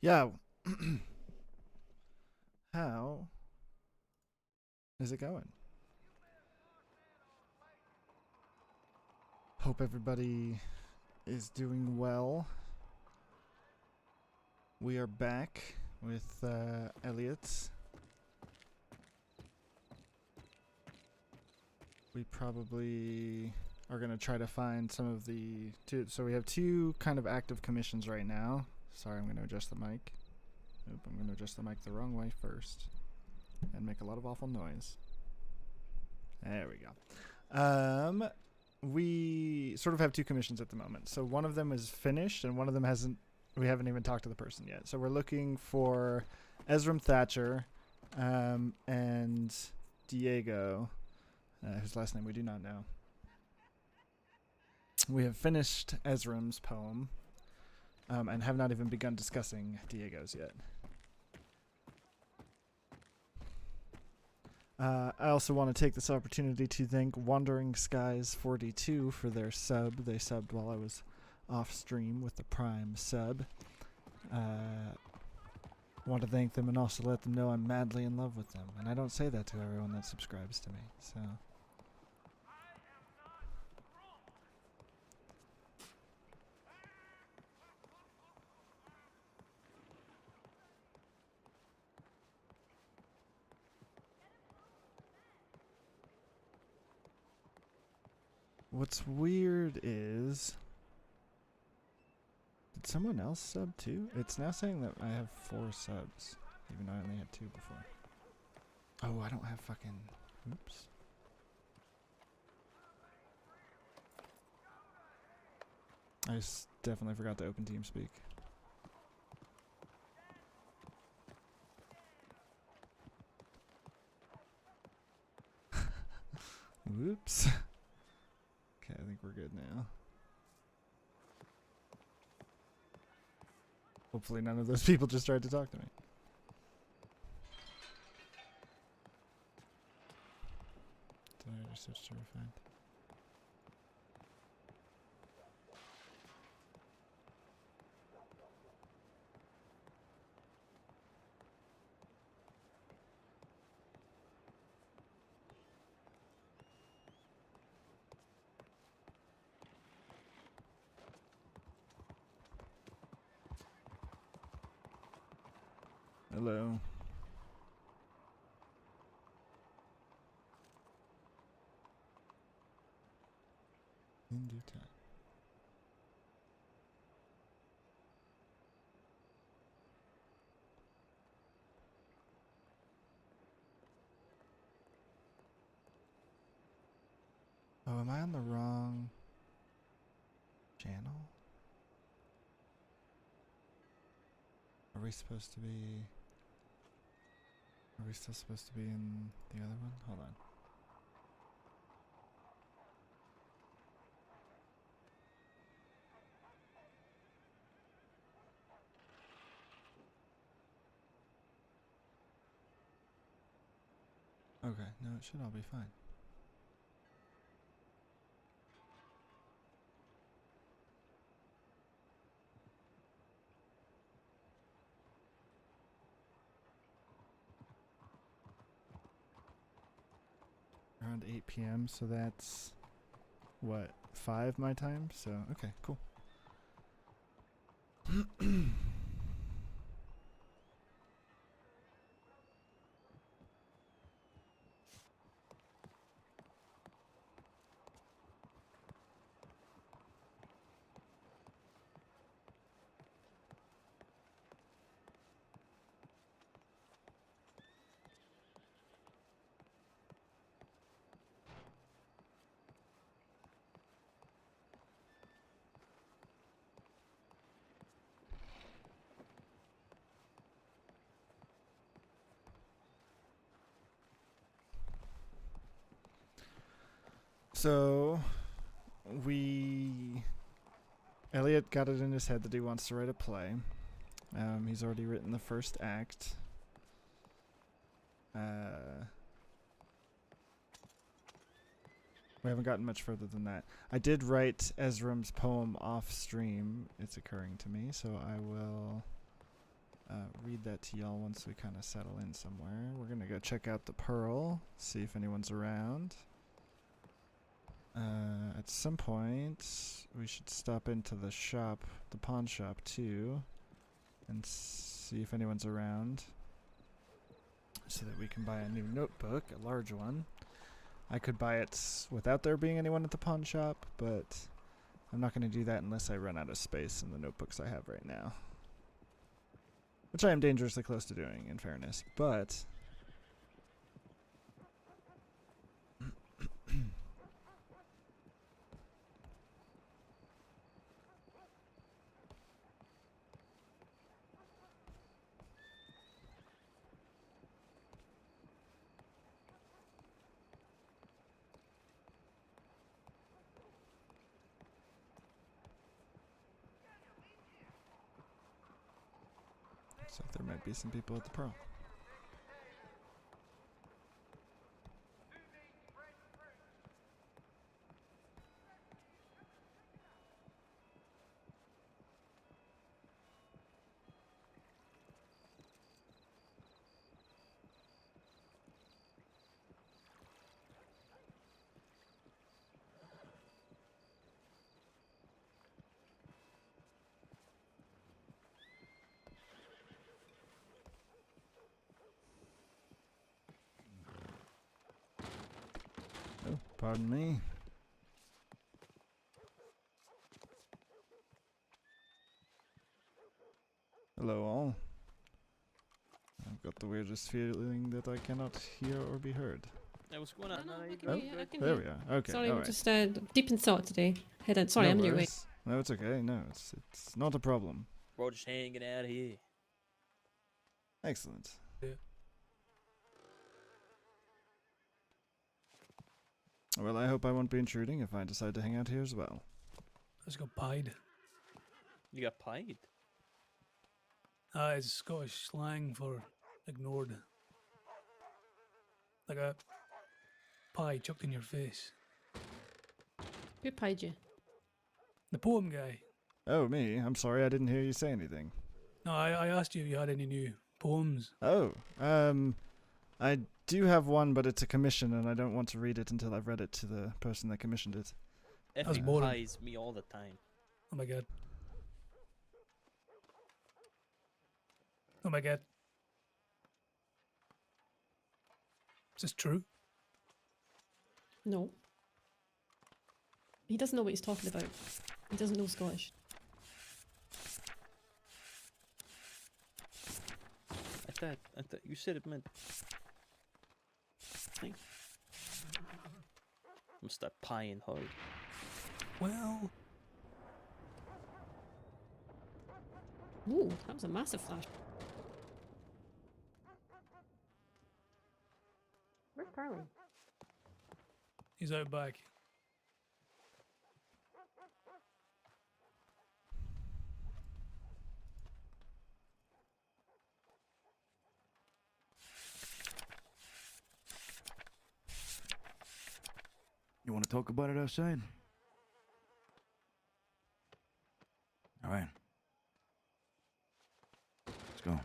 Yeah. How is it going? Hope everybody is doing well. We are back with Elliot. We probably are going to try to find some of the two. So we have two kind of active commissions right now. Sorry, I'm going to adjust the mic. Oop, I'm going to adjust the mic the wrong way first and make a lot of awful noise. There we go. We sort of have two commissions at the moment. So one of them is finished and one of them hasn't. We haven't even talked to the person yet. So we're looking for Ezram Thatcher and Diego, whose last name we do not know. We have finished Ezram's poem and have not even begun discussing Diego's yet. I also want to take this opportunity to thank Wandering Skies 42 for their sub. They subbed while I was off stream with the Prime sub. Want to thank them and also let them know I'm madly in love with them. And I don't say that to everyone that subscribes to me. So what's weird is, did someone else sub too? It's now saying that I have 4 subs, even though I only had 2 before. Oh, I don't have fucking... Oops. I definitely forgot to open TeamSpeak. Whoops. Okay, I think we're good now. Hopefully none of those people just tried to talk to me. Did I just switch to refined? Hello. In due time. Oh, am I on the wrong channel? Are we supposed to be... Are we still supposed to be in the other one? Hold on. Okay, no, it should all be fine. Around 8 p.m., so that's... What, 5 my time? So, okay, cool. So, Elliot got it in his head that he wants to write a play. He's already written the first act. We haven't gotten much further than that. I did write Ezram's poem off stream. It's occurring to me, so I will read that to y'all once we kind of settle in somewhere. We're gonna go check out the Pearl, see if anyone's around. At some point, we should stop into the shop, the pawn shop too, and see if anyone's around, so that we can buy a new notebook, a large one. I could buy it without there being anyone at the pawn shop, but I'm not going to do that unless I run out of space in the notebooks I have right now. Which I am dangerously close to doing, in fairness, but... So there might be some people at the Pearl. Oh, pardon me. Hello all. I've got the weirdest feeling that I cannot hear or be heard. Hey, what's going on? No, How I you can doing? hear you, I can There hear we you. are. Okay, Sorry, I'm alright. just deep in thought today. Sorry, No I'm in your way. worries. No, it's okay. No, it's not a problem. We're just hanging out here. Excellent. Yeah. Well, I hope I won't be intruding if I decide to hang out here as well. I just got pied. You got paid? It's Scottish slang for ignored. Like a pie chucked in your face. Who paid you? The poem guy. Oh, me? I'm sorry, I didn't hear you say anything. No, I asked you if you had any new poems. Oh, I do have one, but it's a commission, and I don't want to read it until I've read it to the person that commissioned it. was Effing boring. pies me all the time. Oh my god. Oh my god. Is this true? No. He doesn't know what he's talking about. He doesn't know Scottish. I thought you said it meant. Fine. I'm start pieing hard. Well, Ooh, that was a massive flash. Where's Carly? he's out back. You want to talk about it outside? All right. Let's go.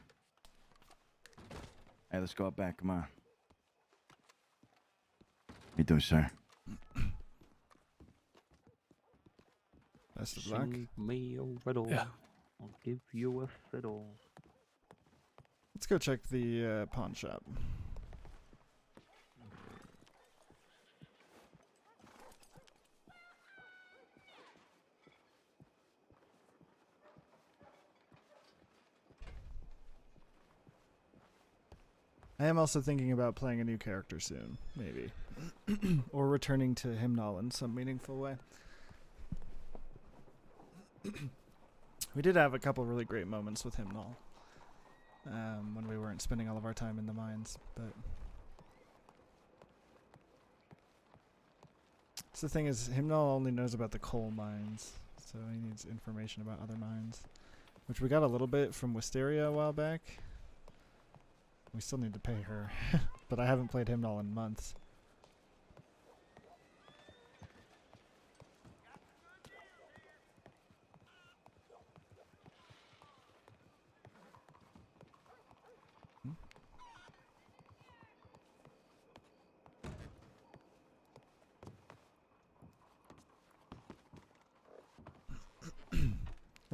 Hey, let's go out back. Come on. You do, sir. Best of luck. Sing me a riddle. Yeah. I'll give you a fiddle. Let's go check the pawn shop. I am also thinking about playing a new character soon, maybe. Or returning to Hymnal in some meaningful way. We did have a couple really great moments with Hymnal. When we weren't spending all of our time in the mines, but... So the thing is, Hymnal only knows about the coal mines, so he needs information about other mines. Which we got a little bit from Wisteria a while back. We still need to pay her, but I haven't played Hymnal in months.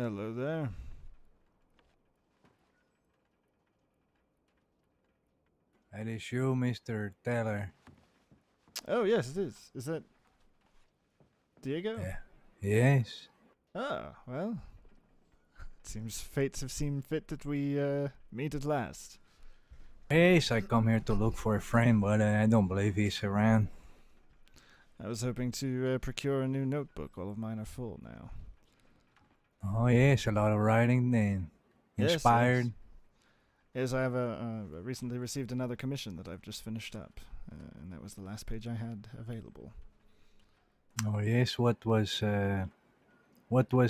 Hello there. That is you, Mr. Teller. Oh, yes, it is. Is that Diego? Yeah. Yes. Ah, well. It seems fates have seen fit that we meet at last. Yes, I come here to look for a friend, but I don't believe he's around. I was hoping to procure a new notebook. All of mine are full now. Oh, yes, a lot of writing then. Yes, Inspired. Yes, I have recently received another commission that I've just finished up, and that was the last page I had available. Oh, yes, what was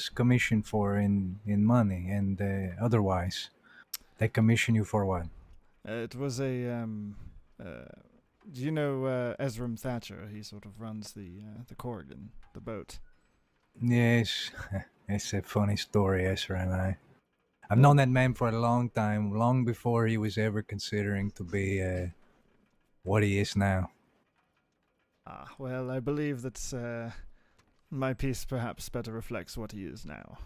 commissioned for in money and otherwise? They commission you for what? It was a do you know Ezram Thatcher? He sort of runs the Corrigan, the boat. Yes, it's a funny story, Ezra and I. I've known that man for a long time, long before he was ever considering to be what he is now. Ah, well, I believe that my piece perhaps better reflects what he is now.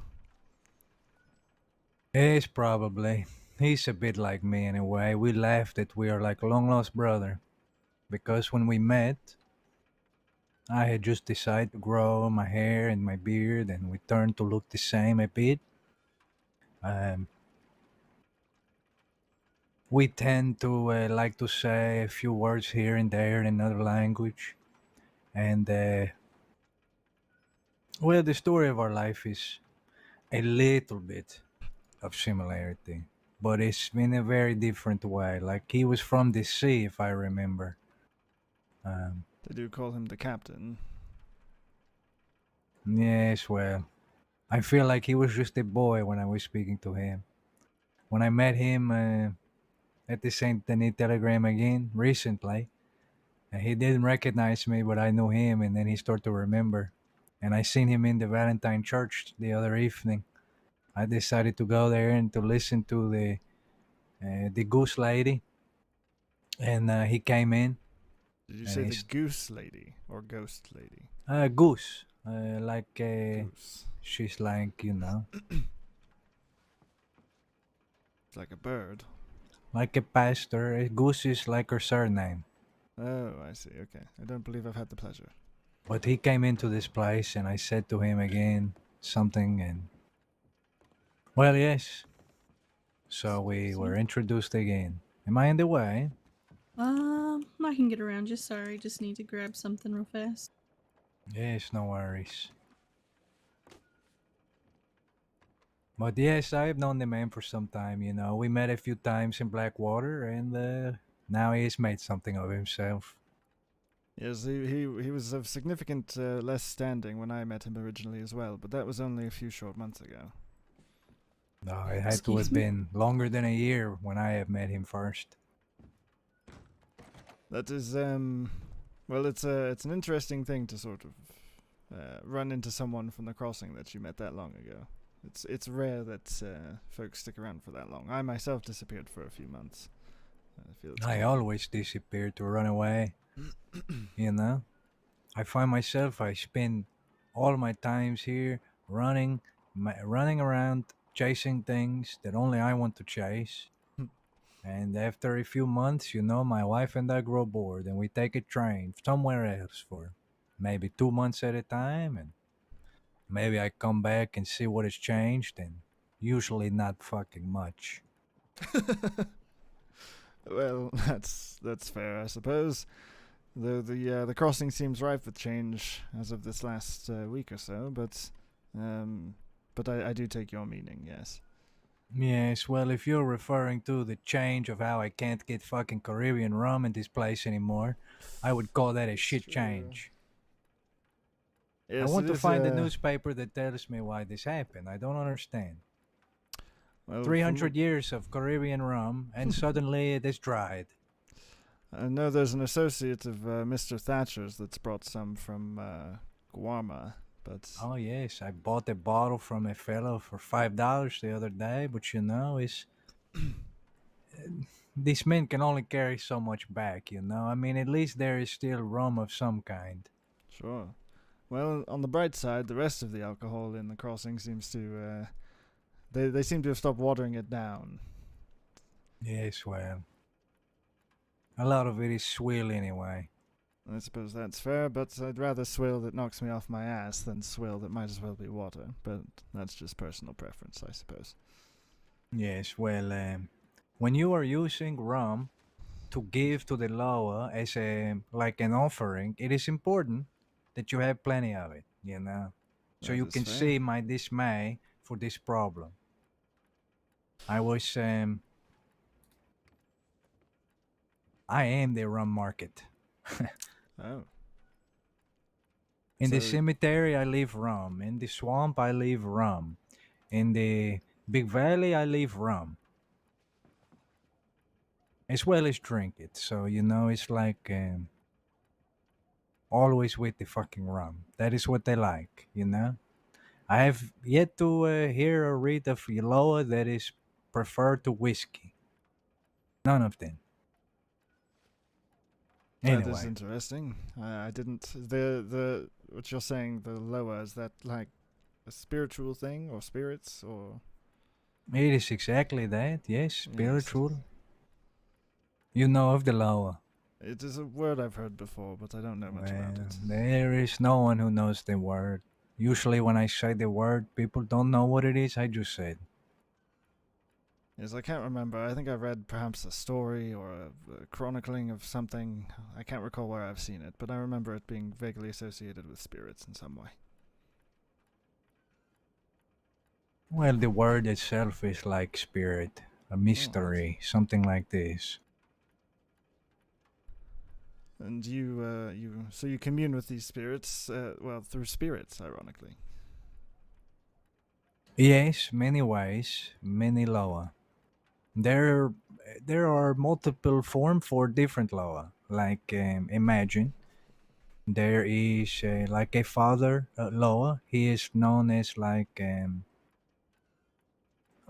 Yes, probably. He's a bit like me in a way. We laugh that we are like a long lost brother. Because when we met, I had just decided to grow my hair and my beard, and we turned to look the same a bit. We tend to like to say a few words here and there in another language. And, well, the story of our life is a little bit of similarity, but it's in a very different way. Like, he was from the sea, if I remember. They do call him the captain. Yes, well, I feel like he was just a boy when I was speaking to him. When I met him at the St. Denis Telegram again recently, and he didn't recognize me, but I knew him, and then he started to remember. And I seen him in the Valentine Church the other evening. I decided to go there and to listen to the Goose Lady, and he came in. Did you And say the he's goose lady or ghost lady? Goose, like Goose. she's like, you know, It's like a bird. like a pastor. Goose is like her surname. Oh, I see. Okay. I don't believe I've had the pleasure. But he came into this place, and I said to him again something, and well, yes. So we were introduced again. Am I in the way? I can get around you. Sorry, just need to grab something real fast. Yes, no worries. But yes, I've known the man for some time, you know. We met a few times in Blackwater, and now he's made something of himself. Yes, he was of significant less standing when I met him originally as well, but that was only a few short months ago. No, it had to Excuse have me? been longer than a year when I have met him first. That is well, it's an interesting thing to sort of run into someone from the crossing that you met that long ago. It's rare that folks stick around for that long. I myself disappeared for a few months. I feel it's I common. always disappear to run away, you know. I find myself, I spend all my times here running, running around, chasing things that only I want to chase. And after a few months, you know, my wife and I grow bored, and we take a train somewhere else for maybe 2 months at a time, and maybe I come back and see what has changed, and usually not fucking much. Well, that's fair, I suppose. Though the crossing seems rife with change as of this last week or so, but I do take your meaning. Yes. Yes, well, if you're referring to the change of how I can't get fucking Caribbean rum in this place anymore, I would call that a shit True. change. I Yes, want it to is, find a newspaper that tells me why this happened. I don't understand. well, 300 years of Caribbean rum, and suddenly it is dried. I know there's an associate of Mr. Thatcher's that's brought some from Guarma, but Oh, yes, I bought a bottle from a fellow for $5 the other day, but you know, these men can only carry so much back, you know? I mean, at least there is still rum of some kind. sure. Well, on the bright side, the rest of the alcohol in the crossing seems to They seem to have stopped watering it down. Yes, well, a lot of it is swill anyway. I suppose that's fair, but I'd rather swill that knocks me off my ass than swill that might as well be water. But that's just personal preference, I suppose. Yes, well, when you are using rum to give to the lower as a like an offering, it is important that you have plenty of it, you know, so That you is can fair. see my dismay for this problem. I was I am the rum market. Oh. In the So- cemetery, I leave rum. In the swamp, I leave rum. In the big valley, I leave rum. As well as drink it. So, you know, it's like always with the fucking rum. That is what they like, you know? I have yet to hear or read of Yoloa that is preferred to whiskey. None of them. That is Anyway, interesting. I didn't. The what you're saying, the lower, is that like a spiritual thing or spirits or? it is exactly that. Yes, spiritual. You know of the Loa. It is a word I've heard before, but I don't know much about Well, it. there is no one who knows the word. Usually, when I say the word, people don't know what it is. I just said. Yes, I can't remember. I think I read perhaps a story or a chronicling of something. I can't recall where I've seen it, but I remember it being vaguely associated with spirits in some way. Well, the word itself is like spirit, a mystery, something like this. And so you commune with these spirits, well, through spirits, ironically. Yes, many ways, many Loa. There, there are multiple forms for different Loa. Like imagine there is like a father Loa. He is known as like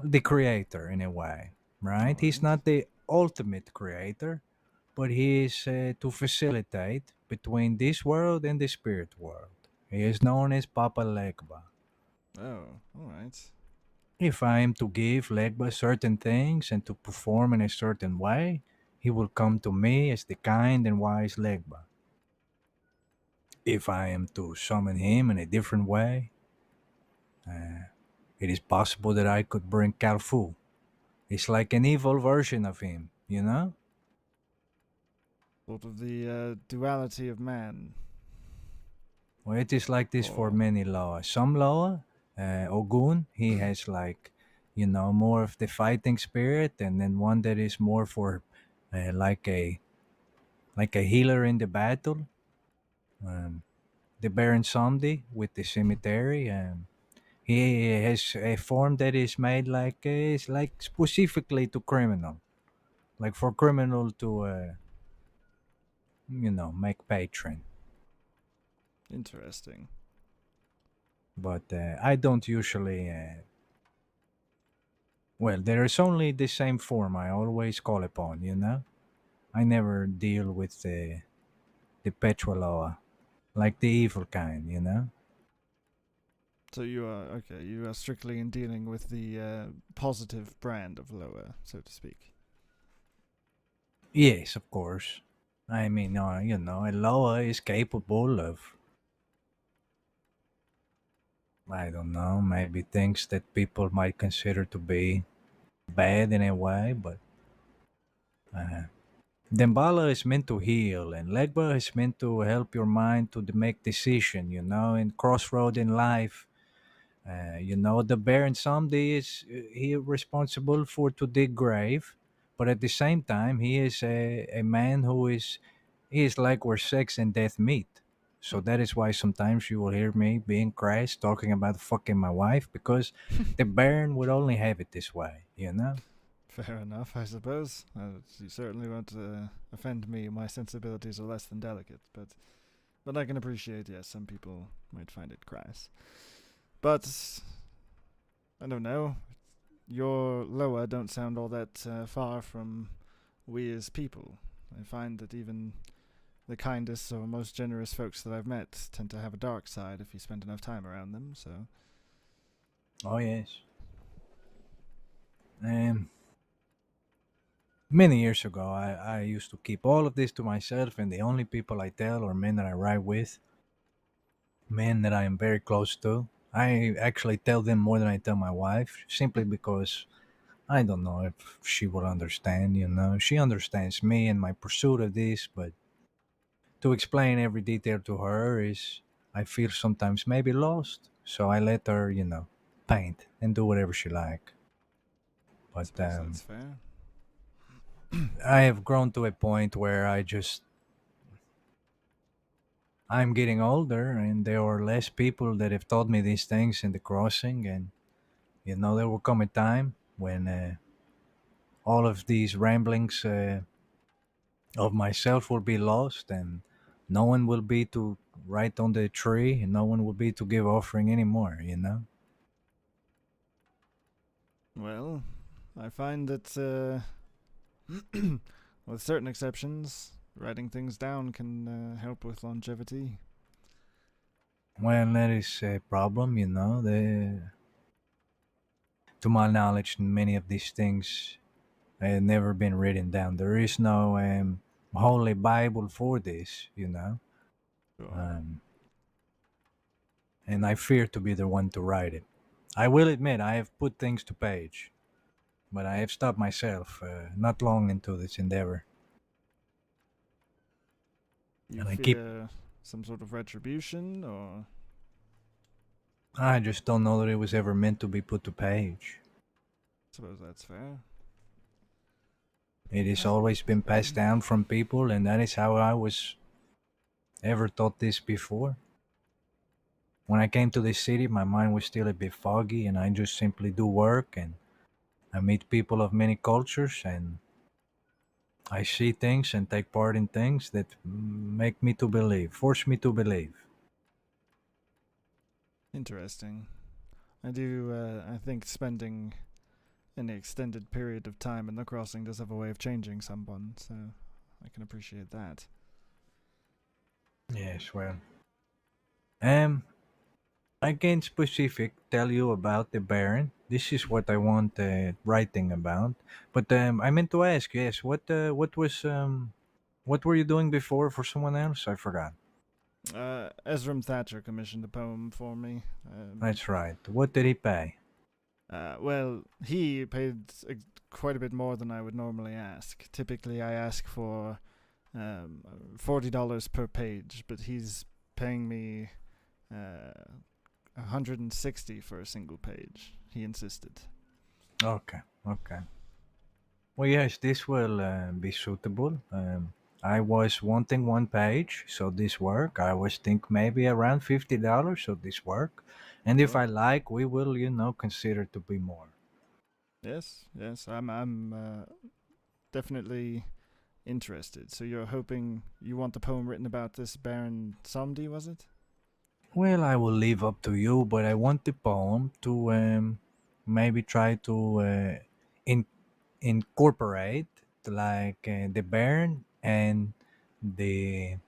the creator in a way, right? He's Alright. not the ultimate creator, but he is to facilitate between this world and the spirit world. He is known as Papa Legba. Oh, alright. If I am to give Legba certain things and to perform in a certain way, he will come to me as the kind and wise Legba. If I am to summon him in a different way, it is possible that I could bring Kalfu. It's like an evil version of him, you know? Sort of the duality of man. Well, it is like this for Oh. many Loa. Some Loa, Ogun, he has like, you know, more of the fighting spirit, and then one that is more for like a healer in the battle. The Baron Somdi with the cemetery. He has a form that is made like is like specifically to criminal, like for criminal to you know, make patron. Interesting. But I don't usually. Well, there is only the same form I always call upon. You know, I never deal with the Petroloa, like the evil kind. You know. So you are okay. You are strictly in dealing with the positive brand of Loa, so to speak. Yes, of course. I mean, you know, a Loa is capable of, I don't know, maybe things that people might consider to be bad in a way, but uh, Dembala is meant to heal, and Legba is meant to help your mind to make decision. You know, in crossroad in life. You know, the Baron someday is he responsible for to dig grave, but at the same time, he is a man who is he is like where sex and death meet. So that is why sometimes you will hear me being crass talking about fucking my wife because the Baron would only have it this way. You know. Fair enough, I suppose. You certainly won't offend me. My sensibilities are less than delicate, but I can appreciate. Yes, some people might find it crass. But I don't know. Your Loa don't sound all that far from we as people. I find that even the kindest or most generous folks that I've met tend to have a dark side if you spend enough time around them. So Oh yes. Many years ago, I used to keep all of this to myself, and the only people I tell are men that I ride with, men that I am very close to. I actually tell them more than I tell my wife, simply because I don't know if she will understand, you know. She understands me and my pursuit of this, but to explain every detail to her is, I feel sometimes maybe lost. So I let her, you know, paint and do whatever she like. I But suppose that's fair. I have grown to a point where I'm getting older, and there are less people that have taught me these things in the crossing. And, you know, there will come a time when all of these ramblings of myself will be lost, and no one will be to write on the tree, and no one will be to give offering anymore, you know? Well, I find that, with certain exceptions, writing things down can help with longevity. Well, that is a problem, you know. To my knowledge, many of these things have never been written down. There is no holy Bible for this, you know. Sure. And I fear to be the one to write it. I will admit I have put things to page, but I have stopped myself not long into this endeavor. You And I keep. fear some sort of retribution, or I just don't know that it was ever meant to be put to page. I suppose that's fair. It has always been passed down from people, and that is how I was ever taught this before. When I came to this city, my mind was still a bit foggy, and I just simply do work, and I meet people of many cultures, and I see things and take part in things that make me to believe, force me to believe. Interesting. I think spending an extended period of time in the crossing does have a way of changing someone, so I can appreciate that. Yes, well. I can specific tell you about the Baron. This is what I want writing about. But I meant to ask, yes, what were you doing before for someone else? I forgot. Ezram Thatcher commissioned a poem for me. That's right. What did he pay? Well, he paid quite a bit more than I would normally ask. Typically, I ask for $40 per page, but he's paying me $160 for a single page. He insisted. Okay, okay. Well, yes, this will be suitable. I was wanting one page, so this work. I was think maybe around $50, so this work. And if Sure. I like, we will, you know, consider to be more. Yes, I'm definitely interested. So you're hoping you want the poem written about this Baron Somdi, was it? Well, I will leave up to you, but I want the poem to maybe try to in- incorporate the Baron and the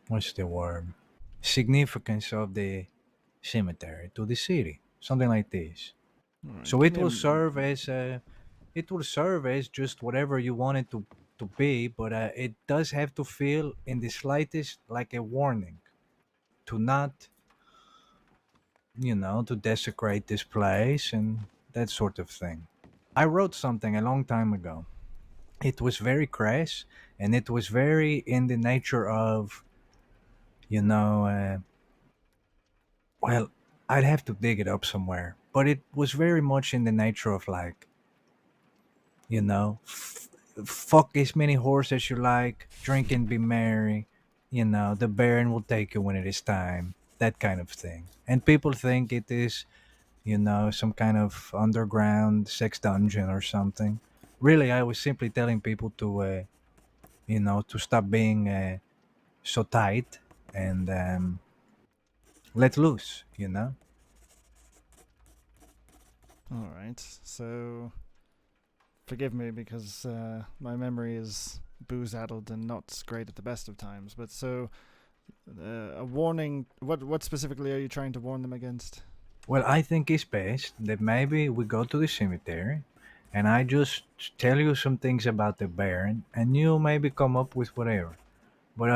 what's the word significance of the cemetery to the city, something like this. All right, So give it me will serve as just whatever you want it to be, but it does have to feel in the slightest like a warning to not, you know, to desecrate this place and that sort of thing. I wrote something a long time ago. It was very crass, and it was very in the nature of, you know, well, I'd have to dig it up somewhere, but it was very much in the nature of like, you know, fuck as many whores as you like, drink and be merry, you know, the Baron will take you when it is time, that kind of thing. And people think it is, you know, some kind of underground sex dungeon or something. Really, I was simply telling people to, you know, to stop being so tight and let loose, you know? All right. So forgive me because my memory is booze-addled and not great at the best of times. But so a warning. What specifically are you trying to warn them against? Well, I think it's best that maybe we go to the cemetery and I just tell you some things about the Baron, and you maybe come up with whatever. But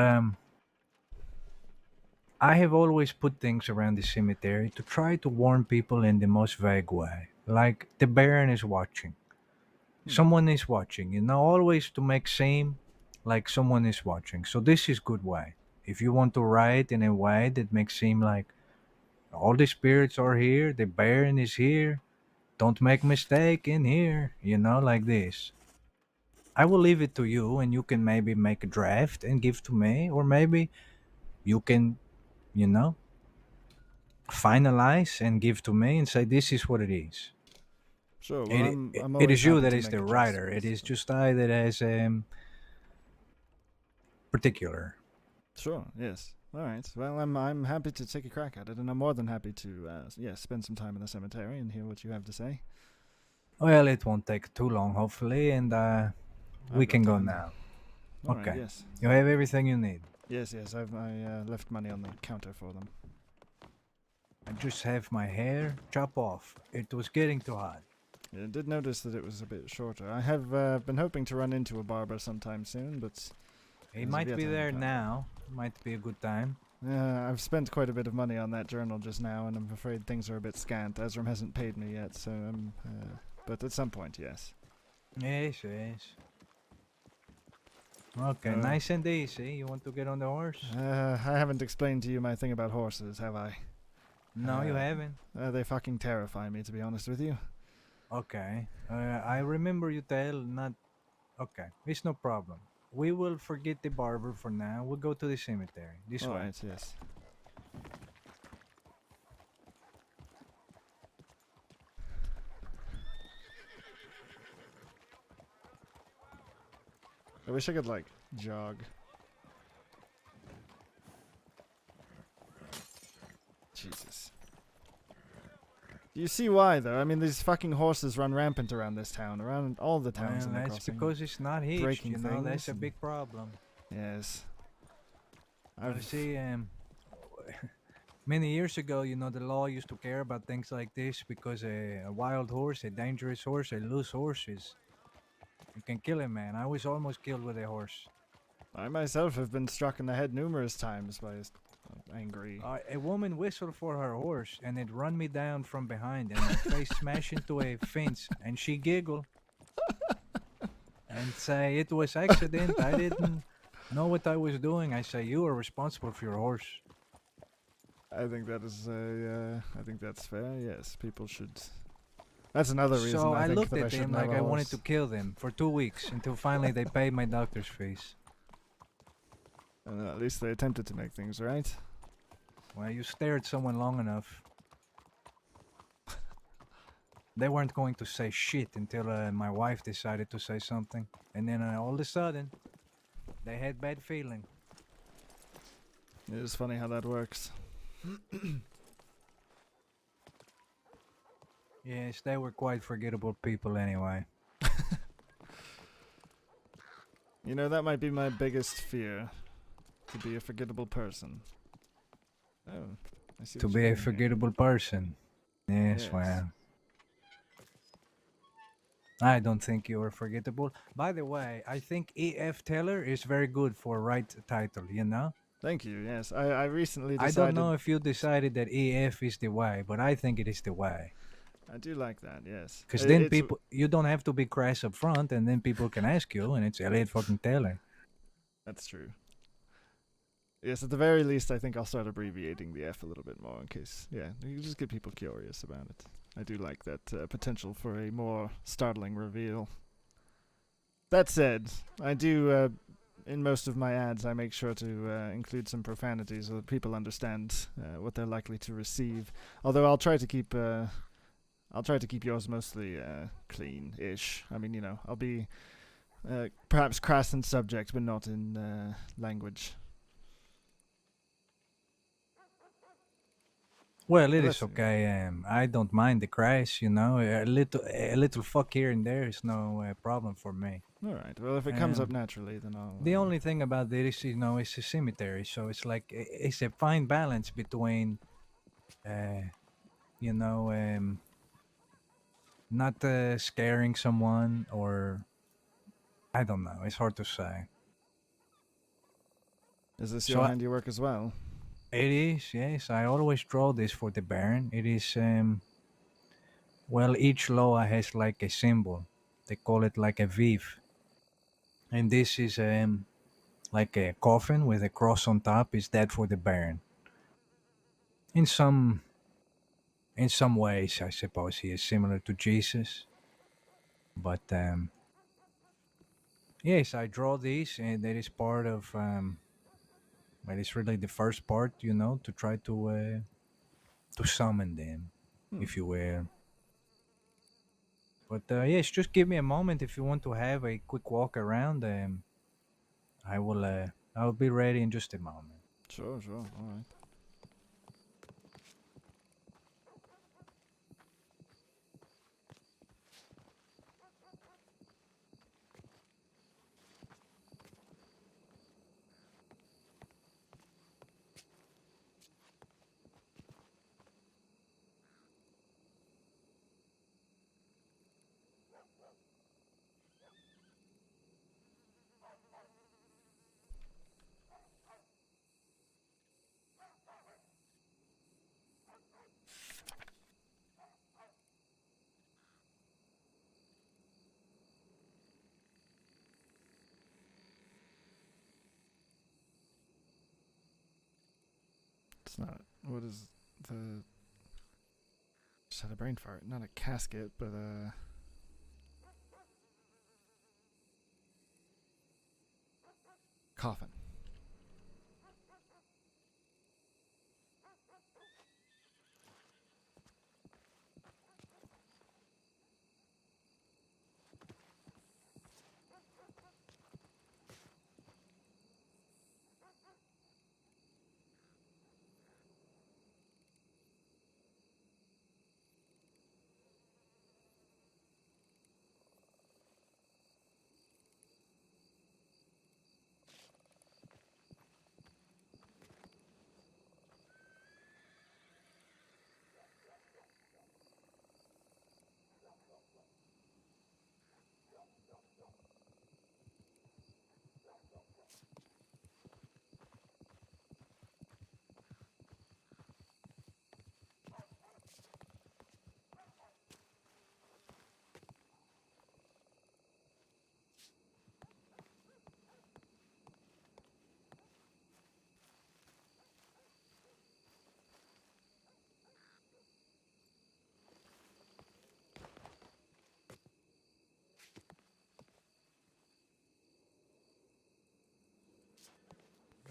I have always put things around the cemetery to try to warn people in the most vague way. Like the Baron is watching. Someone is watching, always to make seem like someone is watching. So this is good way. If you want to write in a way that makes seem like all the spirits are here, the Baron is here, don't make mistake in here, like this. I will leave it to you and you can maybe make a draft and give to me, or maybe you can, you know, finalize and give to me and say this is what it is. Sure. Well, It, I'm it, I'm it always is you happy that to is make the writer. It adjustments, is but- just I that has particular. Sure. Yes. All right. Well, I'm happy to take a crack at it, and I'm more than happy to spend some time in the cemetery and hear what you have to say. Well, it won't take too long, hopefully, and we I've got can go time. now. All right, Okay. yes. You have everything you need. Yes. I left money on the counter for them. I just have my hair chop off. It was getting too hot. Yeah, I did notice that it was a bit shorter. I have been hoping to run into a barber sometime soon, but He As of might yet, be I there haven't found now. Might be a good time. I've spent quite a bit of money on that journal just now, and I'm afraid things are a bit scant. Ezram hasn't paid me yet, so but at some point, yes. Yes. Okay, Uh, nice and easy. You want to get on the horse? I haven't explained to you my thing about horses, have I? No, you uh, haven't. They fucking terrify me, to be honest with you. Okay. I remember you tell not. Okay, it's no problem. We will forget the barber for now. We'll go to the cemetery. This All way. right, yes. I wish I could, like, jog. Jesus. Do you see why, though? I mean, these fucking horses run rampant around this town, around all the towns Well, in the that's crossing. because it's not hitched. breaking You know, that's things a and- big problem. Yes. I see. Many years ago, the law used to care about things like this because a wild horse, a dangerous horse, a loose horse you can kill a man. I was almost killed with a horse. I myself have been struck in the head numerous times by angry. A woman whistled for her horse and it run me down from behind and my face smashed into a fence and she giggled and say it was accident. I didn't know what I was doing. I say you are responsible for your horse. I think that is I think that's fair. Yes, people should. That's another reason So I think looked that at them shouldn't like have a I wanted to horse. kill them for 2 weeks until finally they paid my doctor's fees. At least they attempted to make things right. Well, you stare at someone long enough. They weren't going to say shit until my wife decided to say something. And then all of a sudden, they had bad feeling. It is funny how that works. Yes, they were quite forgettable people anyway. You know, that might be my biggest fear. To be a forgettable person. Oh, I see. To what be you're a doing here. forgettable person. Yes, Yes. well. I don't think you are forgettable. By the way, I think E.F. Teller is very good for right title, Thank you. Yes, I recently I decided. don't know if you decided that EF is the way, but I think it is the way. I do like that. Yes. Because I- then it's- people, you don't have to be crass up front, and then people can ask you, and it's Elliot fucking Taylor. That's true. Yes, at the very least, I think I'll start abbreviating the F a little bit more in case. Yeah, you just get people curious about it. I do like that potential for a more startling reveal. That said, I do. In most of my ads, I make sure to include some profanity so that people understand what they're likely to receive. Although I'll try to keep yours mostly clean-ish. I mean, I'll be perhaps crass in subject, but not in language. Well, it Let's is see. okay. I don't mind the crash, a little fuck here and there is no problem for me. All right. Well, if it comes up Um, naturally, then I'll. The only thing about this, it's a cemetery, so it's like it's a fine balance between, not scaring someone, or I don't know. It's hard to say. Is this So your I- handiwork as well? It is, yes. I always draw this for the Baron. It is, well, each Loa has like a symbol. They call it like a viv. And this is like a coffin with a cross on top. Is that for the Baron? In some ways, I suppose he is similar to Jesus. But yes, I draw these, and that is part of. Well, it's really the first part, to try to summon them, if you will. But yes, just give me a moment if you want to have a quick walk around. I will. I'll be ready in just a moment. Sure, sure. All right. It's not. What is the? Just had a brain fart. Not a casket, but a. Coffin.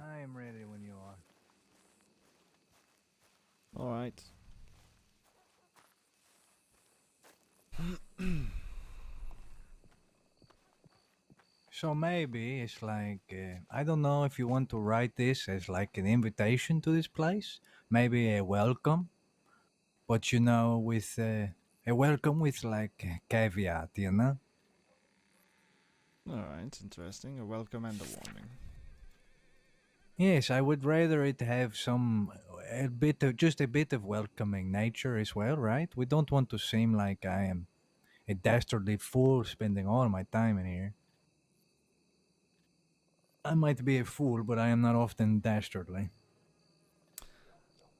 I am ready when you are. All right. So maybe it's like I don't know if you want to write this as like an invitation to this place, maybe a welcome, but with a welcome with like a caveat. All right. Interesting. A welcome and a warning. Yes, I would rather it have just a bit of welcoming nature as well, right? We don't want to seem like I am a dastardly fool spending all my time in here. I might be a fool, but I am not often dastardly.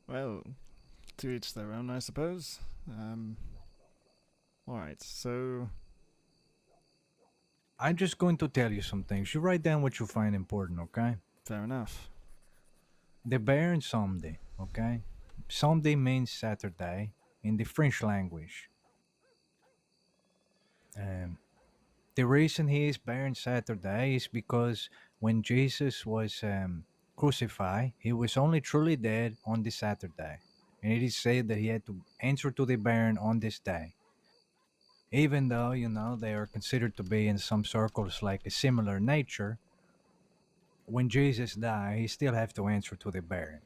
Well, to each their own, I suppose. All right. So. I'm just going to tell you some things. You write down what you find important, okay? Fair enough. The Baron Samedi, okay? Samedi means Saturday in the French language. Um, the reason he is Baron Saturday is because when Jesus was crucified, he was only truly dead on this Saturday. And it is said that he had to answer to the Baron on this day. Even though, they are considered to be in some circles like a similar nature, when Jesus died, he still have to answer to the Baron.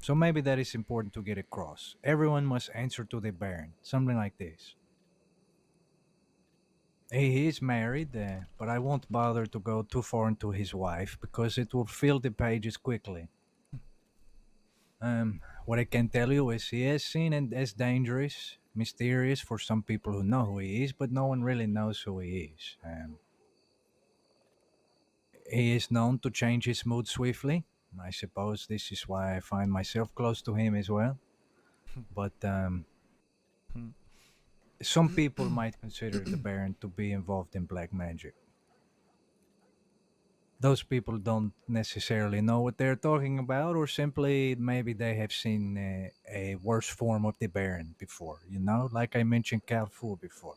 So maybe that is important to get across. Everyone must answer to the Baron. Something like this. He is married, but I won't bother to go too far into his wife because it will fill the pages quickly. What I can tell you is he is seen as dangerous, mysterious for some people who know who he is, but no one really knows who he is. He is known to change his mood swiftly. I suppose this is why I find myself close to him as well. But Hmm. some people might consider the Baron to be involved in black magic. Those people don't necessarily know what they're talking about, or simply maybe they have seen a worse form of the Baron before, like I mentioned Cal Fu before.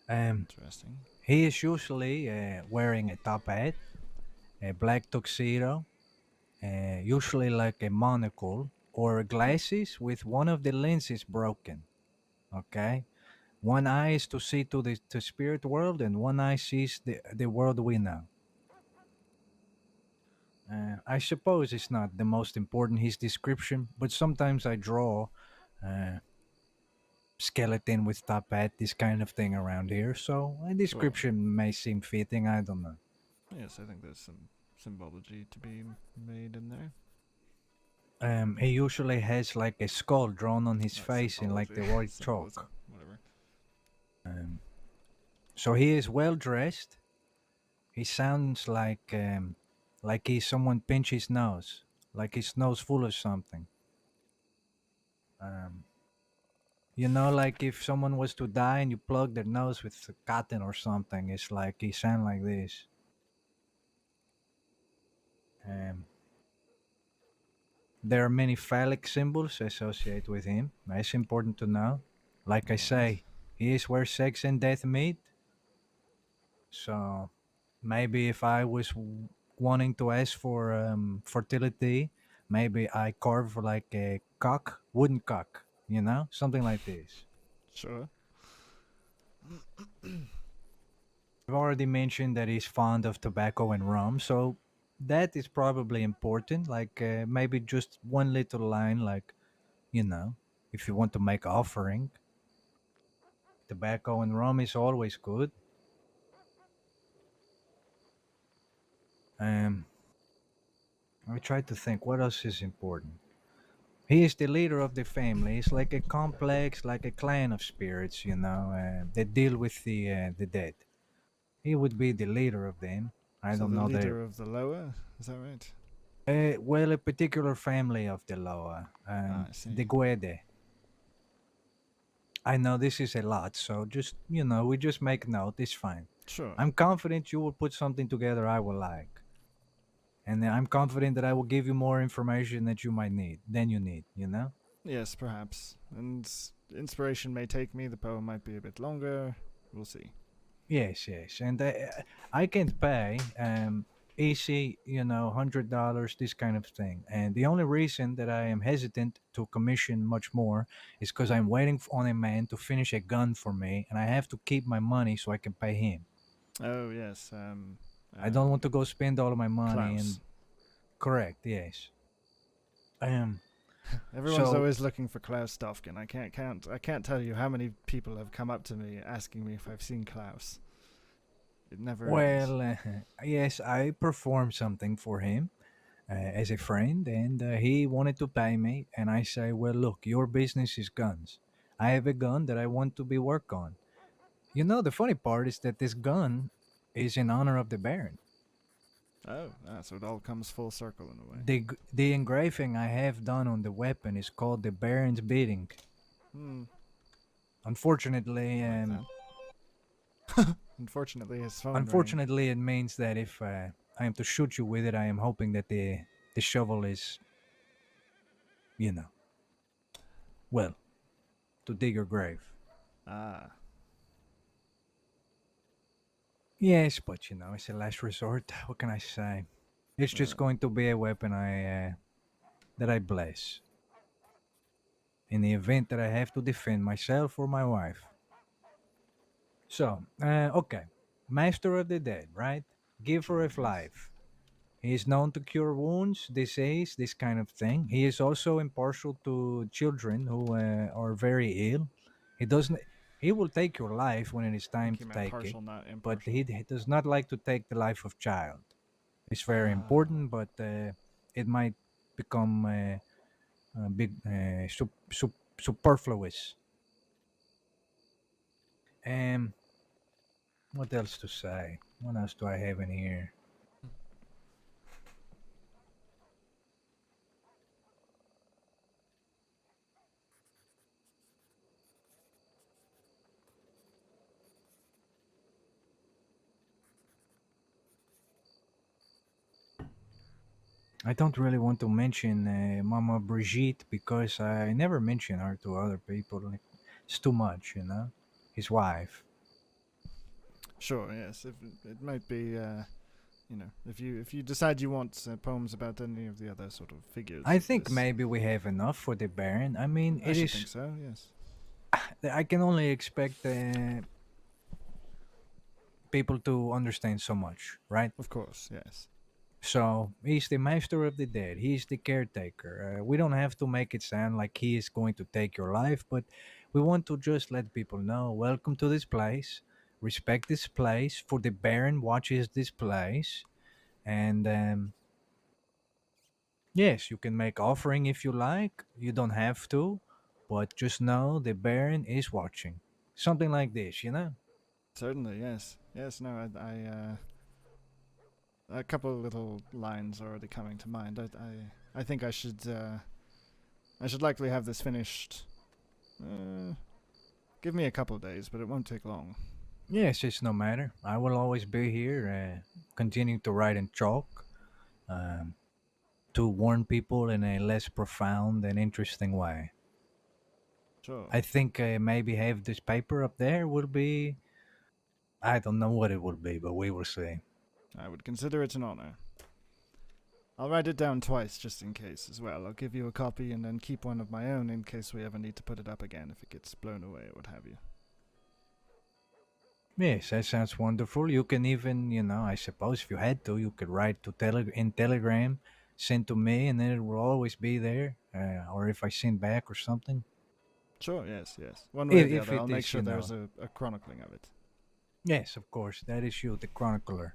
Interesting. He is usually wearing a top hat, a black tuxedo, usually like a monocle, or glasses with one of the lenses broken. Okay? One eye is to see to the spirit world, and one eye sees the world we know. I suppose it's not the most important, his description, but sometimes I draw uh, skeleton with top hat, this kind of thing around here, so a description may seem fitting, I don't know. Yes, I think there's some symbology to be made in there. He usually has like a skull drawn on his Not face in like the symbology, white symbolism, chalk. Whatever. So he is well dressed. He sounds like he's someone pinch his nose, like his nose full of something. Um, like if someone was to die and you plug their nose with cotton or something, it's like he sound like this. Um, there are many phallic symbols associated with him. That's important to know. Like I say, he is where sex and death meet. So maybe if I was wanting to ask for fertility, maybe I carve like a cock, wooden cock, something like this. Sure. I've already mentioned that he's fond of tobacco and rum, so that is probably important. Like maybe just one little line, like, if you want to make offering, tobacco and rum is always good. Um, I try to think what else is important. He is the leader of the family. It's like a complex, like a clan of spirits, that deal with the dead. He would be the leader of them. I So don't the know leader of the Loa, is that right? well, a particular family of the Loa, I see. the Guede. I know this is a lot, so just we just make note. It's fine. Sure. I'm confident you will put something together I will like, and I'm confident that I will give you more information that you might need than you need. Yes, perhaps. And inspiration may take me. The poem might be a bit longer. We'll see. Yes, and I can't pay easy, $100, this kind of thing. And the only reason that I am hesitant to commission much more is because I'm waiting on a man to finish a gun for me, and I have to keep my money so I can pay him. Oh yes. I don't want to go spend all of my money. Klaus. And correct, yes. Everyone's so- always looking for Klaus Stofkin. I can't tell you how many people have come up to me asking me if I've seen Klaus. It never ends. Well, yes, I performed something for him as a friend, and he wanted to pay me. And I say, well, look, your business is guns. I have a gun that I want to be worked on. The funny part is that this gun is in honor of the Baron. Oh, so it all comes full circle in a way. The engraving I have done on the weapon is called the Baron's Bidding. Unfortunately, Unfortunately, his phone. unfortunately, it means that if I am to shoot you with it, I am hoping that the shovel is, well, to dig your grave. Ah. Yes, but it's a last resort. What can I say? It's just going to be a weapon that I bless in the event that I have to defend myself or my wife. So, okay, Master of the Dead, right? Giver of life. He is known to cure wounds, disease, this kind of thing. He is also impartial to children who are very ill. He doesn't. He will take your life when it is time to take it, partial, not but impartial. he does not like to take the life of child. It's very important, but it might become big superfluous. What else to say? What else do I have in here? I don't really want to mention Mama Brigitte because I never mention her to other people. Like, it's too much, you know. His wife. Sure, yes. If it might be, if you decide you want poems about any of the other sort of figures. I of think this, maybe we have enough for the Baron. I mean, I it should is. think so. Yes. I can only expect people to understand so much, right? Of course. Yes. So he's the master of the dead. He's the caretaker. We don't have to make it sound like he is going to take your life, but we want to just let people know, welcome to this place. Respect this place. For the Baron watches this place, and yes, you can make offering if you like. You don't have to, but just know the Baron is watching. Something like this, you know. Certainly. Yes. Yes. No. A couple of little lines already coming to mind. I think I should likely have this finished. Give me a couple of days, but it won't take long. Yes, it's no matter. I will always be here, continuing to write in chalk, um, to warn people in a less profound and interesting way. Sure. I think maybe have this paper up there will be. I don't know what it will be, but we will see. I would consider it an honor. I'll write it down twice just in case as well. I'll give you a copy and then keep one of my own in case we ever need to put it up again if it gets blown away or what have you. Yes, that sounds wonderful. You can even, I suppose if you had to, you could write to in Telegram, send to me, and then it will always be there. Or if I send back or something. Sure, yes. One way or the If other, it I'll make is, sure there's a chronicling of it. Yes, of course. That is you, the chronicler.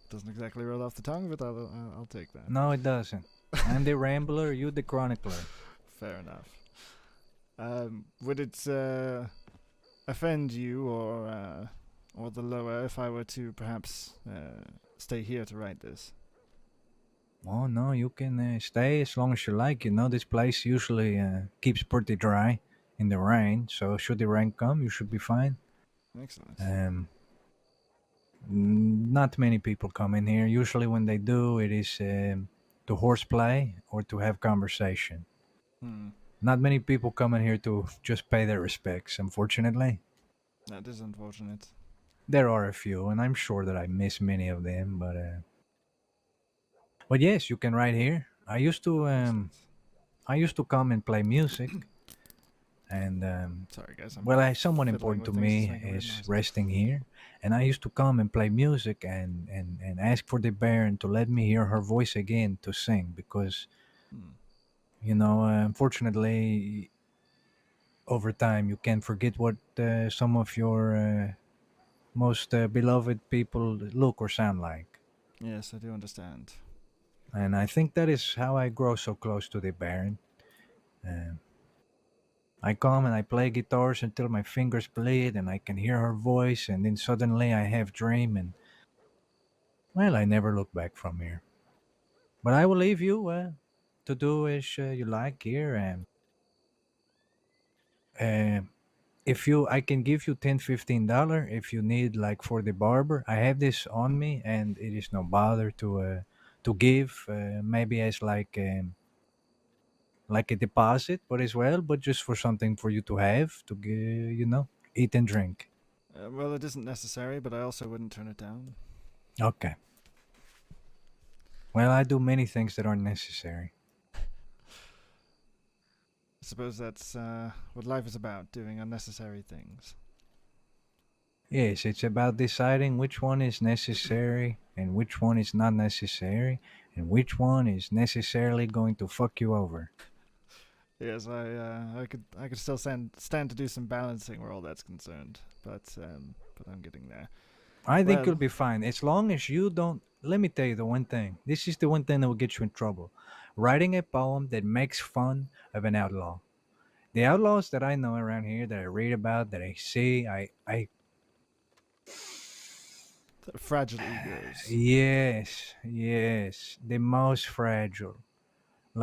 Doesn't exactly roll off the tongue, but I'll take that. No, it doesn't. I'm the rambler, you the chronicler. Fair enough. Would it offend you or the lower if I were to perhaps stay here to write this? Oh, no, you can stay as long as you like. This place usually keeps pretty dry in the rain, so should the rain come, you should be fine. Excellent. Not many people come in here. Usually when they do, it is to horseplay or to have conversation. Not many people come in here to just pay their respects, unfortunately. That is unfortunate. There are a few, and I'm sure that I miss many of them, but yes, you can write here. I used to come and play music, and sorry guys. someone important to me is resting here, and I used to come and play music and ask for the Baron to let me hear her voice again to sing because, unfortunately, over time you can forget what some of your most beloved people look or sound like. Yes, I do understand. And I think that is how I grow so close to the Baron. I come and I play guitars until my fingers bleed and I can hear her voice, and then suddenly I have dream, and well, I never look back from here. But I will leave you to do as you like here. I can give you $10-15 if you need, like, for the barber. I have this on me, and it is no bother to give, maybe as like a deposit, but as well, but just for something for you to have to eat and drink. Well, it isn't necessary, but I also wouldn't turn it down. Okay. Well, I do many things that aren't necessary. I suppose that's what life is about, doing unnecessary things. Yes, it's about deciding which one is necessary and which one is not necessary and which one is necessarily going to fuck you over. Yes, I could still stand to do some balancing where all that's concerned, but I'm getting there. I think Well- you'll be fine as long as you don't. Let me tell you the one thing. This is the one thing that will get you in trouble. writing a poem that makes fun of an outlaw. The outlaws that I know around here, that I read about, that I see, I Fragile egos. yes, the most fragile,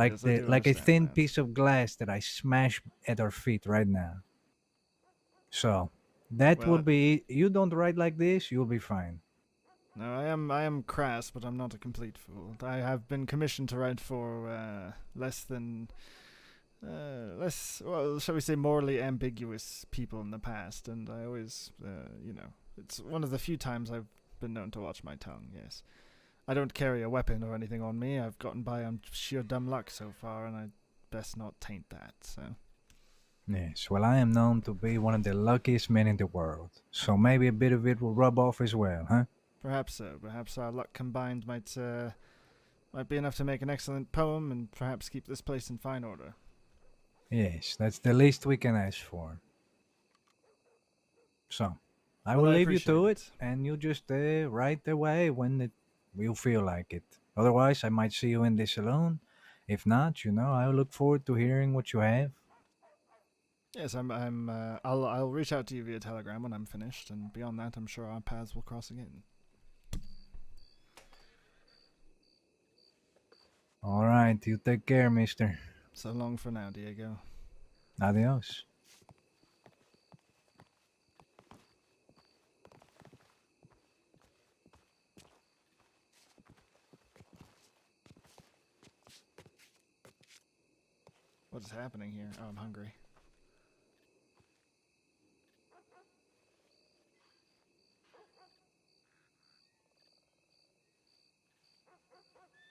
Yes, I do like a understand thin that. piece of glass that I smash at our feet right now. So that will Well, be. You don't write like this, you'll be fine. no, I am crass, but I'm not a complete fool. I have been commissioned to write for less, well, shall we say, morally ambiguous people in the past, and I always, it's one of the few times I've been known to watch my tongue. Yes, I don't carry a weapon or anything on me. I've gotten by on sheer dumb luck so far, and I best not taint that. So Yes, well, I am known to be one of the luckiest men in the world, so maybe a bit of it will rub off as well, huh? perhaps so. Perhaps our luck combined might be enough to make an excellent poem, and perhaps keep this place in fine order. Yes, that's the least we can ask for. So, I Well, will I leave you to appreciate it, and you just write away when you feel like it. Otherwise, I might see you in the saloon. If not, I look forward to hearing what you have. Yes, I'll reach out to you via telegram when I'm finished, and beyond that, I'm sure our paths will cross again. All right, you take care, mister. So long for now, Diego. Adios. What is happening here? Oh, I'm hungry.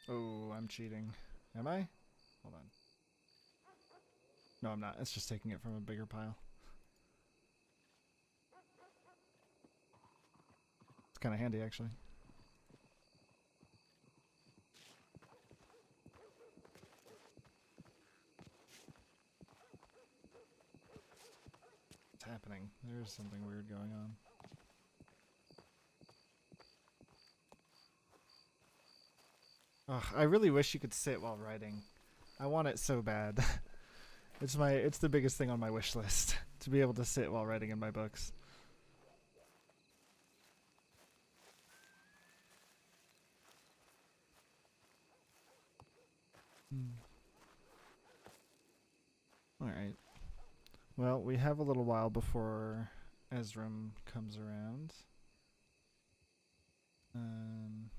Oh, I'm cheating. Am I? Hold on. No, I'm not. It's just taking it from a bigger pile. It's kind of handy, actually. What's happening? There's something weird going on. Ugh, I really wish you could sit while writing. I want it so bad. It's the biggest thing on my wish list to be able to sit while writing in my books. All right. Well, we have a little while before Ezram comes around. Um,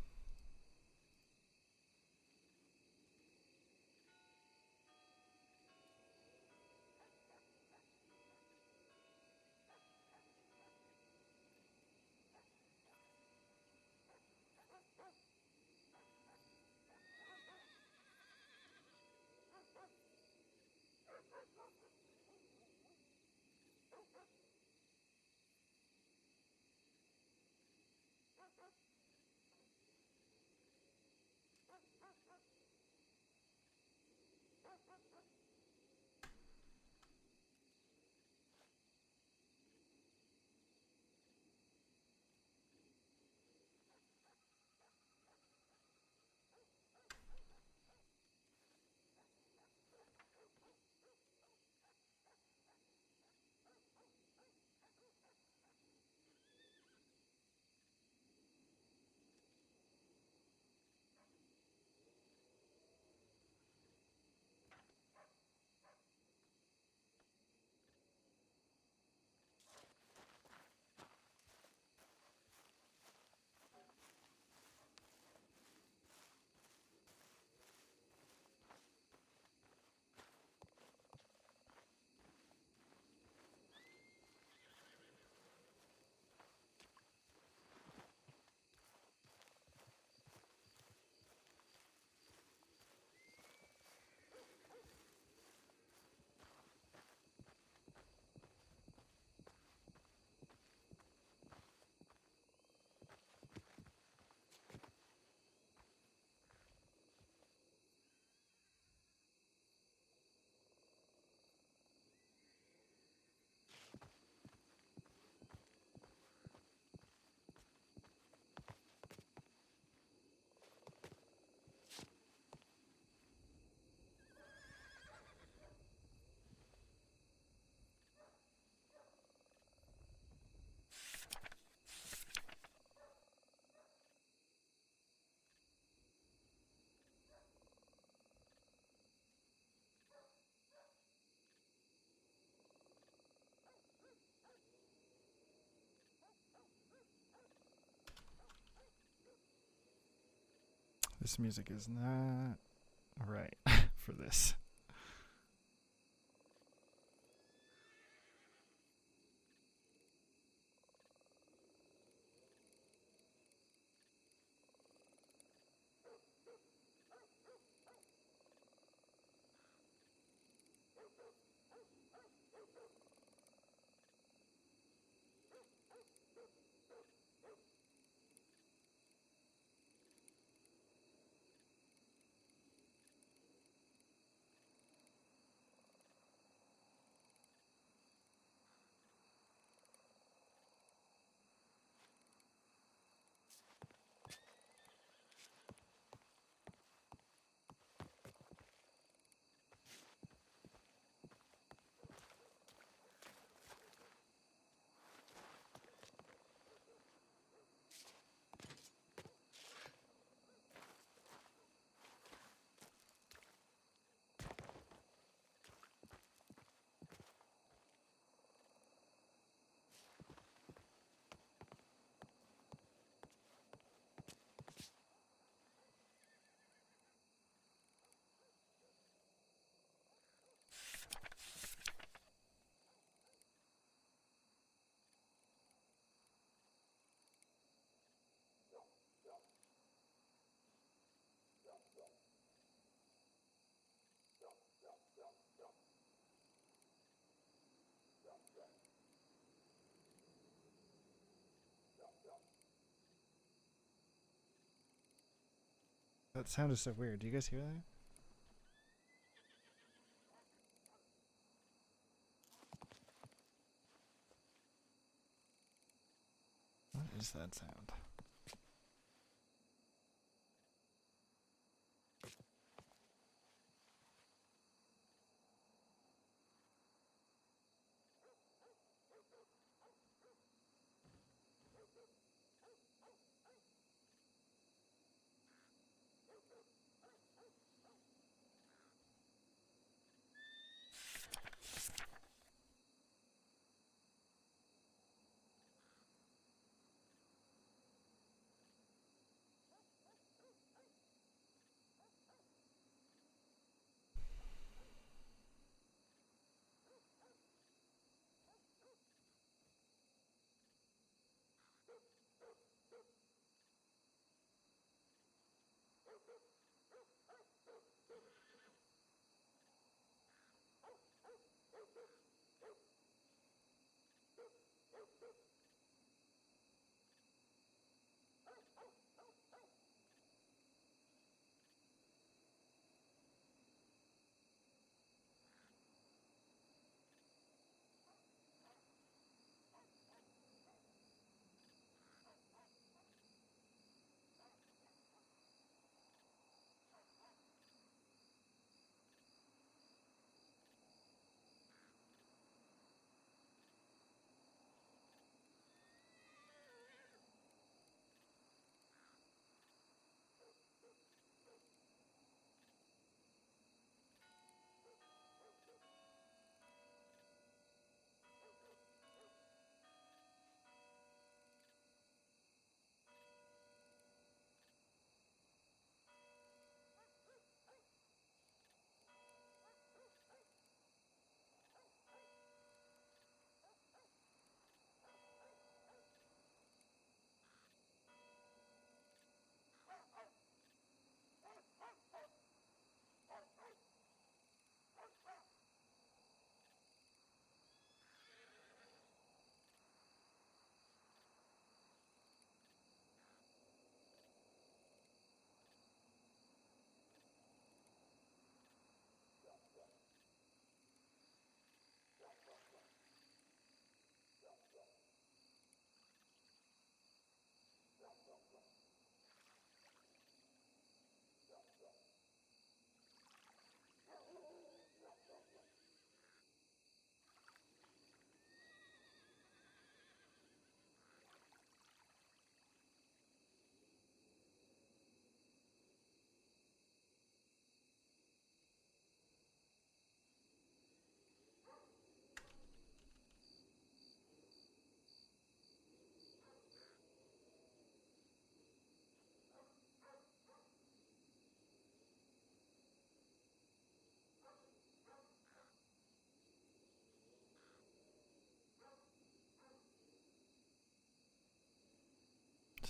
This music is not right for this. That sound is so weird. Do you guys hear that? What is that sound?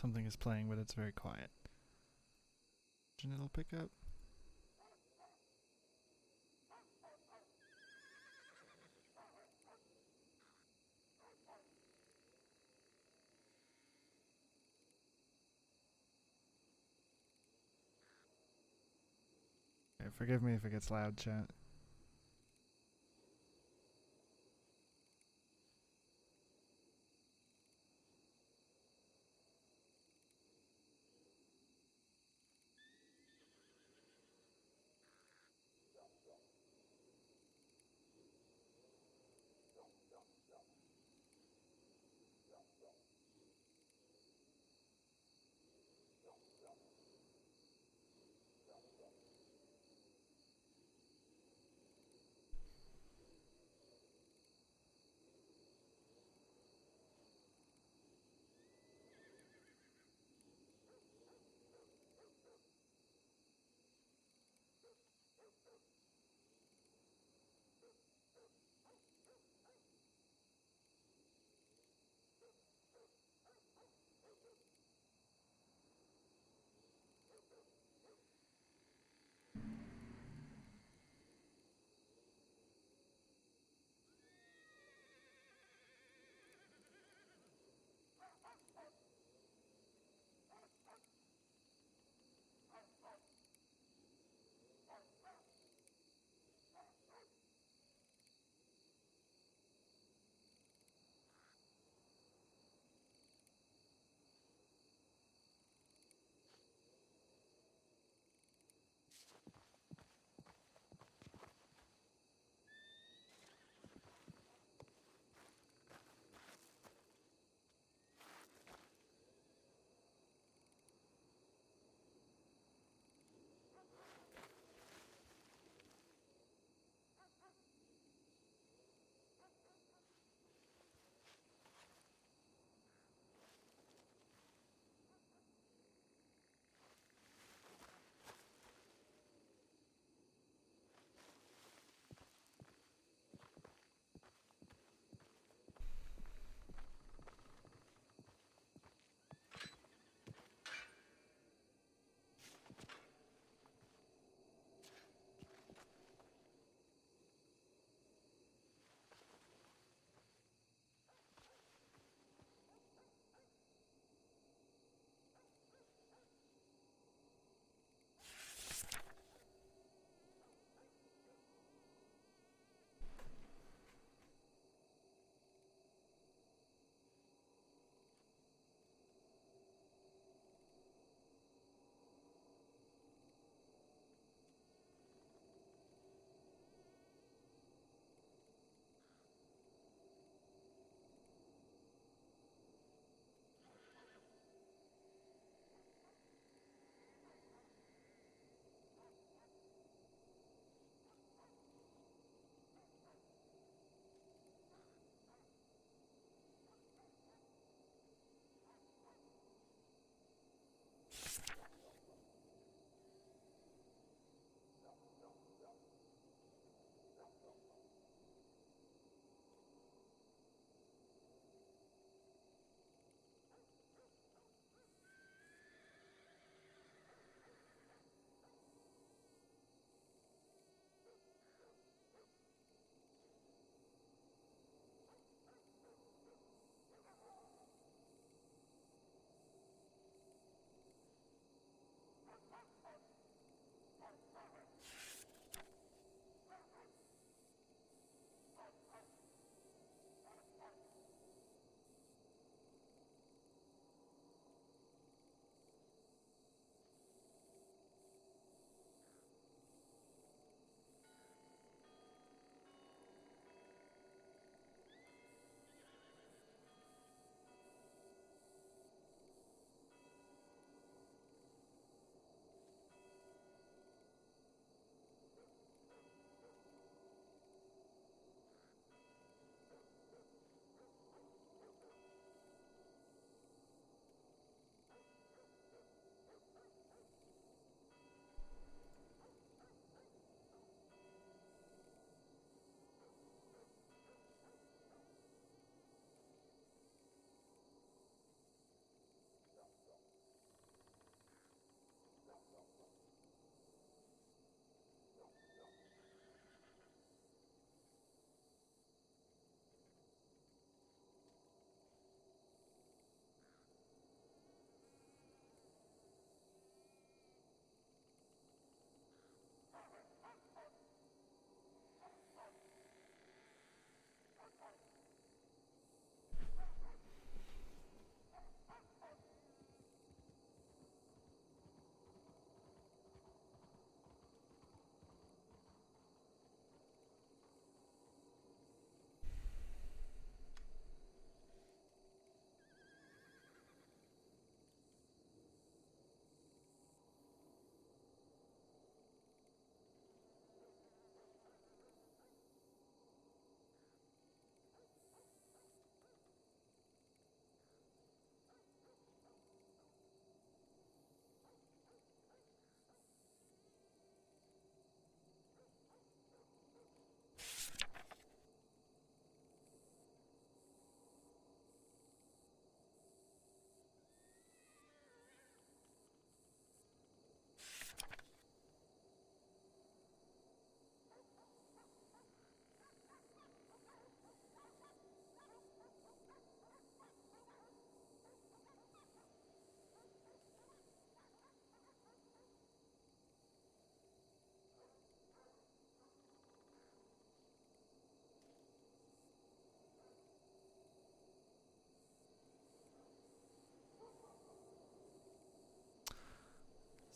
Something is playing, but it's very quiet. And it'll pick up. Okay, forgive me if it gets loud, chat.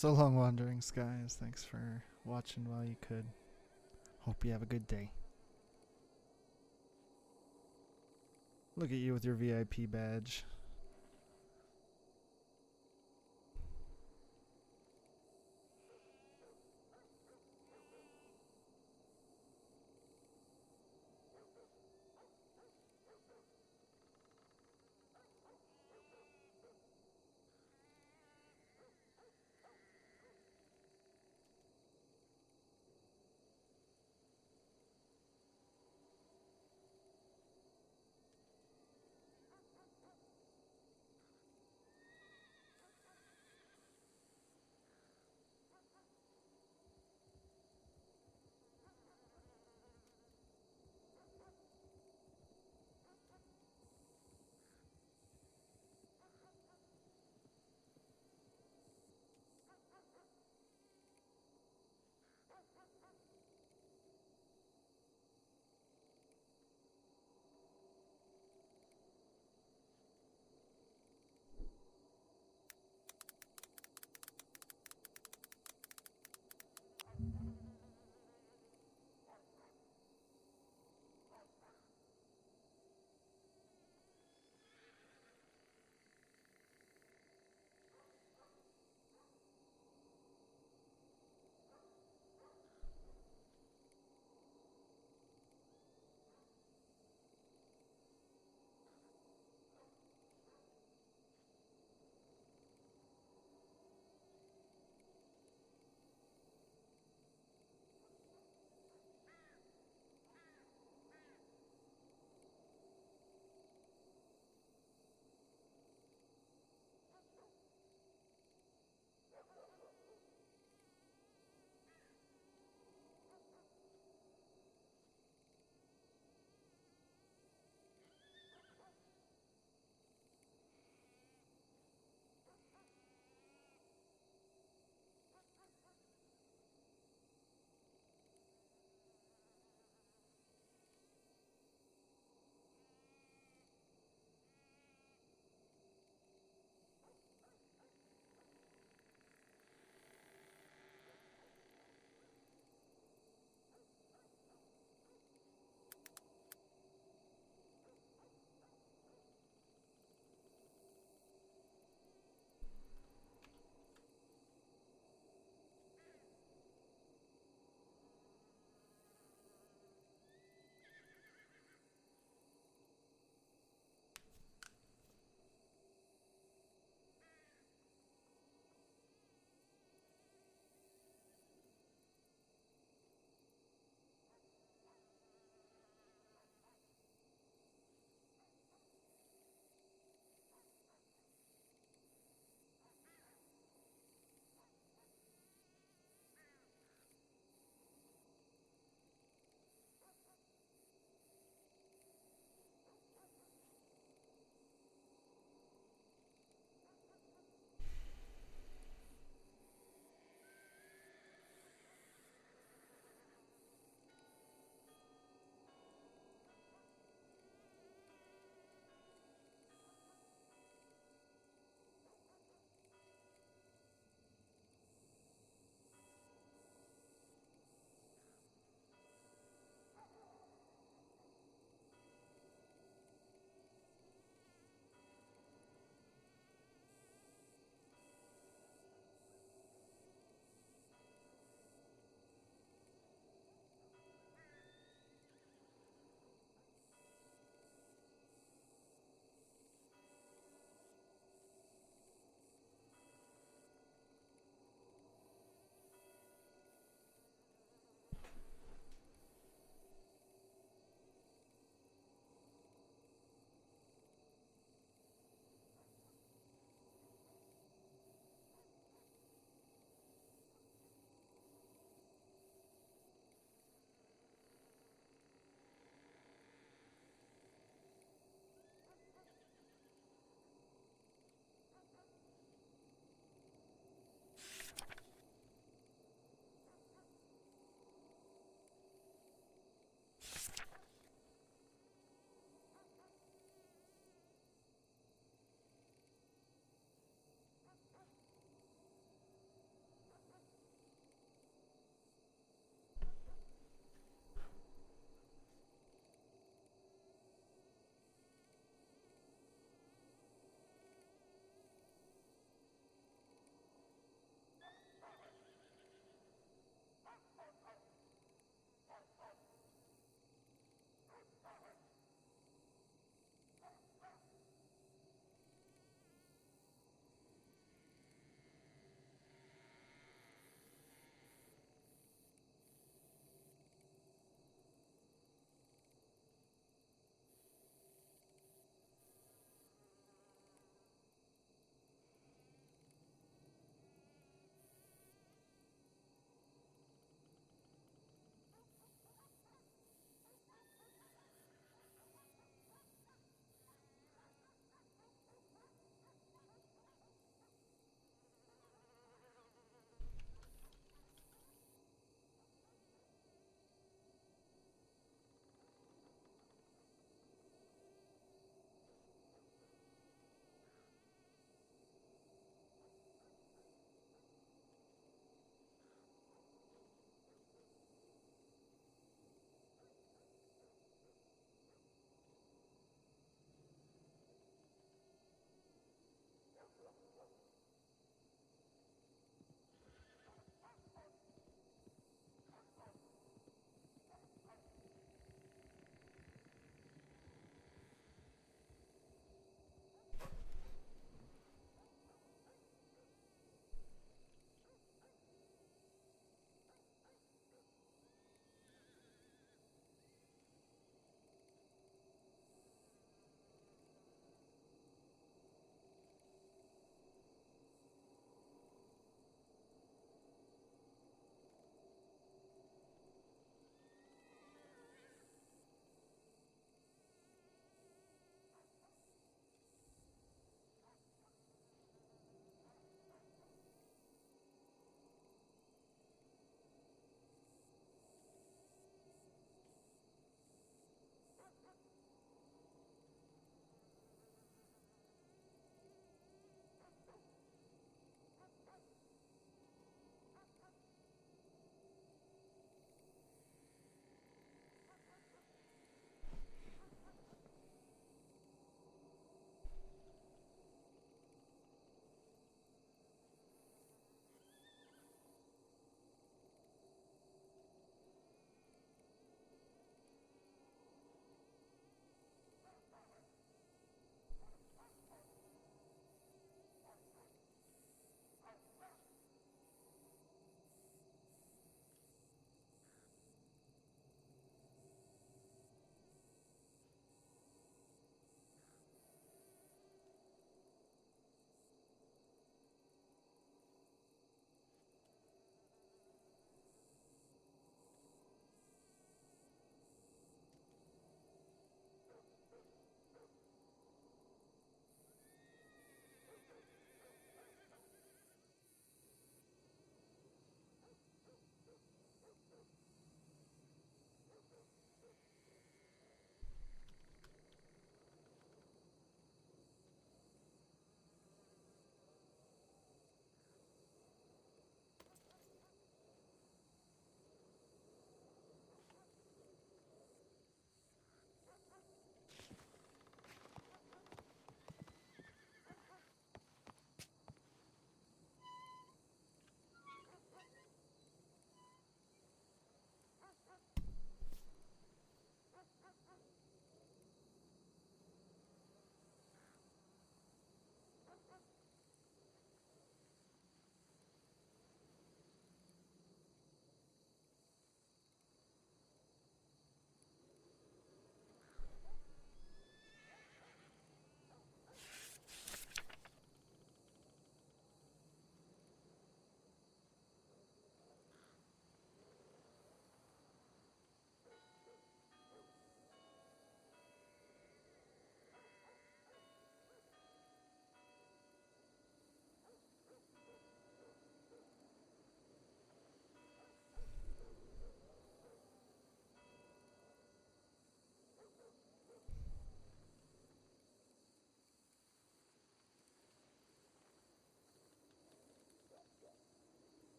So long, Wandering Skies. Thanks for watching while you could. Hope you have a good day. Look at you with your VIP badge.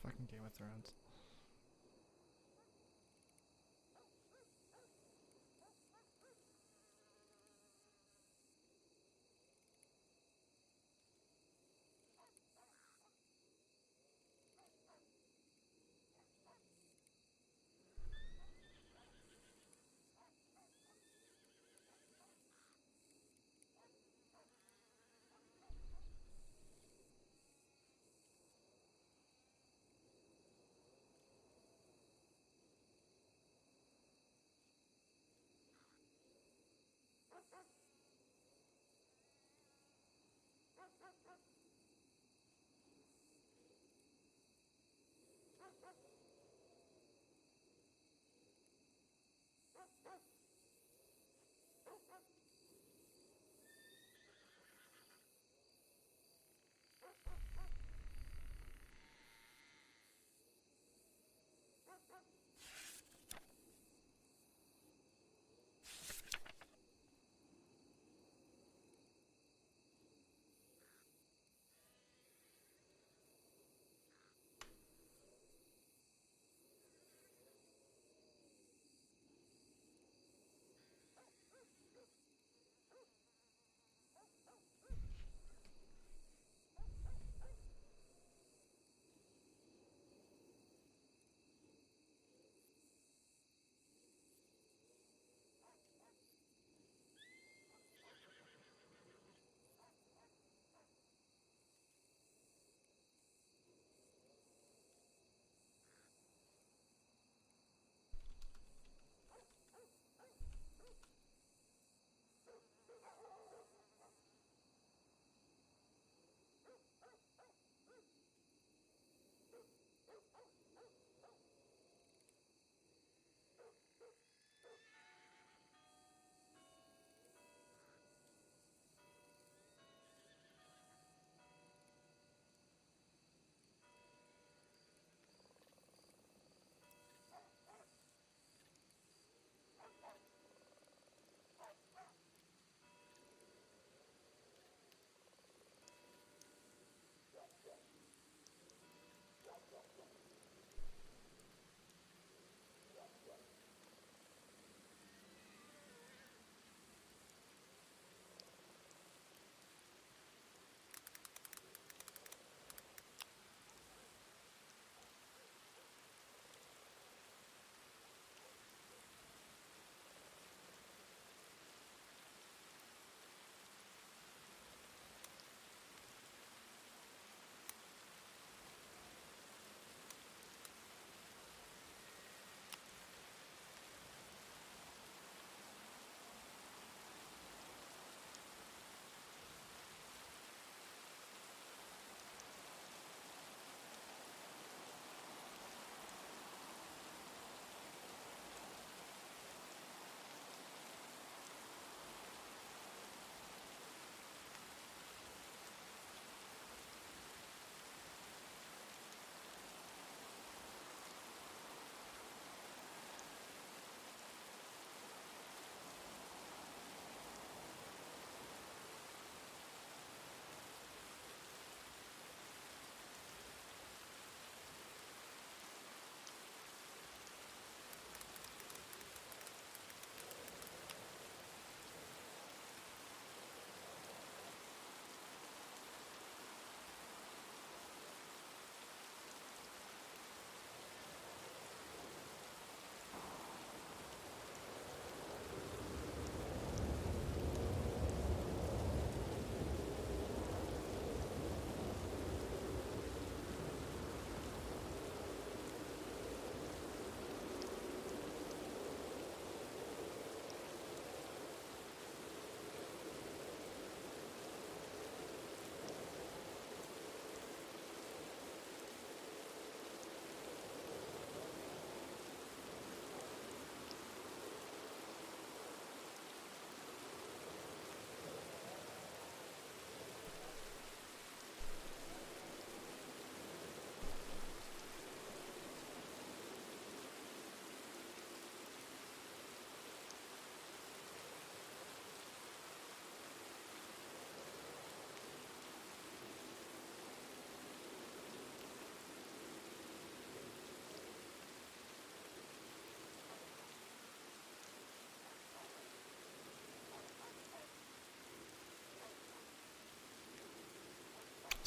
Fucking Game of Thrones.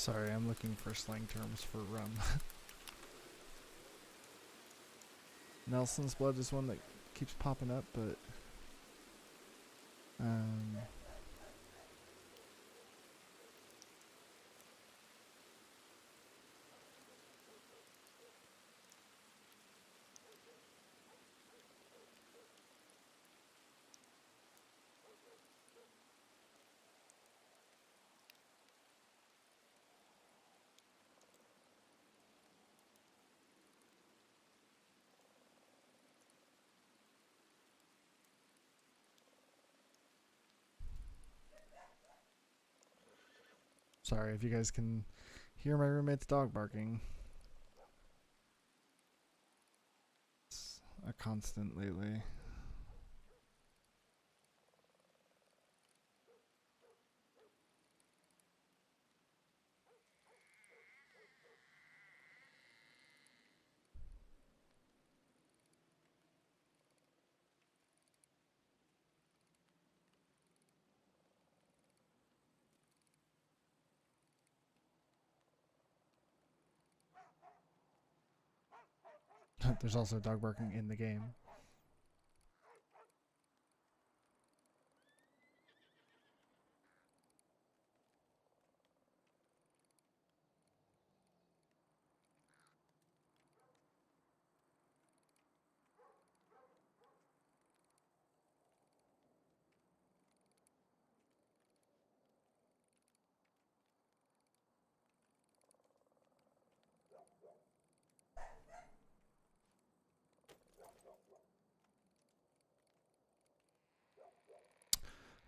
Sorry, I'm looking for slang terms for rum. Nelson's Blood is one that keeps popping up, but sorry if you guys can hear my roommate's dog barking. It's a constant lately. There's also dog barking in the game.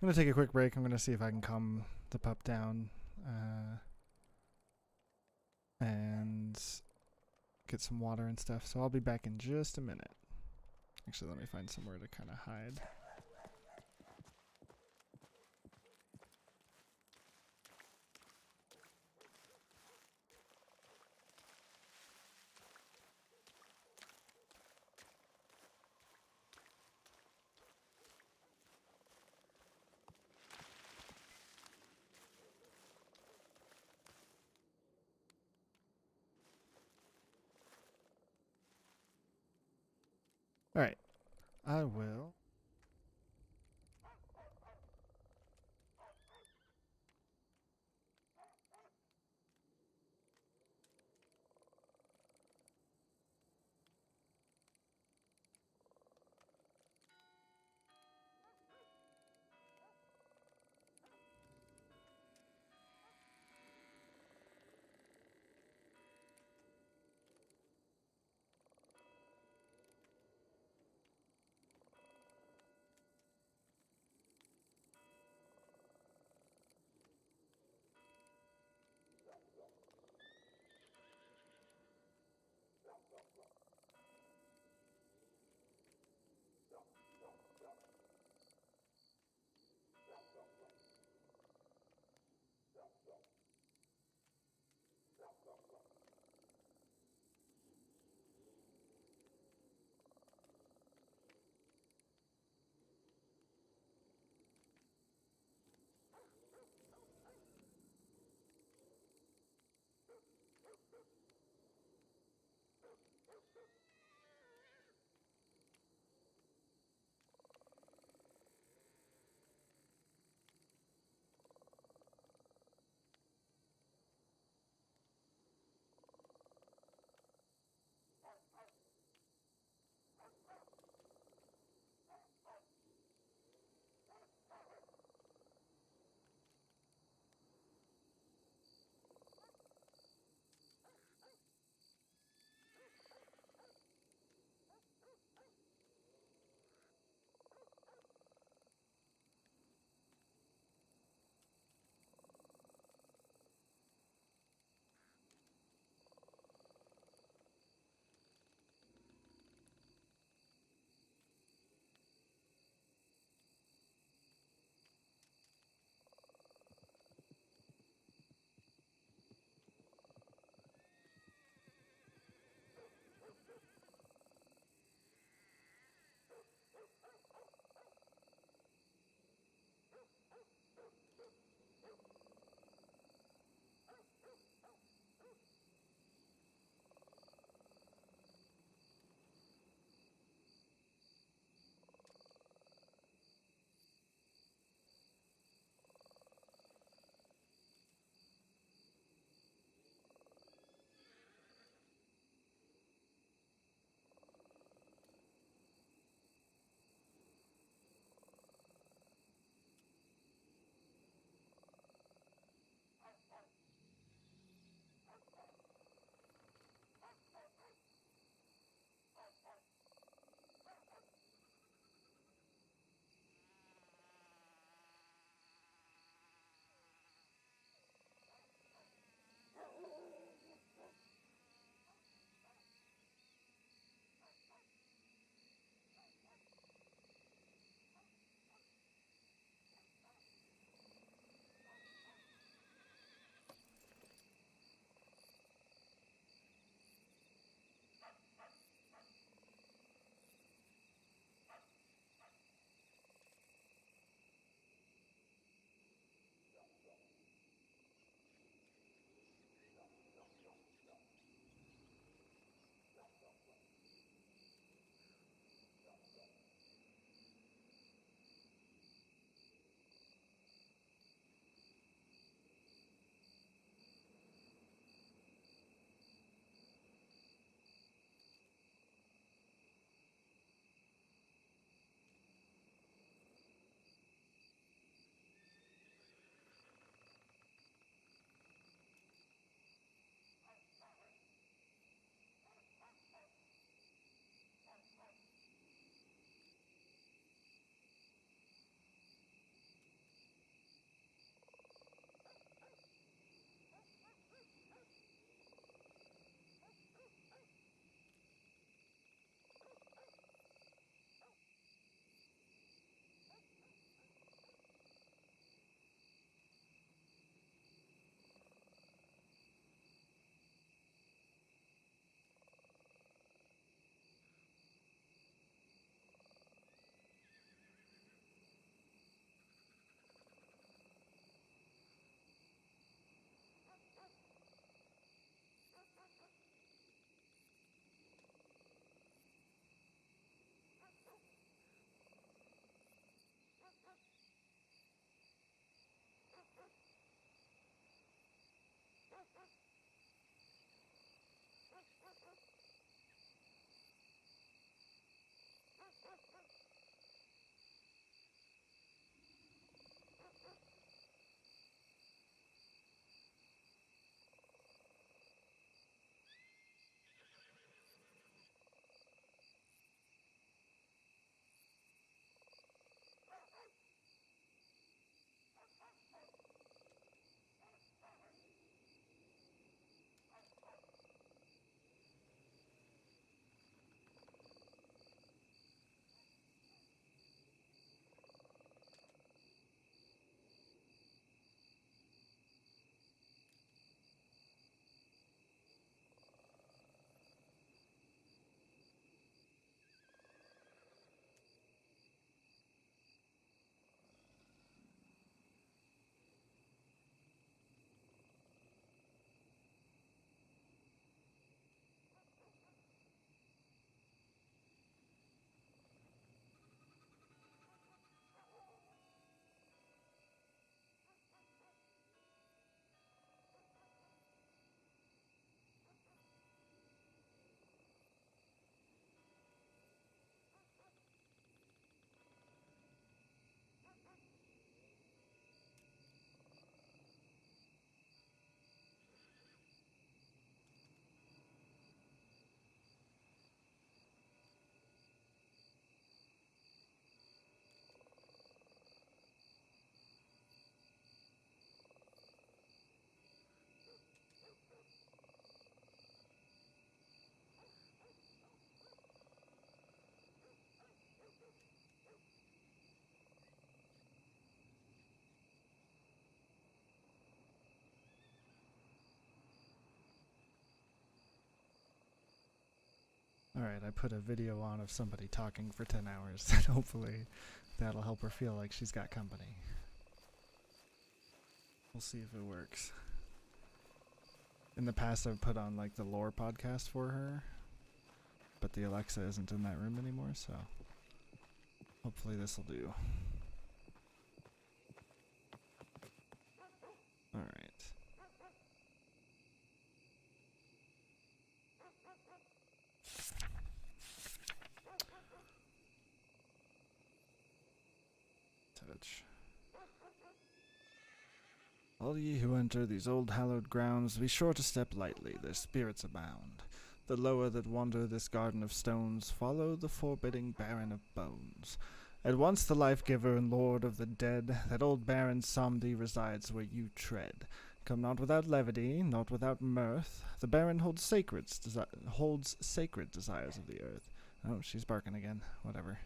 I'm going to take a quick break. I'm going to see if I can calm the pup down and get some water and stuff. So I'll be back in just a minute. Actually, let me find somewhere to kind of hide. All right, I will. Alright, I put a video on of somebody talking for 10 hours, and hopefully that'll help her feel like she's got company. We'll see if it works. In the past, I've put on like the lore podcast for her, but the Alexa isn't in that room anymore, so hopefully this will do. Alright. Touch. All ye who enter these old hallowed grounds, be sure to step lightly, their spirits abound. The lower that wander this garden of stones, follow the forbidding Baron of Bones. At once the life-giver and lord of the dead, that old Baron Somdi resides where you tread. Come not without levity, not without mirth. The Baron holds sacred desires of the earth. Oh, she's barking again. Whatever.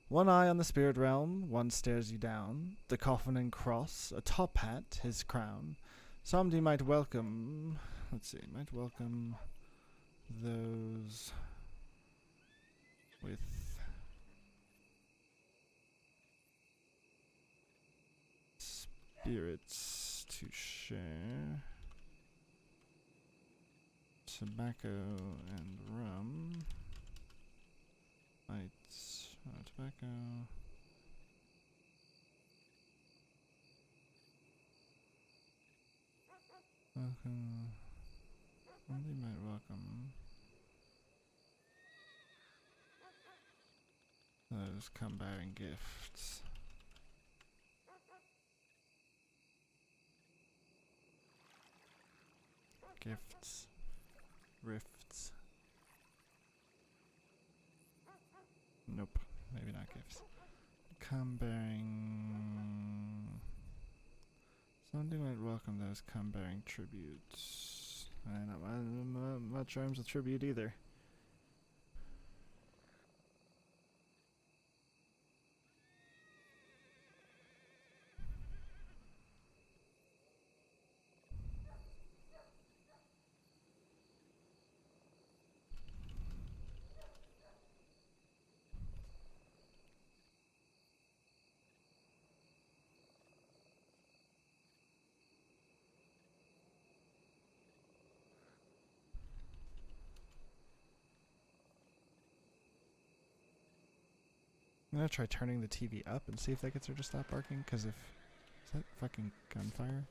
One eye on the spirit realm, one stares you down. The coffin and cross, a top hat, his crown. Somebody might welcome... Let's see, might welcome those with... spirits to share. Tobacco and rum. Lights, tobacco. Welcome. Somebody might welcome those come bearing gifts. Gifts. Rifts. Nope, maybe not gifts. Come bearing. Somebody might welcome those come bearing tributes. I'm not sure I'm a tribute either. I'm gonna try turning the TV up and see if that gets her to stop barking, because if... Is that fucking gunfire?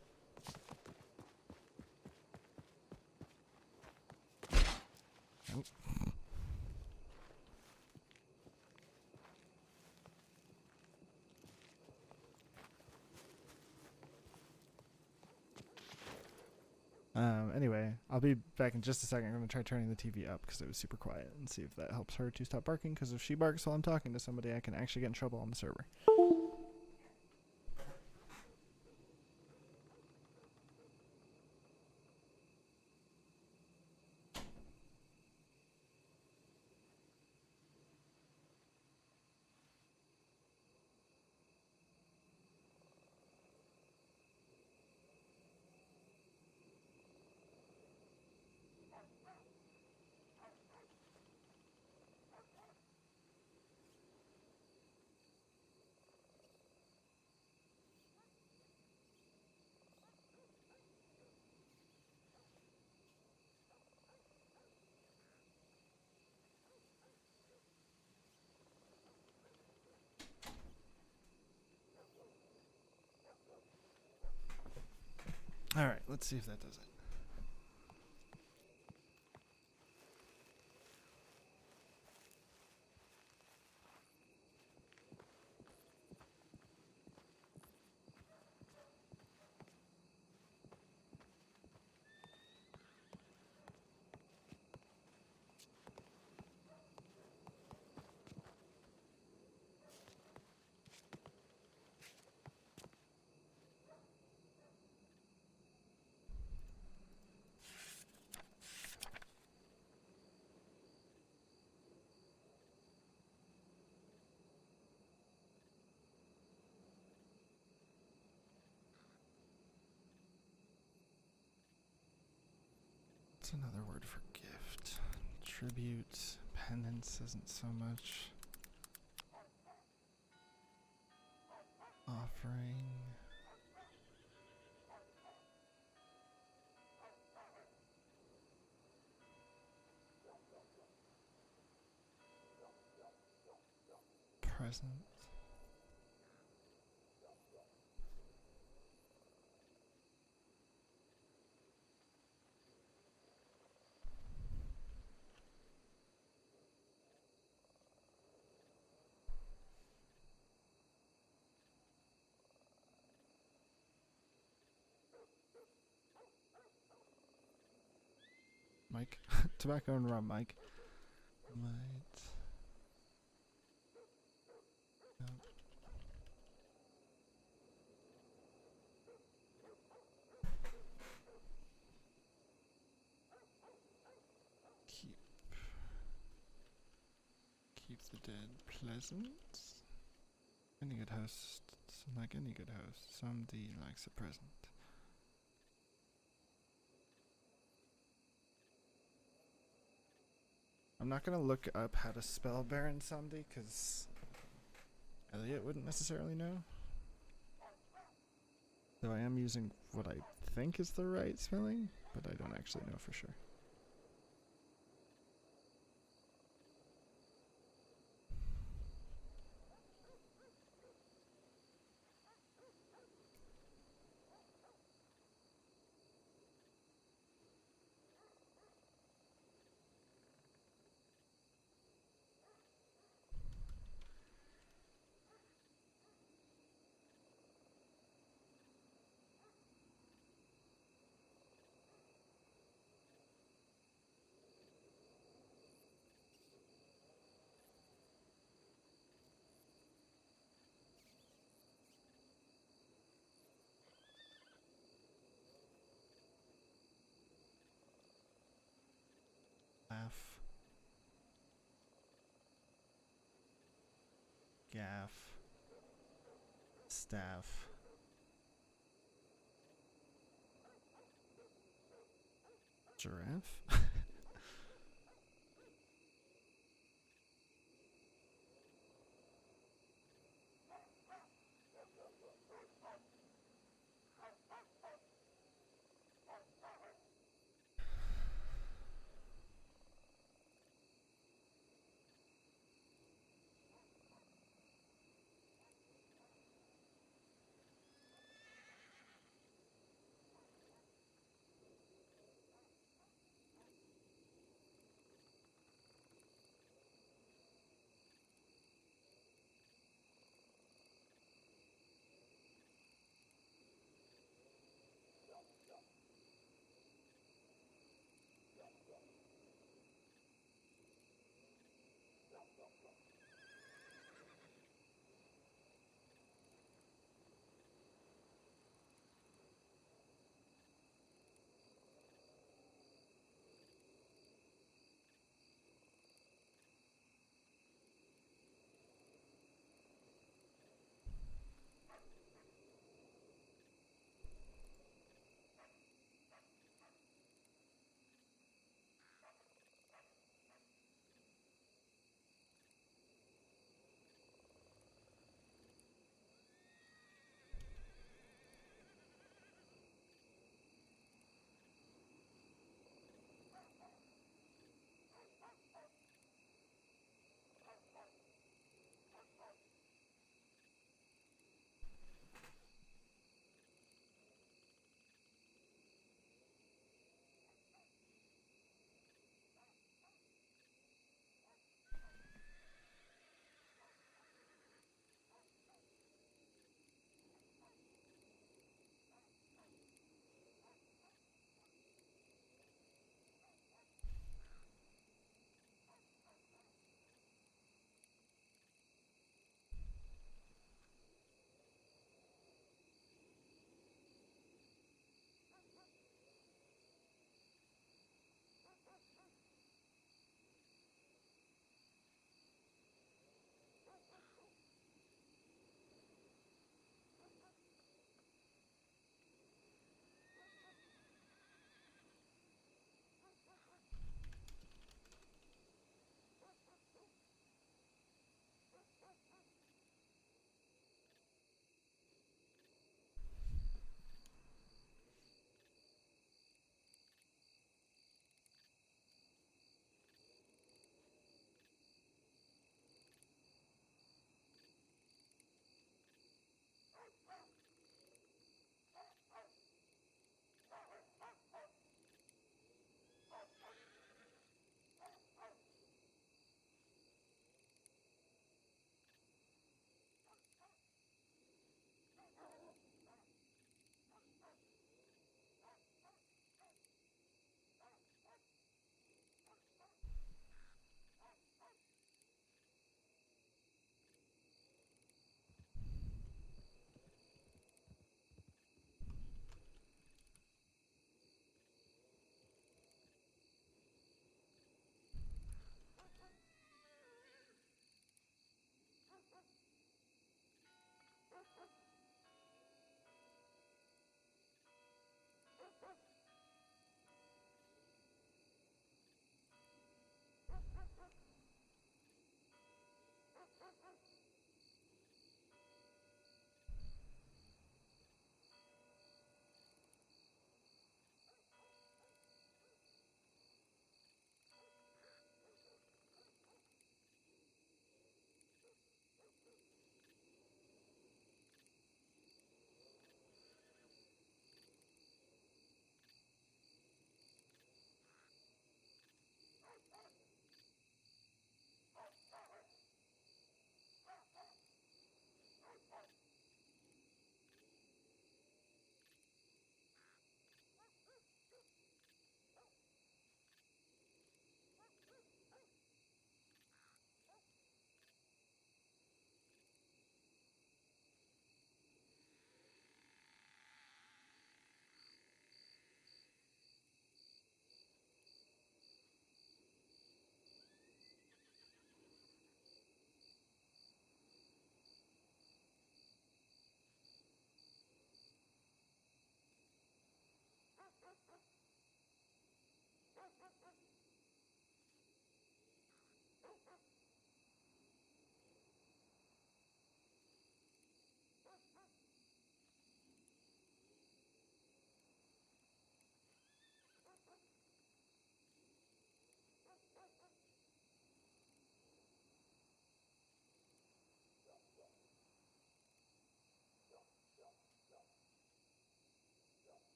Nope. Anyway, I'll be back in just a second. I'm going to try turning the TV up because it was super quiet and see if that helps her to stop barking, because if she barks while I'm talking to somebody, I can actually get in trouble on the server. Alright, let's see if that does it. What's another word for gift? Tribute, Penance isn't so much. Offering. Present. Mike. Tobacco and rum, Mike. Might. Yep. Keep the dead pleasant. Any good host, like any good host, somebody likes a present. I'm not gonna look up how to spell Baron Somebody, because Elliot wouldn't necessarily know. Though I am using what I think is the right spelling, but I don't actually know for sure. Laugh. Gaff. Staff. Giraffe?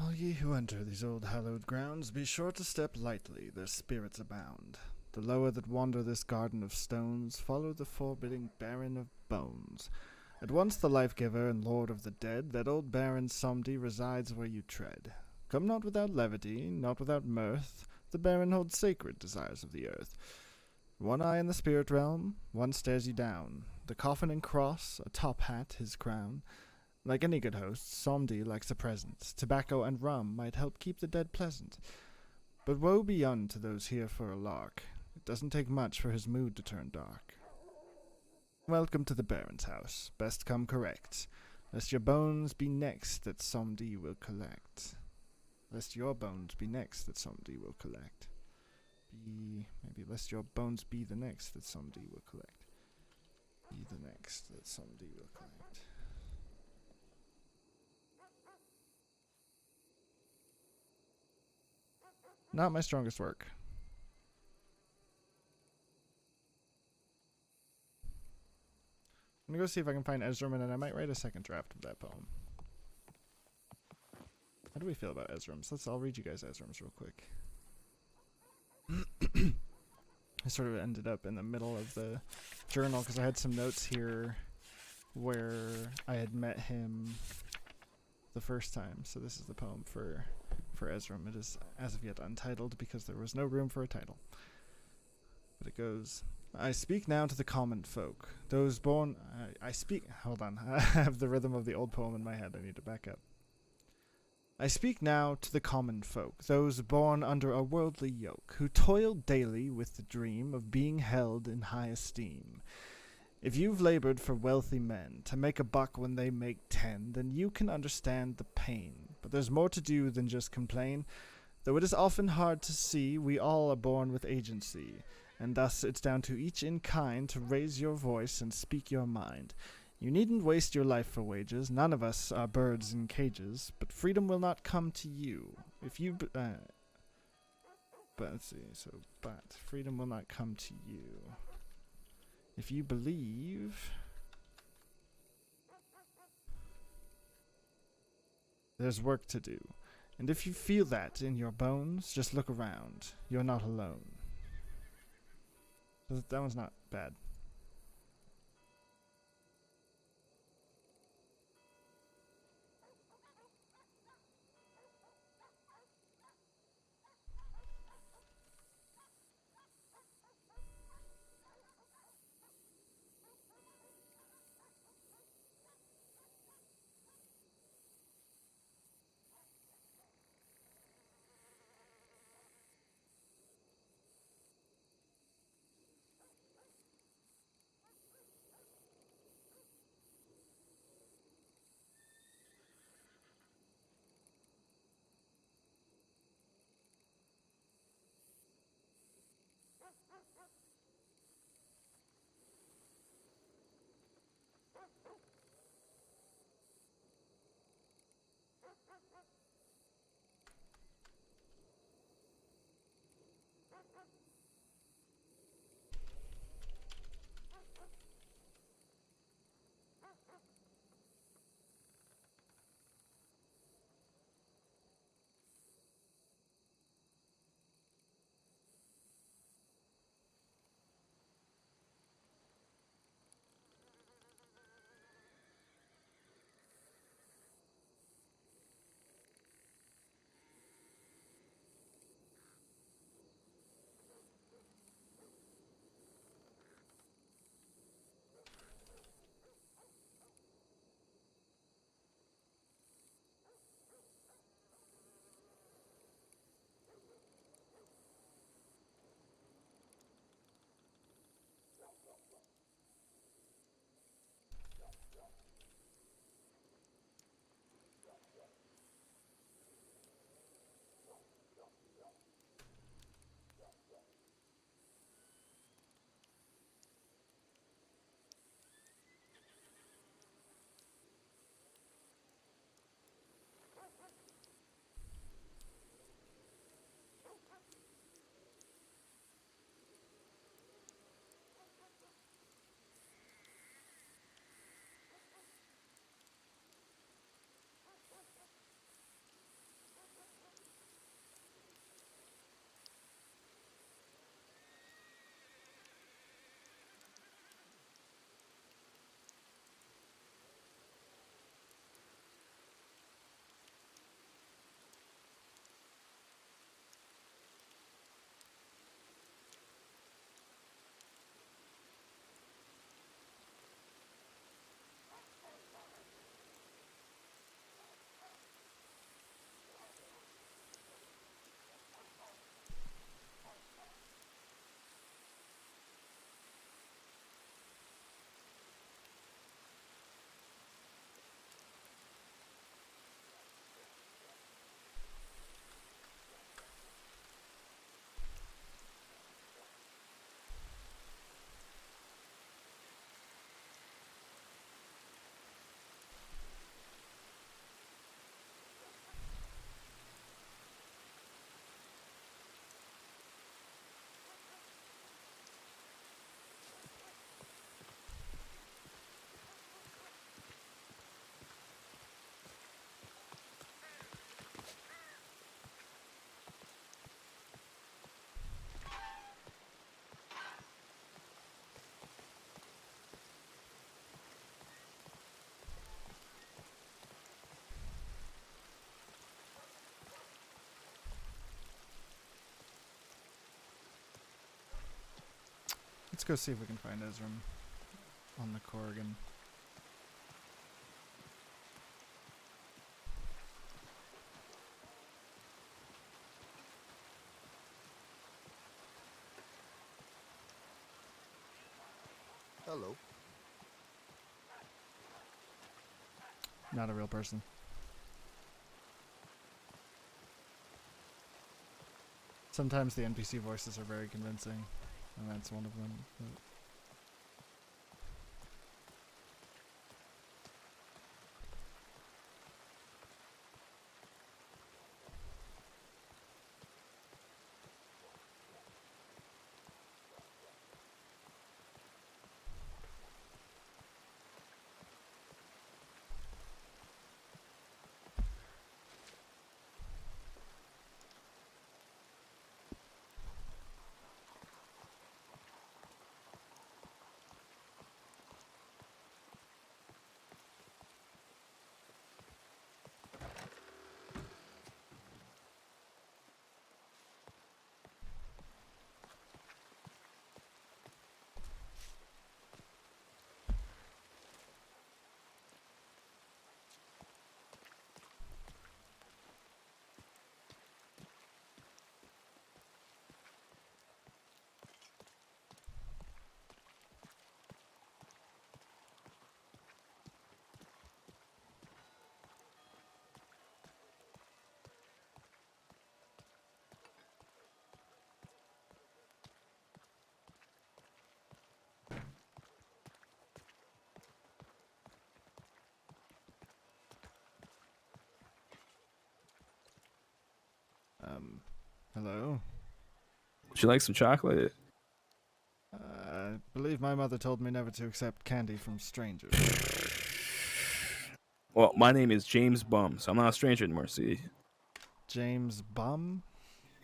All ye who enter these old hallowed grounds, be sure to step lightly, their spirits abound. The lower that wander this garden of stones, follow the forbidding Baron of Bones. At once the life-giver and lord of the dead, that old Baron Somdi resides where you tread. Come not without levity, not without mirth, the Baron holds sacred desires of the earth. One eye in the spirit realm, one stares you down, the coffin and cross, a top hat, his crown. Like any good host, Somdi likes a present. Tobacco and rum might help keep the dead pleasant. But woe be unto those here for a lark. It doesn't take much for his mood to turn dark. Welcome to the Baron's house. Best come correct, lest your bones be next that Somdi will collect. Lest your bones be next that Somdi will collect. Maybe lest your bones be the next that Somdi will collect. Be the next that Somdi will collect. Not my strongest work. I'm gonna go see if I can find Ezram, and then I might write a second draft of that poem. How do we feel about Ezrams? I'll read you guys Ezrams real quick. I sort of ended up in the middle of the journal because I had some notes here where I had met him the first time. So this is the poem for Ezram. It is as of yet untitled because there was no room for a title. But it goes, I speak now to the common folk, those born... hold on, I have the rhythm of the old poem in my head, I need to back up. I speak now to the common folk, those born under a worldly yoke, who toil daily with the dream of being held in high esteem. If you've labored for wealthy men to make a buck when they make 10, then you can understand the pain. But there's more to do than just complain. Though it is often hard to see, we all are born with agency, and thus it's down to each in kind to raise your voice and speak your mind. You needn't waste your life for wages. None of us are birds in cages, but freedom will not come to you. If you... but freedom will not come to you. If you believe... There's work to do. And if you feel that in your bones, just look around. You're not alone. That one's not bad. Let's go see if we can find Ezram on the Corrigan. Hello. Not a real person. Sometimes the NPC voices are very convincing, and that's one of them. But hello? Would you like some chocolate? I believe my mother told me never to accept candy from strangers. Well, my name is James Bum, so I'm not a stranger anymore, see? James Bum?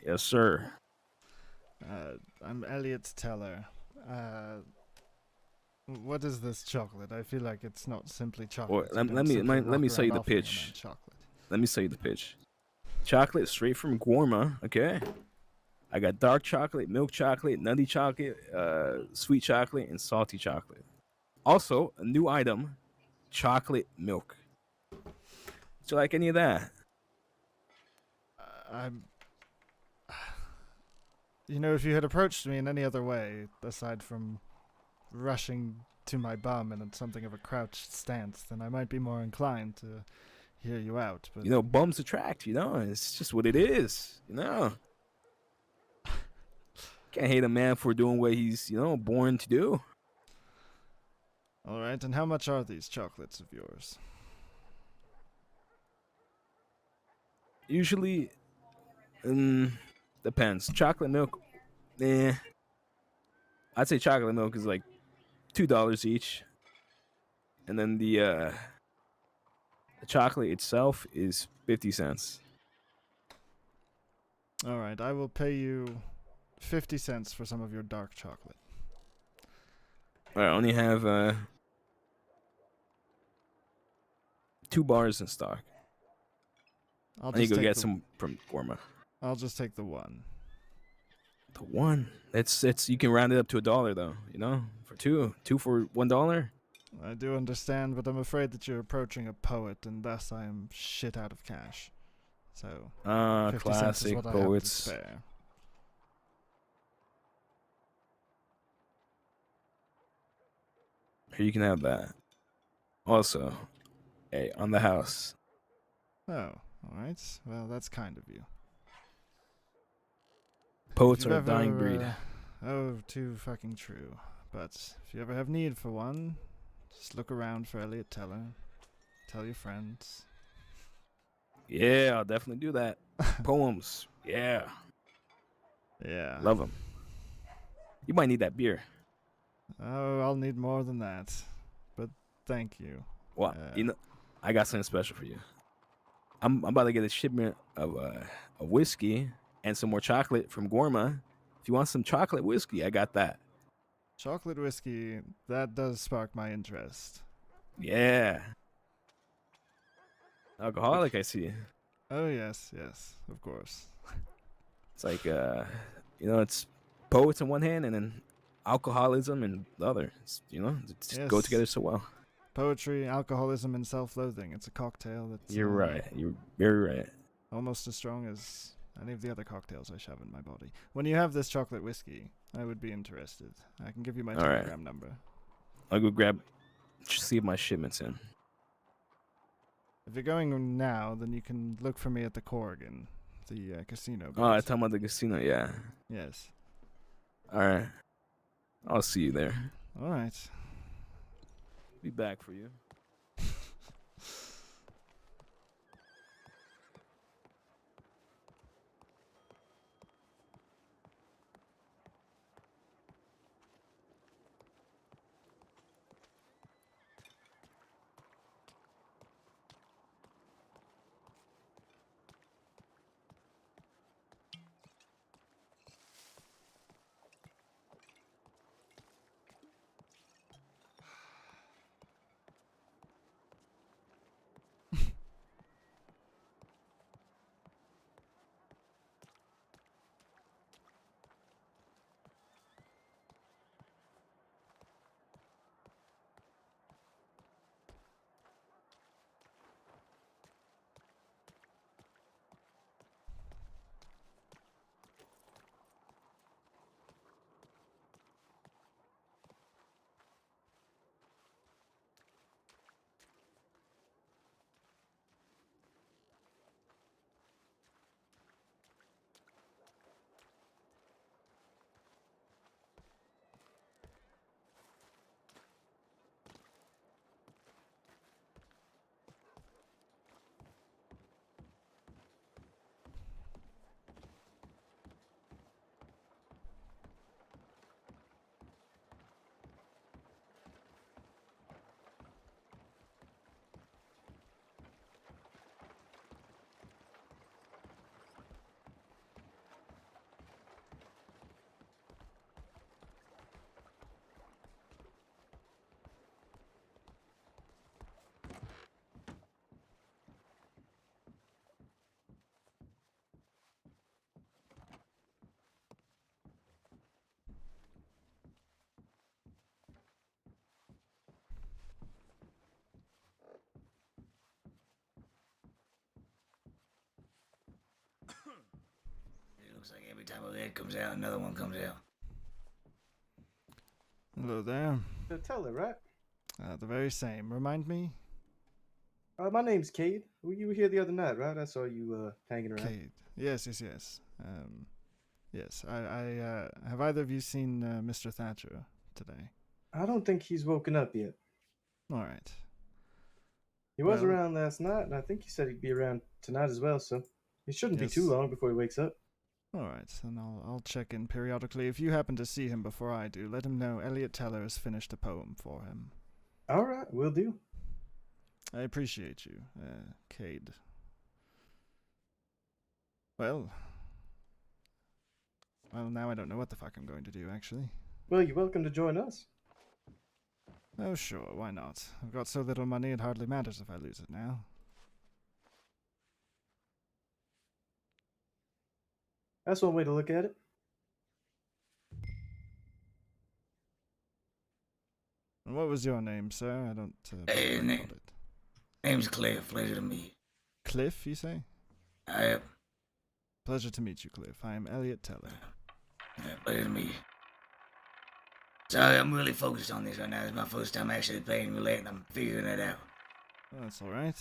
Yes, sir. I'm Elliot Teller. What is this chocolate? I feel like it's not simply chocolate. Well, let me tell you the pitch. Chocolate. Let me tell you the pitch. Chocolate straight from Gorma, okay? I got dark chocolate, milk chocolate, nutty chocolate, sweet chocolate, and salty chocolate. Also, a new item, chocolate milk. Would you like any of that? You know, if you had approached me in any other way, aside from rushing to my bum and in something of a crouched stance, then I might be more inclined to hear you out. But You know, bums attract, you know? It's just what it is, you know? Can't hate a man for doing what he's, you know, born to do. all right, and how much are these chocolates of yours? Usually, depends. Chocolate milk, I'd say chocolate milk is like $2 each, and then the chocolate itself is 50 cents. All right, I will pay you 50 cents for some of your dark chocolate. I only have 2 bars in stock. I'll I need to go take get the- some from Gorma. I'll just take the one. The one, it's you can round it up to $1 though, you know, for two for $1. I do understand, but I'm afraid that you're approaching a poet, and thus I am shit out of cash. So 50 cents is Classic what I have to poets. spare. Here, you can have that. Also, hey, on the house. Oh, all right. Well, that's kind of you. Poets If are you a dying ever, breed. Oh, too fucking true. But if you ever have need for one, just look around for Elliot Teller. Tell your friends. Yeah, I'll definitely do that. Poems. Yeah. Yeah. Love them. You might need that beer. Oh, I'll need more than that. But thank you. Well, you know, I got something special for you. I'm about to get a shipment of whiskey and some more chocolate from Gorma. If you want some chocolate whiskey, I got that. Chocolate whiskey, that does spark my interest. Yeah. Alcoholic, I see. Oh, yes, of course. It's like, you know, it's poets in one hand and then alcoholism and the other. Just go Yes. together so well. Poetry, alcoholism, and self-loathing. It's a cocktail that's You're right. You're very right. almost as strong as any of the other cocktails I shove in my body. When you have this chocolate whiskey, I would be interested. I can give you my All right. Telegram number. I'll go see if my shipment's in. If you're going now, then you can look for me at the Corrigan, the casino. Oh, I booth. talking about the casino. Yeah. Yes. All right. I'll see you there. All right. Be back for you. It looks like every time a head comes out, another one comes out. Hello there. Teller, right? The very same. Remind me? My name's Cade. You were here the other night, right? I saw you hanging around. Cade. Yes. Yes. I have either of you seen Mr. Thatcher today? I don't think he's woken up yet. All right. He was Well- around last night, and I think he said he'd be around tonight as well, so it shouldn't be Yes. too long before he wakes up. All right, then I'll check in periodically. If you happen to see him before I do, let him know Elliot Teller has finished a poem for him. All right, will do. I appreciate you, Cade. Well, now I don't know what the fuck I'm going to do, actually. Well, you're welcome to join us. Oh, sure, why not? I've got so little money it hardly matters if I lose it now. That's one way to look at it. And what was your name, sir? I don't Hey, recall name. it. Name's Cliff. Pleasure to meet. Cliff, you say? Pleasure to meet you, Cliff. I am Elliot Teller. Pleasure to meet you. Sorry, I'm really focused on this right now. This is my first time actually playing roulette, and I'm figuring it out. Well, that's all right.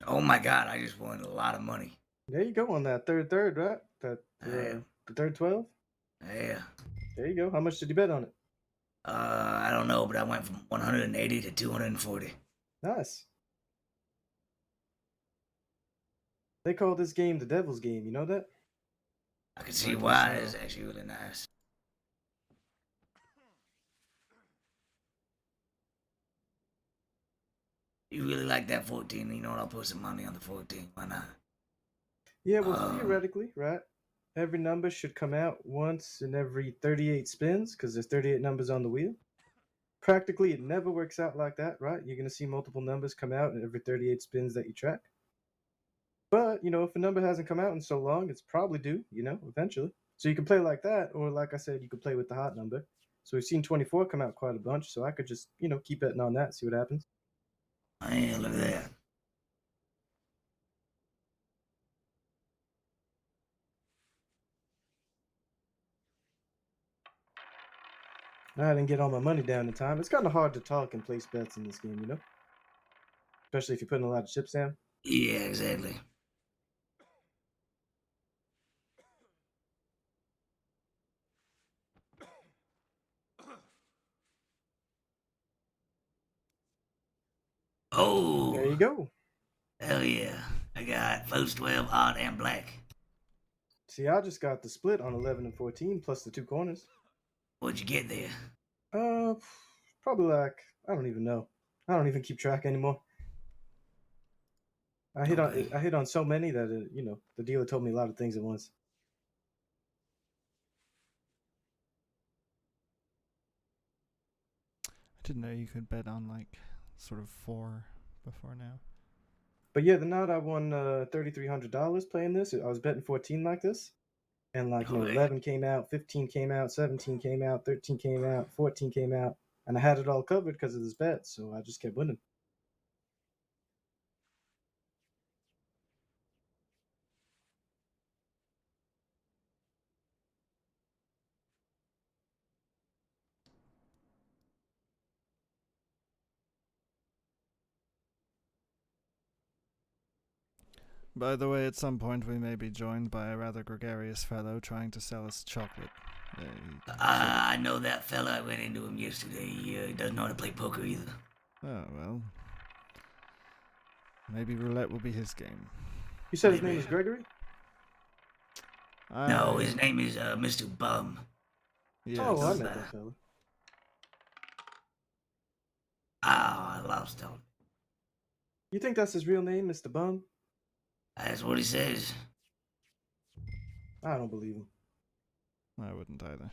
Oh my god, I just won a lot of money. There you go on that third, right? That the third 12. Yeah. There you go. How much did you bet on it? I don't know, but I went from 180 to 240. Nice. They call this game the Devil's Game. You know that? I can see why. It's actually really nice. You really like that 14? You know what? I'll put some money on the 14. Why not? Yeah, well, theoretically, right? Every number should come out once in every 38 spins, because there's 38 numbers on the wheel. practically it never works out like that, right? You're going to see multiple numbers come out in every 38 spins that you track. But, if a number hasn't come out in so long, it's probably due, eventually. So you can play like that, or like I said, you could play with the hot number. So we've seen 24 come out quite a bunch, so I could just, keep betting on that, see what happens. Oh, yeah, look at that. I didn't get all my money down in time. It's kind of hard to talk and place bets in this game, especially if you're putting a lot of chips down. Yeah, exactly. Oh, There you go. hell yeah. I got post 12, odd, and black. See, I just got the split on 11 and 14 plus the 2 corners. What'd you get there? Probably like, I don't even know. I don't even keep track anymore. I hit on so many that the dealer told me a lot of things at once. I didn't know you could bet on like sort of 4 before now. But yeah, the night I won $3,300 playing this. I was betting 14 like this, and 11 came out, 15 came out, 17 came out, 13 came out, 14 came out, and I had it all covered because of this bet. So I just kept winning. By the way, at some point we may be joined by a rather gregarious fellow trying to sell us chocolate. I know that fella. I ran into him yesterday. He doesn't know how to play poker either. Oh, well. Maybe roulette will be his game. You said his name is Gregory? No, his name is Mr. Bum. Yes. Oh, I met that fella. I lost him. You think that's his real name, Mr. Bum? That's what he says. I don't believe him. I wouldn't either.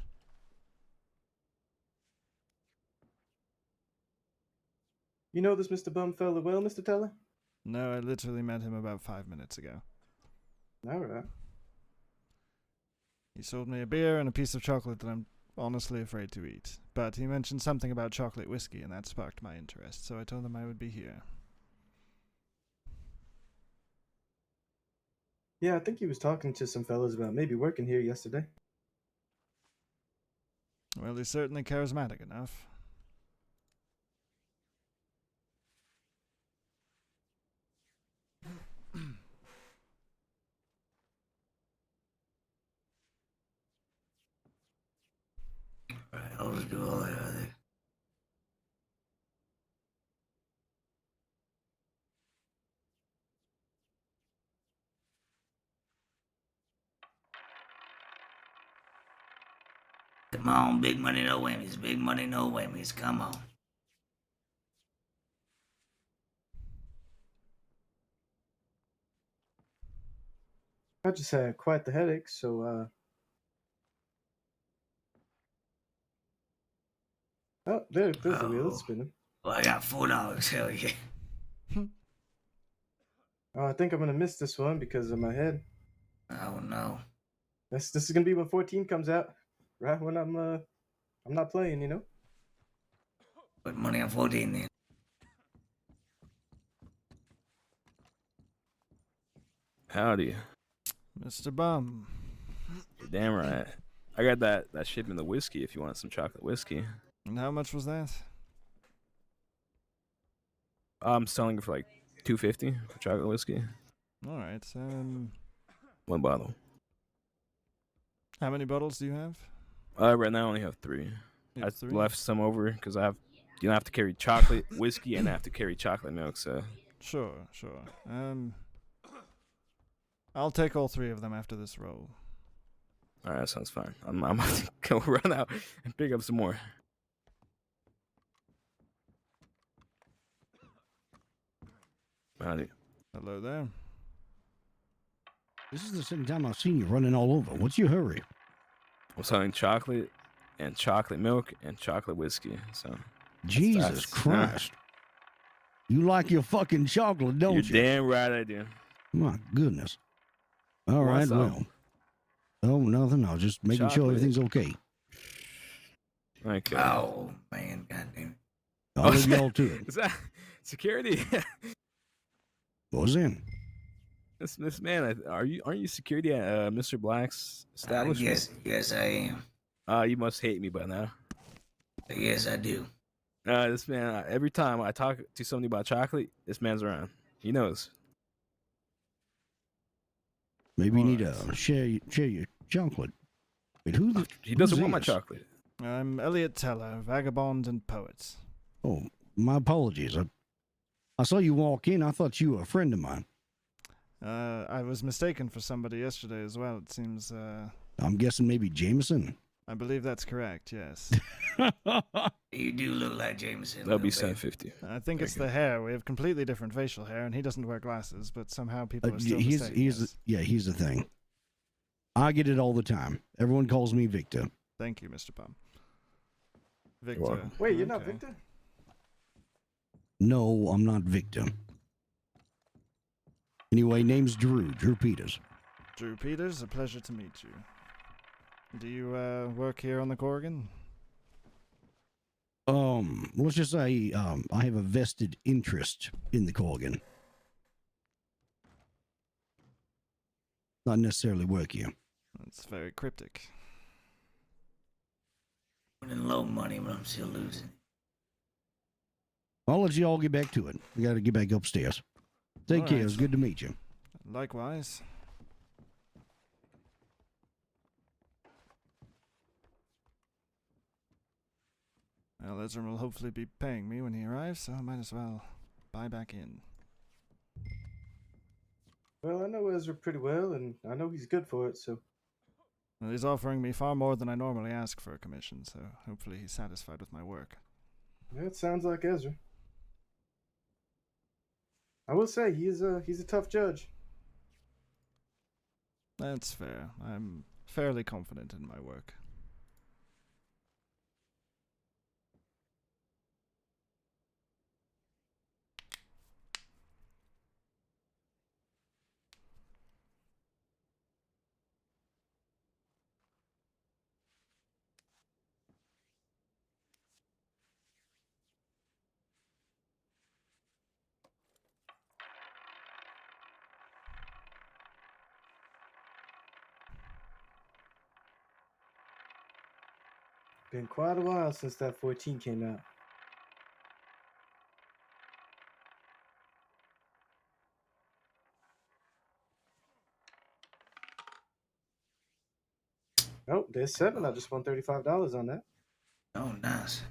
You know this Mr. Bum fella well, Mr. Teller? No, I literally met him about 5 minutes ago. All right. He sold me a beer and a piece of chocolate that I'm honestly afraid to eat. But he mentioned something about chocolate whiskey, and that sparked my interest, so I told him I would be here. Yeah, I think he was talking to some fellas about maybe working here yesterday. Well, he's certainly charismatic enough. Right, I'll just do all that, I think. Come on, big money, no whammies. Big money, no whammies. Come on. I just had quite the headache, so oh, there's the wheel. It's spinning. Well, I got $4. Hell yeah. Oh, I think I'm gonna miss this one because of my head. Oh no. This is gonna be when 14 comes out, right when I'm not playing, Put money on 14 then. Howdy. Mr. Bum. You're damn right. I got that shipment of whiskey if you want some chocolate whiskey. And how much was that? I'm selling it for like $2.50 for chocolate whiskey. Alright, 1 bottle. how many bottles do you have? Right now I only have 3. You I have 3? left some over because I have to carry chocolate whiskey and I have to carry chocolate milk, so. Sure. I'll take all 3 of them after this roll. Alright, that sounds fine. I'm about to go run out and pick up some more. Howdy. Hello there. This is the second time I've seen you running all over. What's your hurry? I'm selling chocolate and chocolate milk and chocolate whiskey, so. Jesus that's- Christ. You like your fucking chocolate, don't You're you? damn right I do. My goodness. All right, What's up? well. Oh, nothing. I was just making sure Chocolate. everything's okay. Okay. Oh, man, goddamn. I'll leave y'all to it. Is that security? What was in? This man, aren't you security at Mr. Black's establishment? Yes, I am. You must hate me by now. Yes, I do. This man, every time I talk to somebody about chocolate, this man's around. He knows. Maybe you All need right. to share your chocolate. Wait, He doesn't who's want my this? chocolate. I'm Elliot Teller, vagabond and poet. Oh, my apologies. I saw you walk in. I thought you were a friend of mine. I was mistaken for somebody yesterday as well. It seems. I'm guessing maybe Jameson. I believe that's correct. Yes. You do look like Jameson. That'll be little bit. $7.50. I think it's Thank the hair. We have completely different facial hair, and he doesn't wear glasses. But somehow people are still he's mistaking us. he's the thing. I get it all the time. Everyone calls me Victor. Thank you, Mr. Bum. Victor. welcome. Wait, you're not okay. Victor? No, I'm not Victor. Anyway, name's Drew Peters. Drew Peters, a pleasure to meet you. Do you work here on the Corrigan? Let's just say I have a vested interest in the Corrigan. Not necessarily work here. That's very cryptic. Winning low money, but I'm still losing. I'll let you all get back to it. We got to get back upstairs. Take All care. right. It was good to meet you. Likewise. Well, Ezra will hopefully be paying me when he arrives, so I might as well buy back in. Well, I know Ezra pretty well, and I know he's good for it, so. Well, he's offering me far more than I normally ask for a commission, so hopefully he's satisfied with my work. Yeah, it sounds like Ezra. I will say, he's a tough judge. That's fair. I'm fairly confident in my work. Been quite a while since that 14 came out. Oh, there's 7. I just won $35 on that. Oh, nice.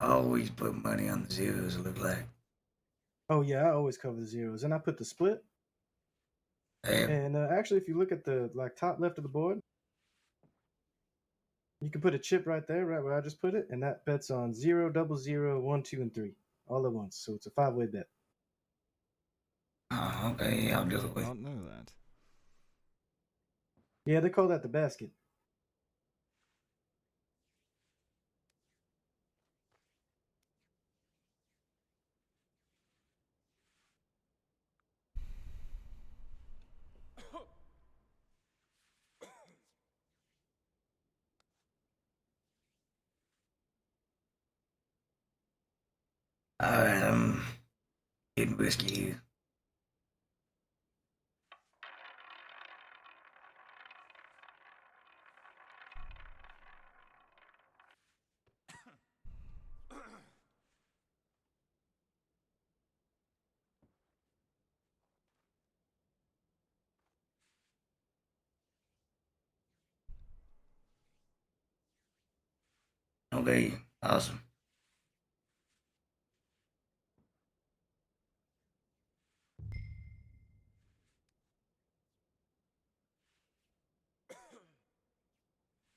Always put money on the zeros, it look like. Oh yeah, I always cover the zeros, and I put the split. Damn. And actually, if you look at the top left of the board, you can put a chip right there, right where I just put it, and that bets on 0, 00, 1, 2, and 3 all at once. So it's a 5-way bet. Oh, okay, yeah, I'll do it I with. don't know that. Yeah, they call that the basket. Alright, I'm getting whiskey here. Okay, awesome.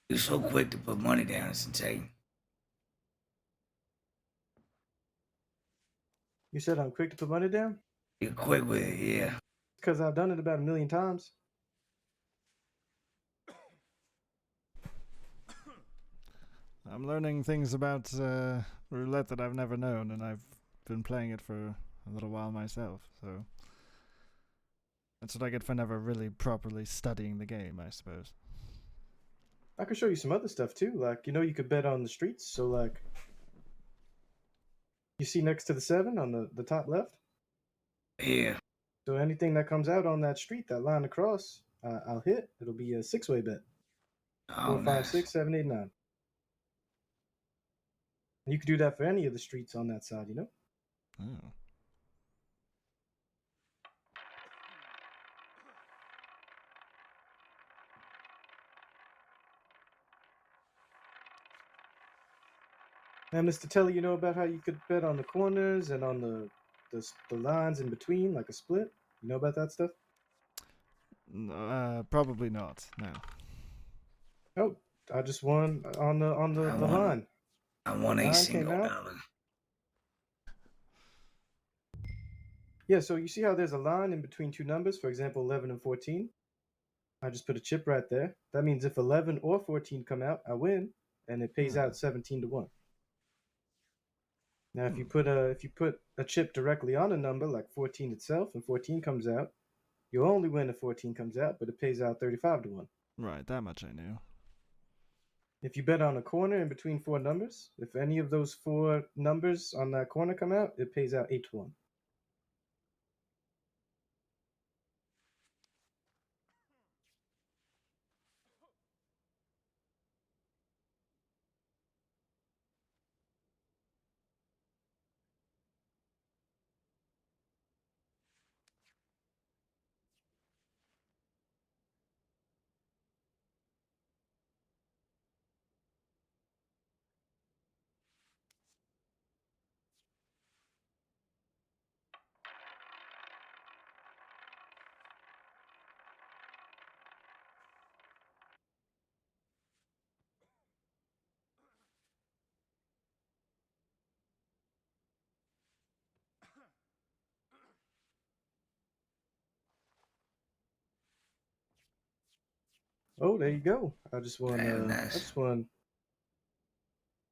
You're so quick to put money down, it's insane. You said I'm quick to put money down? You're quick with it, yeah. Because I've done it about 1,000,000 times. I'm learning things about roulette that I've never known, and I've been playing it for a little while myself, so that's what I get for never really properly studying the game, I suppose. I could show you some other stuff too. Like, you could bet on the streets. So, like, you see next to the 7 on the top left? Yeah. So anything that comes out on that street, that line across, I'll hit. It'll be a 6-way bet. Oh, 4, 5, nice. 6, 7, 8, 9. And you could do that for any of the streets on that side, Oh. And Mr. Teller, you know about how you could bet on the corners and on the lines in between, like a split? You know about that stuff? Probably not. No. Oh, I just won on the line. I won a Line single came out. dollar. Yeah, so you see how there's a line in between two numbers, for example, 11 and 14? I just put a chip right there. That means if 11 or 14 come out, I win, and it pays out 17-1. Now, if you put a chip directly on a number like 14 itself, and 14 comes out, you only win if 14 comes out, but it pays out 35-1. Right, that much I knew. If you bet on a corner in between 4 numbers, if any of those 4 numbers on that corner come out, it pays out 8-1. Oh, there you go. I just won. Nice. I just won.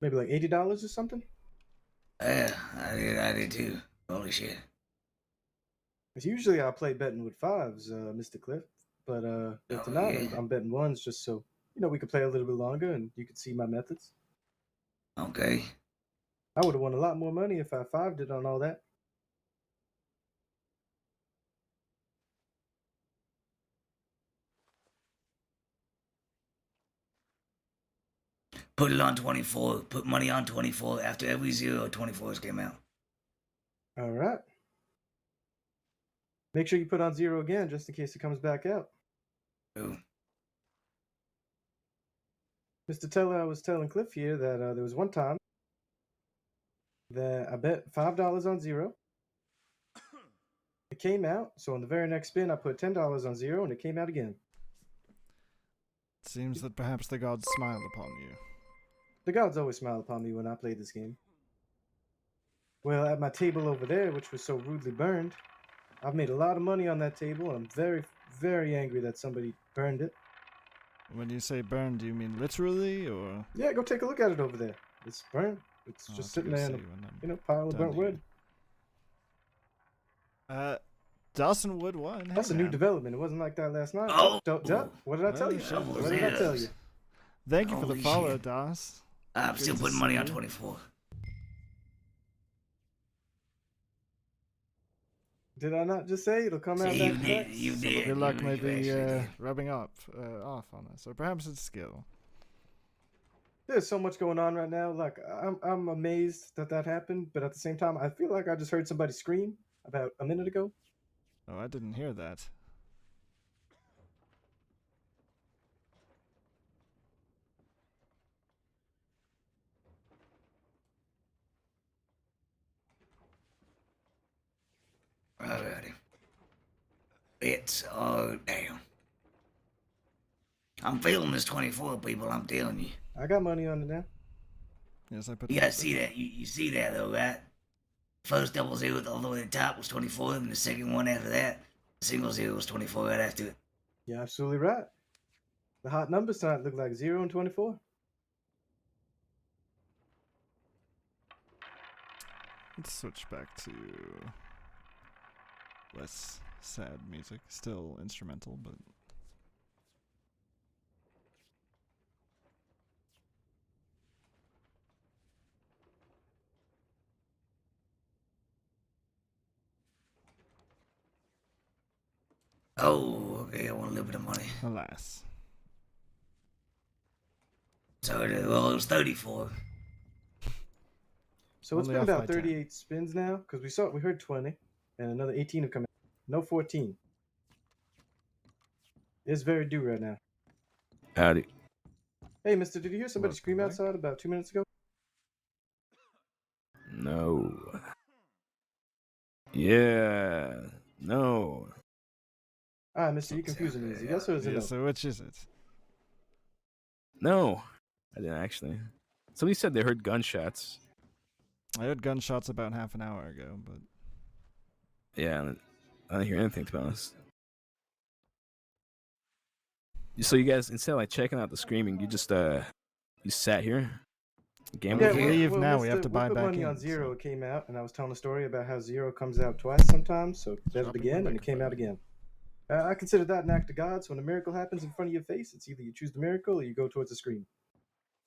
Maybe like $80 or something. Yeah, I did too. Holy shit. Because usually I play betting with 5s, Mr. Cliff. But tonight I'm betting 1s just so we could play a little bit longer and you could see my methods. Okay. I would have won a lot more money if I 5'd it on all that. Put it on 24. Put money on 24 after every 0 24s came out. All right. Make sure you put on 0 again just in case it comes back out. Ooh. Mr. Teller, I was telling Cliff here that there was one time that I bet $5 on 0. It came out, so on the very next spin, I put $10 on 0, and it came out again. It seems that perhaps the gods smiled upon you. The gods always smile upon me when I play this game. Well, at my table over there, which was so rudely burned, I've made a lot of money on that table, and I'm very, very angry that somebody burned it. When you say burned, do you mean literally, or...? Yeah, go take a look at it over there. It's burnt. It's just sitting there in a pile of burnt wood. Dawson Wood won. That's a new development. It wasn't like that last night. Oh! What did I tell you? What did I tell you? Thank you for the Holy follow, shit. Das. I'm Good still to putting see money on you. 24. Did I not just say it'll come out See, that quick? you did. Good luck You maybe actually did. rubbing off on us, or perhaps it's skill. There's so much going on right now. Like I'm amazed that happened, but at the same time, I feel like I just heard somebody scream about a minute ago. Oh, I didn't hear that. Alrighty. It's damn. I'm feeling this 24, people. I'm telling you. I got money on it now. Yes, I put. You gotta see that. You see that though, right? First double zero all the way to the top was 24, and the second one after that, single zero was 24 right after it. You're absolutely right. The hot numbers tonight look like 0 and 24. Let's switch back to less sad music. Still instrumental, but Oh, okay, I want a little bit of money. alas. So, well, it was 34. So it's Only been off by about 10. 38 spins now, because we heard 20, and another 18 have come out. No 14. It's very due right now. Howdy. Hey, mister, did you hear somebody Look, scream boy. outside about 2 minutes ago? No. Yeah. No. Ah, mister, you're confusing me. Is it yes or is it Yeah, no? so which is it? No. I didn't actually. Somebody said they heard gunshots. I heard gunshots about half an hour ago, but Yeah, I didn't hear anything, to be honest. So you guys, instead of like checking out the screaming, you just you sat here, gambling. Yeah, here? leave now, we have mister, to buy put back money in, on Zero. so- It came out, and I was telling a story about how Zero comes out twice sometimes, so bet it Dropping again, the and it came out again. I consider that an act of God, so when a miracle happens in front of your face, it's either you choose the miracle or you go towards the scream.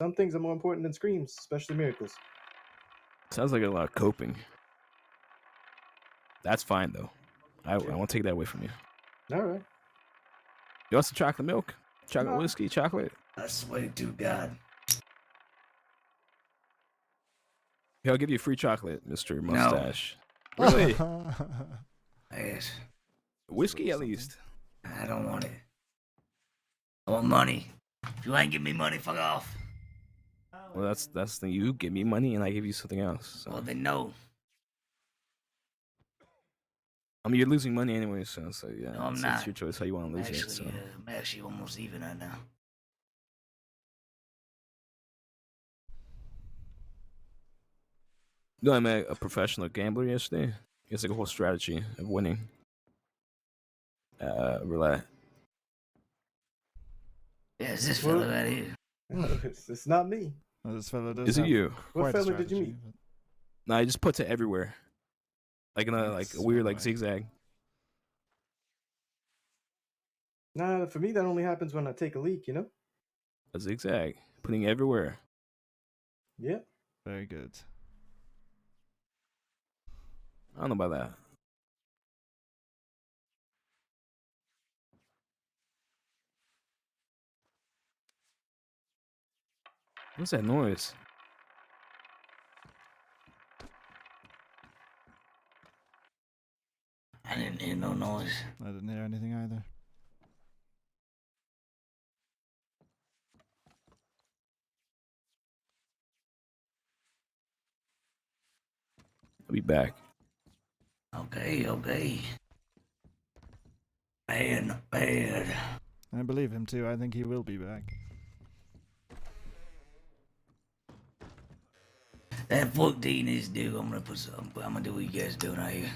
Some things are more important than screams, especially miracles. Sounds like a lot of coping. That's fine though. I won't take that away from you. All right. You want some chocolate milk? Chocolate No. whiskey? Chocolate? I swear to God. Yeah, I'll give you free chocolate, Mr. No. Mustache. Really? Yes. Whiskey at least. I don't want it. I want money. If you ain't give me money, fuck off. Well, that's the thing. You give me money and I give you something else. So. Well, then no. I mean, you're losing money anyway, so yeah, No, I'm it's not. your choice how you want to lose Actually, it. So. I'm actually almost even right now. You know, I met a professional gambler yesterday. He has like a whole strategy of winning. Roulette. Yeah, it's this Well- fella right here. It's not me. Well, this fella does Is it have you? What quite a fella did you strategy, meet? No, I just put it everywhere. Like in a like a weird like Nice. zigzag. Nah, for me that only happens when I take a leak, you know? A zigzag. Putting it everywhere. Yeah. Very good. I don't know about that. What's that noise? I didn't hear no noise. I didn't hear anything either. I'll be back. Okay, okay. Bad. I believe him too. I think he will be back. That 14 is due. I'm gonna do what you guys doing out here.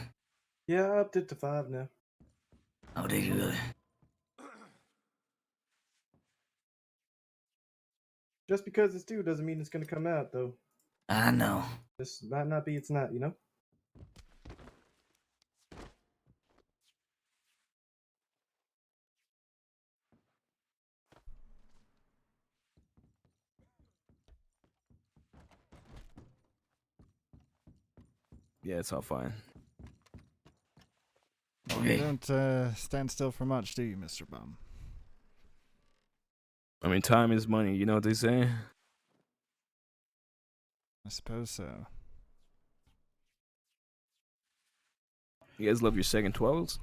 Yeah, I upped it to 5 now. Oh, did you really? Just because it's due doesn't mean it's gonna come out, though. I know. This might not be, it's not, you know? Yeah, it's all fine. You Okay. don't stand still for much, do you, Mr. Bum? I mean, time is money. You know what they say? I suppose so. You guys love your second 12s?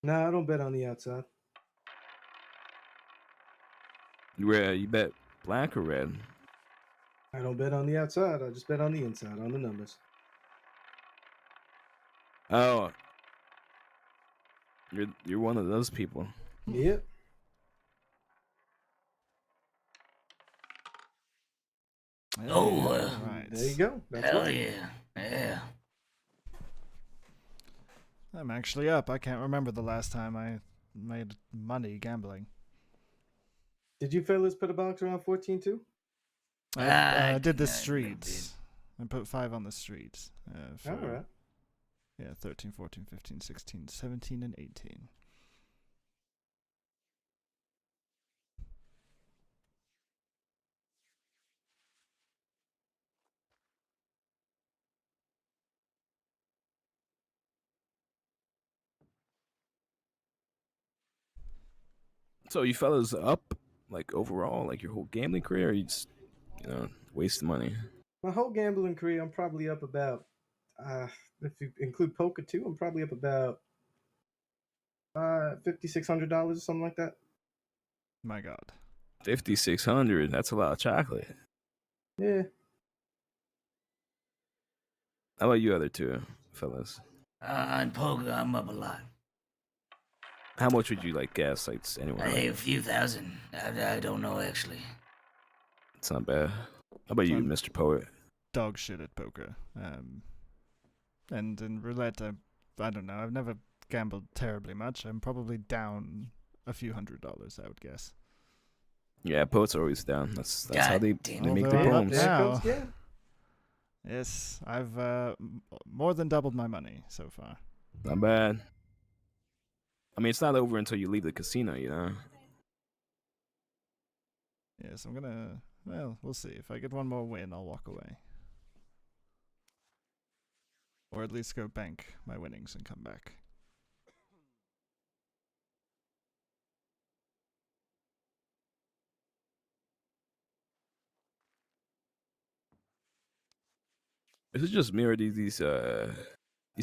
Nah, I don't bet on the outside. You bet black or red? I don't bet on the outside. I just bet on the inside, on the numbers. Oh. You're one of those people. Yep. Oh, right. There you go. That's Hell right. yeah. Yeah. I'm actually up. I can't remember the last time I made money gambling. Did you fellas put a box around 14 too? I did the I streets. I put 5 on the streets. For, All right. Yeah, 13, 14, 15, 16, 17, and 18. So you fellas up, like overall, like your whole gambling career, or you just, wasting money? My whole gambling career, I'm probably up about, if you include poker too, I'm probably up about $5,600, something like that. My God. 5,600. That's a lot of chocolate. Yeah. How about you other two fellas? In poker, I'm up a lot. How much would you like gas lights anywhere? Hey, a few thousand. I don't know, actually. It's not bad. How about you, Mr. Poet? Dog shit at poker. And in roulette, I don't know. I've never gambled terribly much. I'm probably down a few $100s, I would guess. Yeah, poets are always down. That's how they make Although their I'm up poems. now. Yeah. Yes, I've more than doubled my money so far. Not bad. I mean, it's not over until you leave the casino, you know? Yes, I'm gonna... Well, we'll see. If I get one more win, I'll walk away. Or at least go bank my winnings and come back. Is it just me or these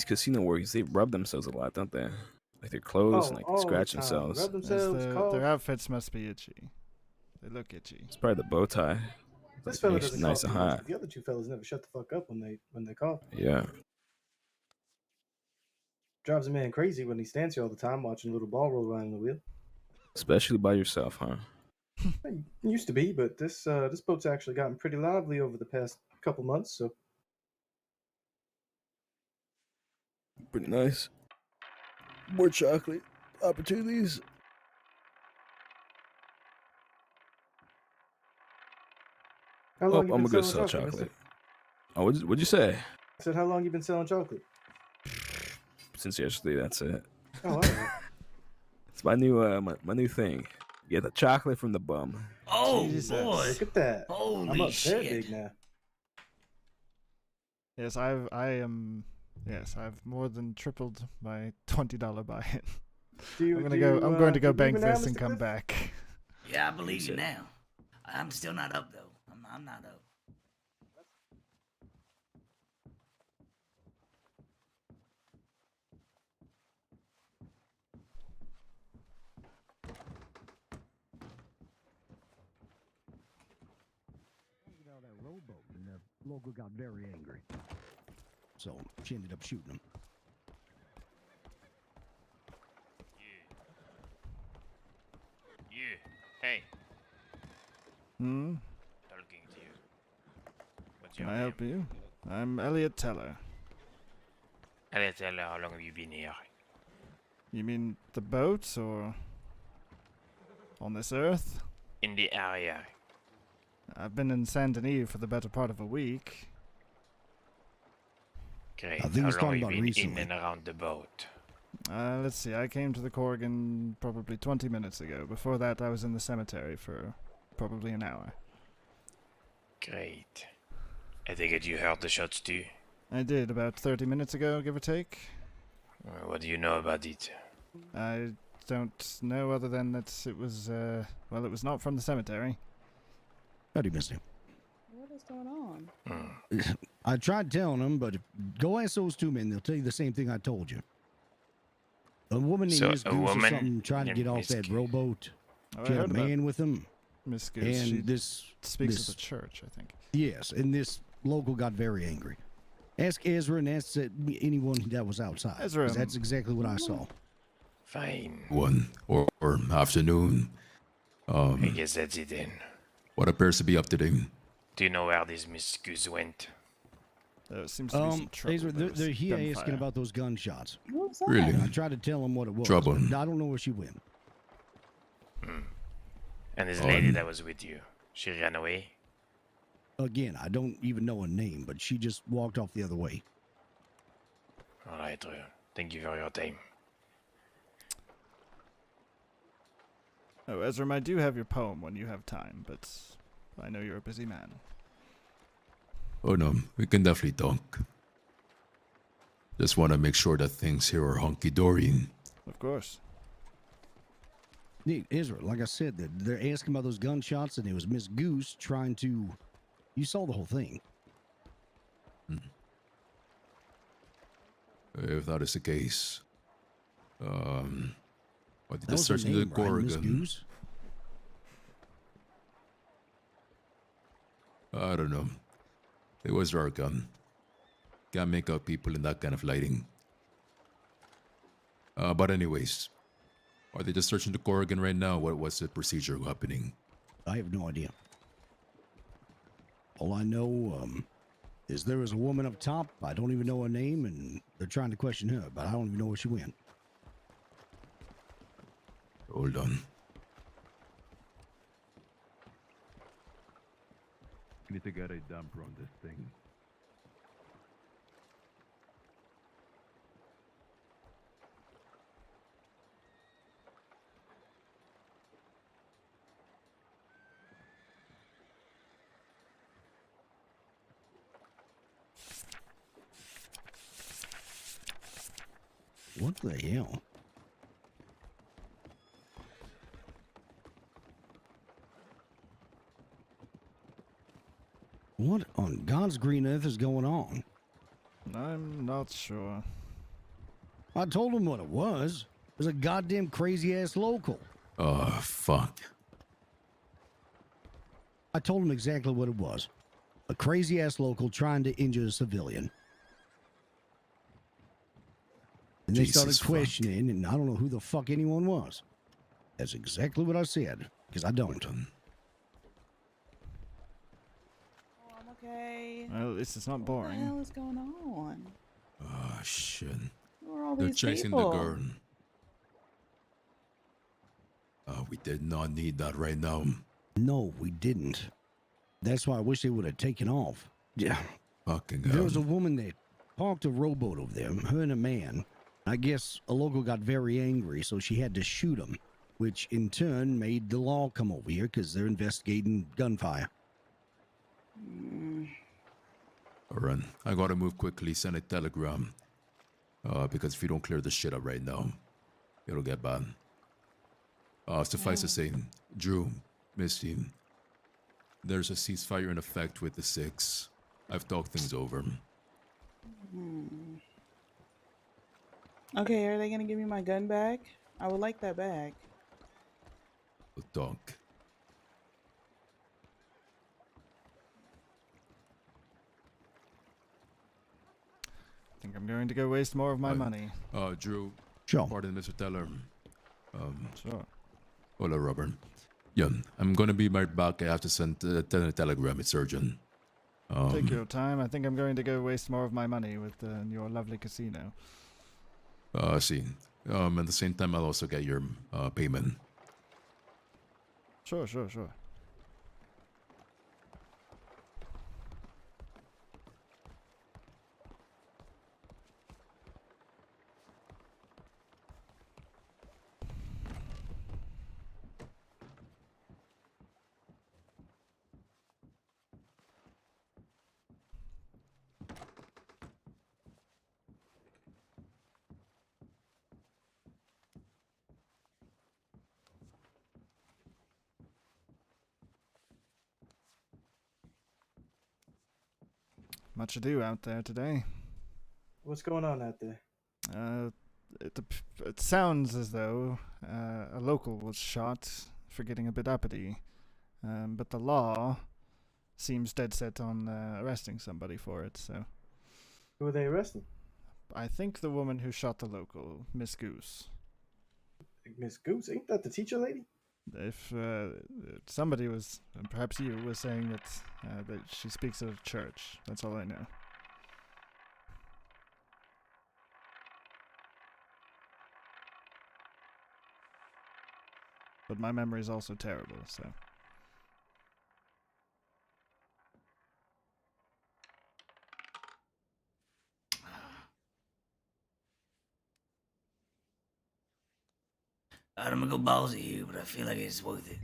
casino workers, they rub themselves a lot, don't they? Like their clothes and all like the scratch time. themselves. Rub themselves, cough. Their outfits must be itchy. They look itchy. It's probably the bow tie. This Like, fella makes doesn't it nice cough and too much, hot. but the other two fellas never shut the fuck up when they cough. Yeah. Drives a man crazy when he stands here all the time watching a little ball roll around in the wheel. Especially by yourself, huh? It used to be, but this boat's actually gotten pretty lively over the past couple months, so Pretty nice. More chocolate opportunities. how long you I'm been gonna selling sell chocolate, mister? chocolate. Oh, what'd you say? I said, how long you been selling chocolate? Since yesterday, that's it. Oh, all right. It's my new my new thing. Get the chocolate from the bum. Oh, Jesus. boy. Look at that. Holy I'm up shit. there big now. Yes, I've more than tripled my $20 buy-in. I'm going to go bank this and come back. Yeah, I believe you now. I'm still not up, though. I'm not up. That rowboat, and the local got very angry. So she ended up shooting him. You. Hey. Hmm? Talking to you. What's Can your I name? help you? I'm Elliot Teller. Elliot Teller, how long have you been here? You mean the boat, or on this earth? In the area. I've been in Saint Denis for the better part of a week. Great. I think How he's long talking have you about been recently. in and around the boat? Let's see, I came to the Corrigan probably 20 minutes ago. Before that, I was in the cemetery for probably an hour. Great. I take it you heard the shots too? I did, about 30 minutes ago, give or take. What do you know about it? I don't know other than that it was, well, it was not from the cemetery. Howdy, mister. What is going on? I tried telling them, but go ask those two men. They'll tell you the same thing I told you. A woman named So, Miss a Goose or woman something tried to named get off Miss that Goose. rowboat. Oh, She I had a heard about man with them. Miss Goose. She And this speaks this, of the church, I think. Yes, and this local got very angry. Ask Ezra and ask anyone that was outside. 'Cause Ezra. That's exactly what I saw. Fine. One or afternoon. I guess that's it then. What appears to be up today? Do you know where this Miss Goose went? There seems to be some trouble. Taser, There was they're here asking gunfire. about those gunshots. What was that? Really? And I tried to tell them what it was. Trouble. But I don't know where she went. And this lady that was with you, she ran away? Again, I don't even know her name, but she just walked off the other way. Alright, Drew. Thank you for your time. Oh, Ezra, I do have your poem when you have time, but I know you're a busy man. Oh no, we can definitely talk. Just want to make sure that things here are hunky-dory. Of course. Israel, like I said, they're asking about those gunshots, and it was Miss Goose trying to... You saw the whole thing. If that is the case, what did That the was her search into the name, right? Miss Corrigan? Goose? I don't know. It was dark. Can't make out people in that kind of lighting. But anyways, are they just searching the Corrigan right now? What's the procedure happening? I have no idea. All I know is there was a woman up top. I don't even know her name, and they're trying to question her, but I don't even know where she went. Hold on. I need to get a damper on this thing. What the hell? What on God's green earth is going on? I'm not sure. I told him what it was. It was a goddamn crazy-ass local. Oh, fuck. I told him exactly what it was. A crazy-ass local trying to injure a civilian. And they started Jesus questioning, and I don't know who the fuck anyone was. That's exactly what I said, because I don't. Oh, I'm okay. Well, at least it's not What the boring. hell is going on? Oh, shit. Who are all They're these chasing people? the girl. We did not need that right now. No, we didn't. That's why I wish they would have taken off. Yeah. Fucking There hell. was a woman that parked a rowboat over there, her and a man. I guess a local got very angry, so she had to shoot him, which in turn made the law come over here because they're investigating gunfire. Alright, I gotta move quickly, send a telegram. Because if you don't clear the shit up right now, it'll get bad. Suffice to say, Drew, Misty, there's a ceasefire in effect with the 6. I've talked things over. Okay, are they gonna give me my gun back? I would like that back. We'll talk. I think I'm going to go waste more of my money. Drew. Sure. Pardon, Mr. Teller. Sure. Hola, Robert. Yeah, I'm gonna be right back. I have to send a telegram. It's urgent. Take your time. I think I'm going to go waste more of my money with your lovely casino. See. At the same time, I'll also get your payment. Sure. Much ado out there today. What's going on out there? It sounds as though a local was shot for getting a bit uppity, but the law seems dead set on arresting somebody for it. So, Who are they arresting? I think the woman who shot the local, Miss Goose. Miss Goose? Ain't that the teacher lady? if somebody was, perhaps you, was saying that she speaks at a church. That's all I know. But my memory is also terrible, so. Alright, I'm gonna go ballsy here, but I feel like it's worth it.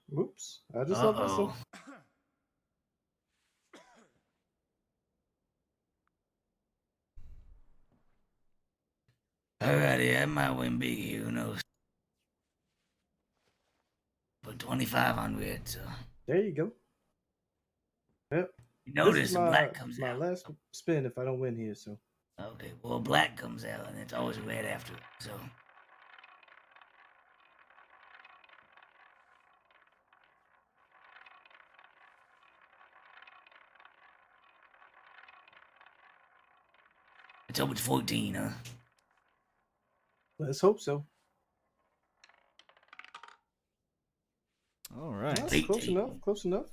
Whoops. I just love myself. Alrighty, I might win big here, who knows? Put 2,500, so. There you go. Yep. You This notice is the black comes my out. last spin if I don't win here, so. Okay, well, black comes out, and it's always red after it, so. It's over to 14, huh? Let's hope so. All right. That's close enough. Close enough.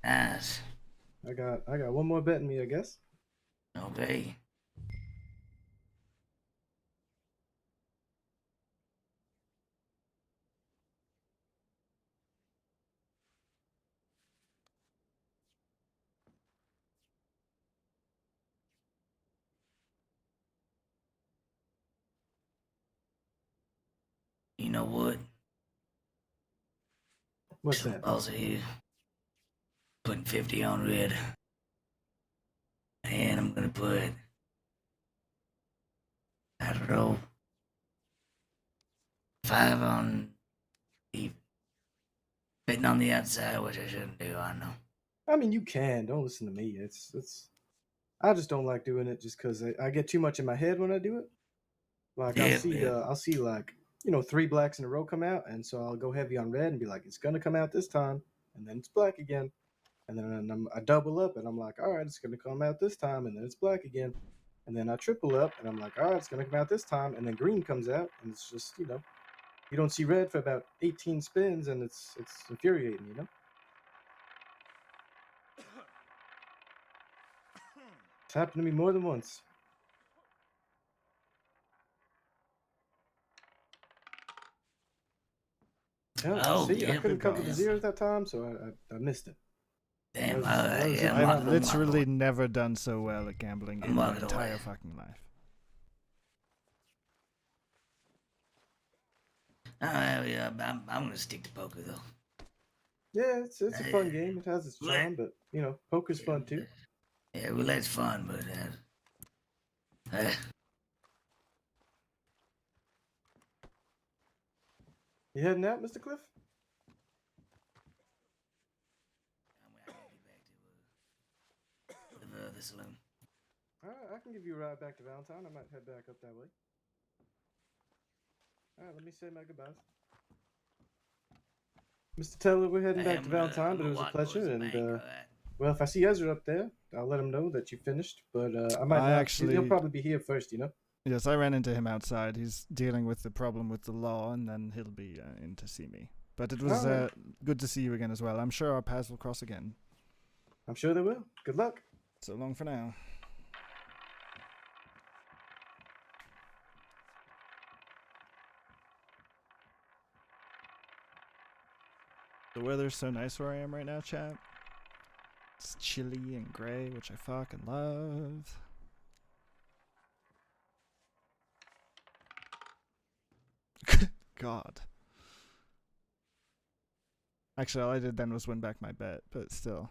Nice. I got one more bet in me, I guess. Okay. You know what? What's Some that? balls are here. Putting 50 on red. And I'm gonna put, I don't know, 5 on even. Betting on the outside, which I shouldn't do, I know. I mean, you can. Don't listen to me. It's. I just don't like doing it just because I get too much in my head when I do it. Like I'll see like 3 blacks in a row come out, and so I'll go heavy on red and be like, it's gonna come out this time, and then it's black again, and then I double up and I'm like, all right, it's gonna come out this time, and then it's black again, and then I triple up and I'm like, all right, it's gonna come out this time, and then green comes out, and it's just you don't see red for about 18 spins, and it's infuriating, It's happened to me more than once. Yeah, Oh, see, I yeah, couldn't cover yeah. the zeros that time, so I missed it. Damn, I've literally never done so well at gambling in my entire fucking life. Yeah, I'm gonna stick to poker though. Yeah, it's a fun game. It has its charm, but poker's fun too. Yeah, roulette's fun, but You heading out, Mr. Cliff? the saloon. All right, I can give you a ride back to Valentine. I might head back up that way. All right, let me say my goodbyes. Mr. Teller, we're heading back to Valentine, but it was a pleasure. And well, if I see Ezra up there, I'll let him know that you finished. But I might not. He'll probably be here first, Yes, I ran into him outside. He's dealing with the problem with the law, and then he'll be in to see me. But it was good to see you again as well. I'm sure our paths will cross again. I'm sure they will. Good luck. So long for now. The weather's so nice where I am right now, chat. It's chilly and gray, which I fucking love. God. Actually, all I did then was win back my bet, but still.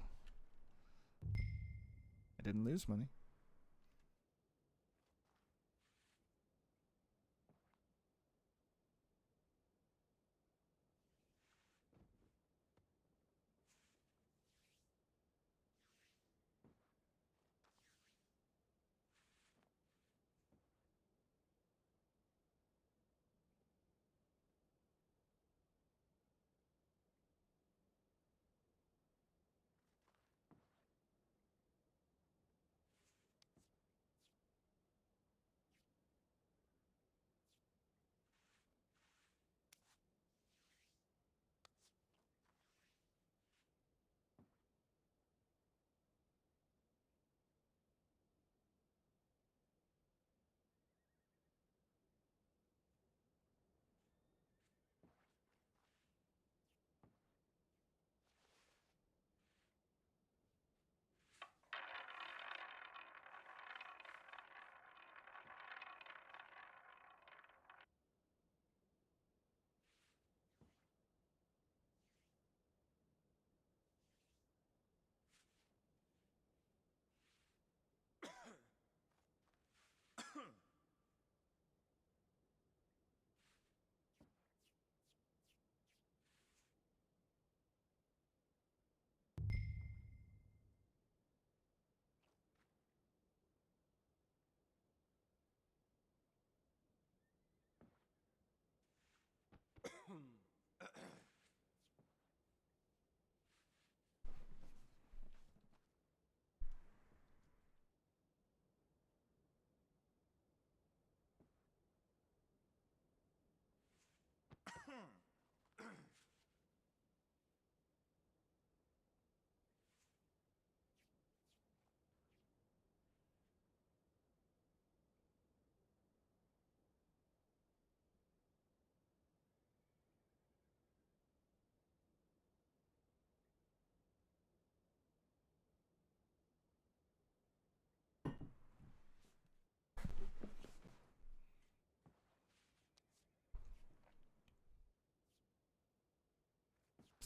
I didn't lose money.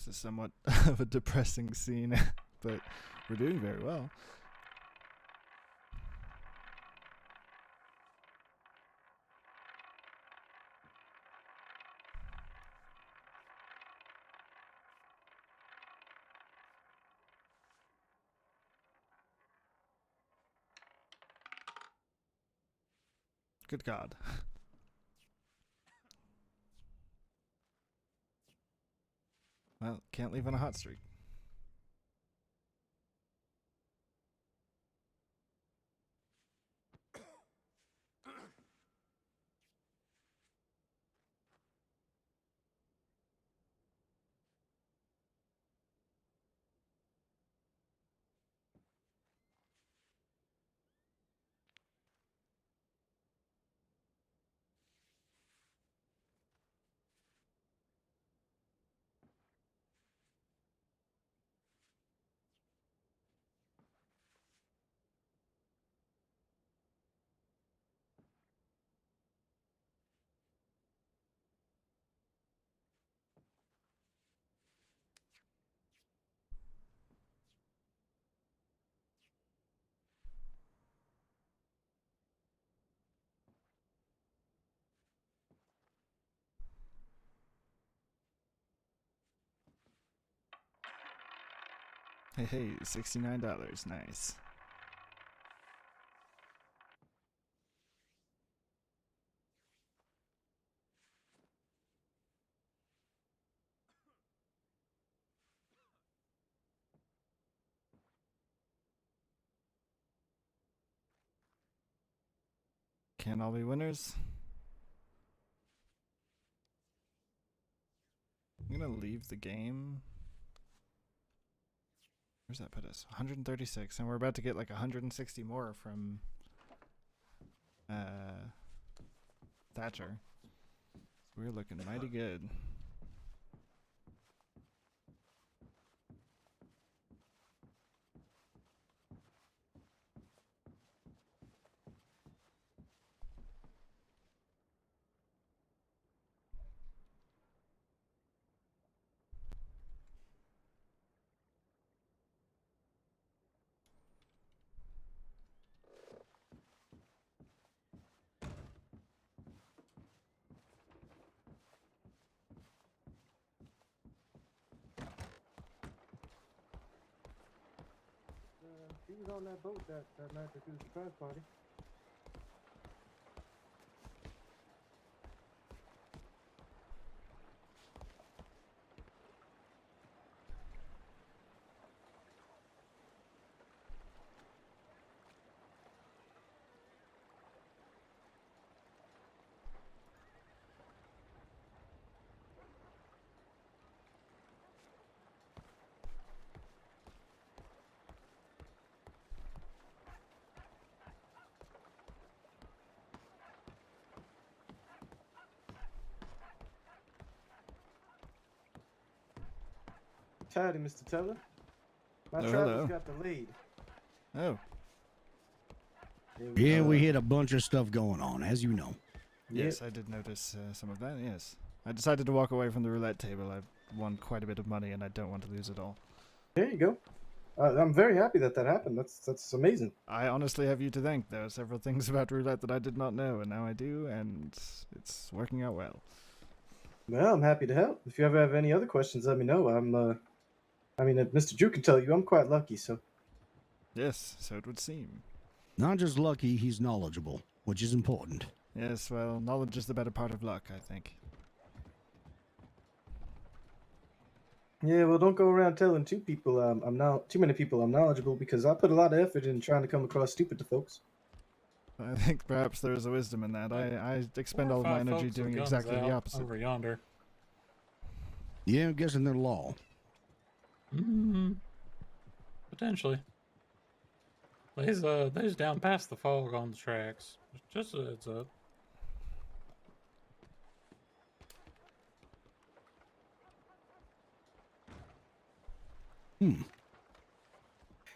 This is somewhat of a depressing scene, but we're doing very well. Good God. Well, can't leave on a hot streak. Hey, $69. Nice. Can't all be winners. I'm gonna leave the game. Where's that put us? 136, and we're about to get like 160 more from Thatcher. We're looking mighty good. He was on that boat that night that threw the surprise party. Howdy, Mr. Teller. My Oh, travels hello. got delayed. Oh, Yeah, we had a bunch of stuff going on, as you know. yes, I did notice some of that, yes. I decided to walk away from the roulette table. I won quite a bit of money, and I don't want to lose it all. There you go. I'm very happy that happened. That's amazing. I honestly have you to thank. There are several things about roulette that I did not know, and now I do, and it's working out well. Well, I'm happy to help. If you ever have any other questions, let me know. Mr. Drew can tell you I'm quite lucky, so. Yes, so it would seem. Not just lucky, he's knowledgeable, which is important. Yes, well, knowledge is the better part of luck, I think. Yeah, well, don't go around telling too many people I'm knowledgeable, because I put a lot of effort in trying to come across stupid to folks. I think perhaps there is a wisdom in that. I expend all of my energy doing exactly the opposite. Over yonder. Yeah, I'm guessing they're law. Potentially. They's down past the fog on the tracks. Just a heads up.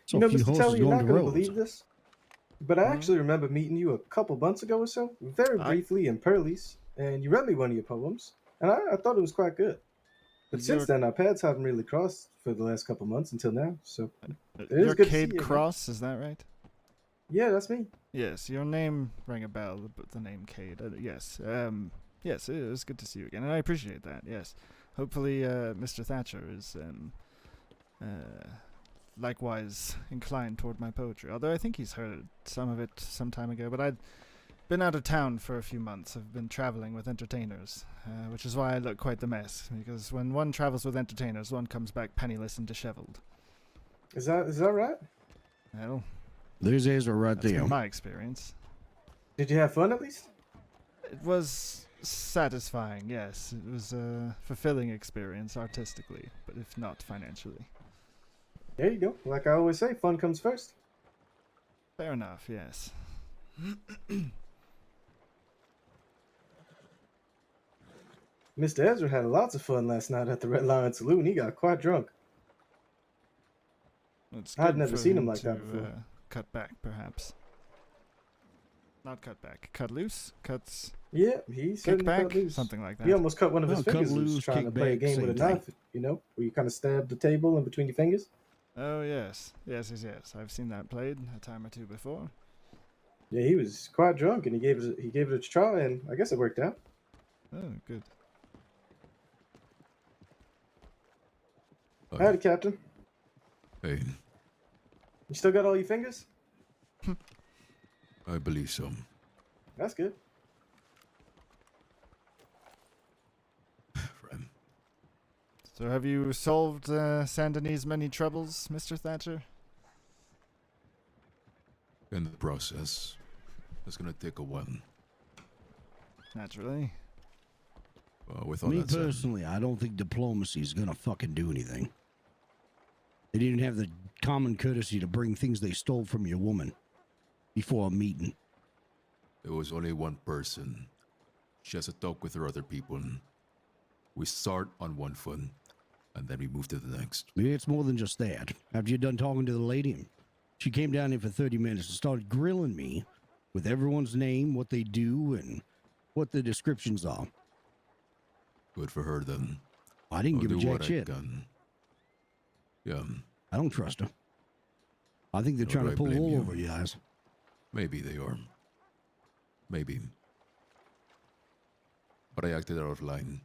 So You know, a few Mr. horses Teller, you're going not to going to roads. believe this, but I actually remember meeting you a couple months ago or so, very briefly in Pearlie's, and you read me one of your poems, and I thought it was quite good. But Is since your- then, our paths haven't really crossed for the last couple months until now. So it is You're good to see Cade you. man. Cross, is that right? Yeah, that's me. Yes, your name rang a bell, but the name Cade. Yes. Yes, it is good to see you again, and I appreciate that. Yes. Hopefully, Mr. Thatcher is likewise inclined toward my poetry. Although I think he's heard some of it some time ago. But I'd been out of town for a few months. I've been traveling with entertainers, which is why I look quite the mess. Because when one travels with entertainers, one comes back penniless and disheveled. Is that right? Well, There's Ezra right that's there. been my experience. Did you have fun at least? It was satisfying, yes. It was a fulfilling experience artistically, but if not financially. There you go. Like I always say, fun comes first. Fair enough, yes. Mr. Ezra had lots of fun last night at the Red Lion Saloon. He got quite drunk. It's I'd good never for seen him like to, that before. Cut back, perhaps. Not cut back. Cut loose? Cuts... Yeah, he certainly back? cut loose. Something like that. He almost cut one of his Well, cut fingers loose, loose trying to kick play a back, game with a same thing. knife, you know, where you kind of stab the table in between your fingers. Oh, yes. Yes. I've seen that played a time or two before. Yeah, he was quite drunk, and he gave it a try, and I guess it worked out. Oh, good. Howdy, Captain. Hey, You still got all your fingers? I believe so. That's good. Friend. So have you solved Saint Denis' many troubles, Mr. Thatcher? In the process, it's gonna take a while. Naturally. With all Me that said, personally, I don't think diplomacy is gonna fucking do anything. They didn't have the common courtesy to bring things they stole from your woman before a meeting. there was only one person. She has to talk with her other people. We start on one foot, and then we move to the next. Maybe it's more than just that. After you're done talking to the lady, she came down here for 30 minutes and started grilling me with everyone's name, what they do, and what the descriptions are. Good for her then. I didn't I'll give a do jack what I shit. can. Yeah, I don't trust her. I think they're Nor trying do to I pull blame wool you. over your eyes. maybe they are. Maybe. But I acted out of line.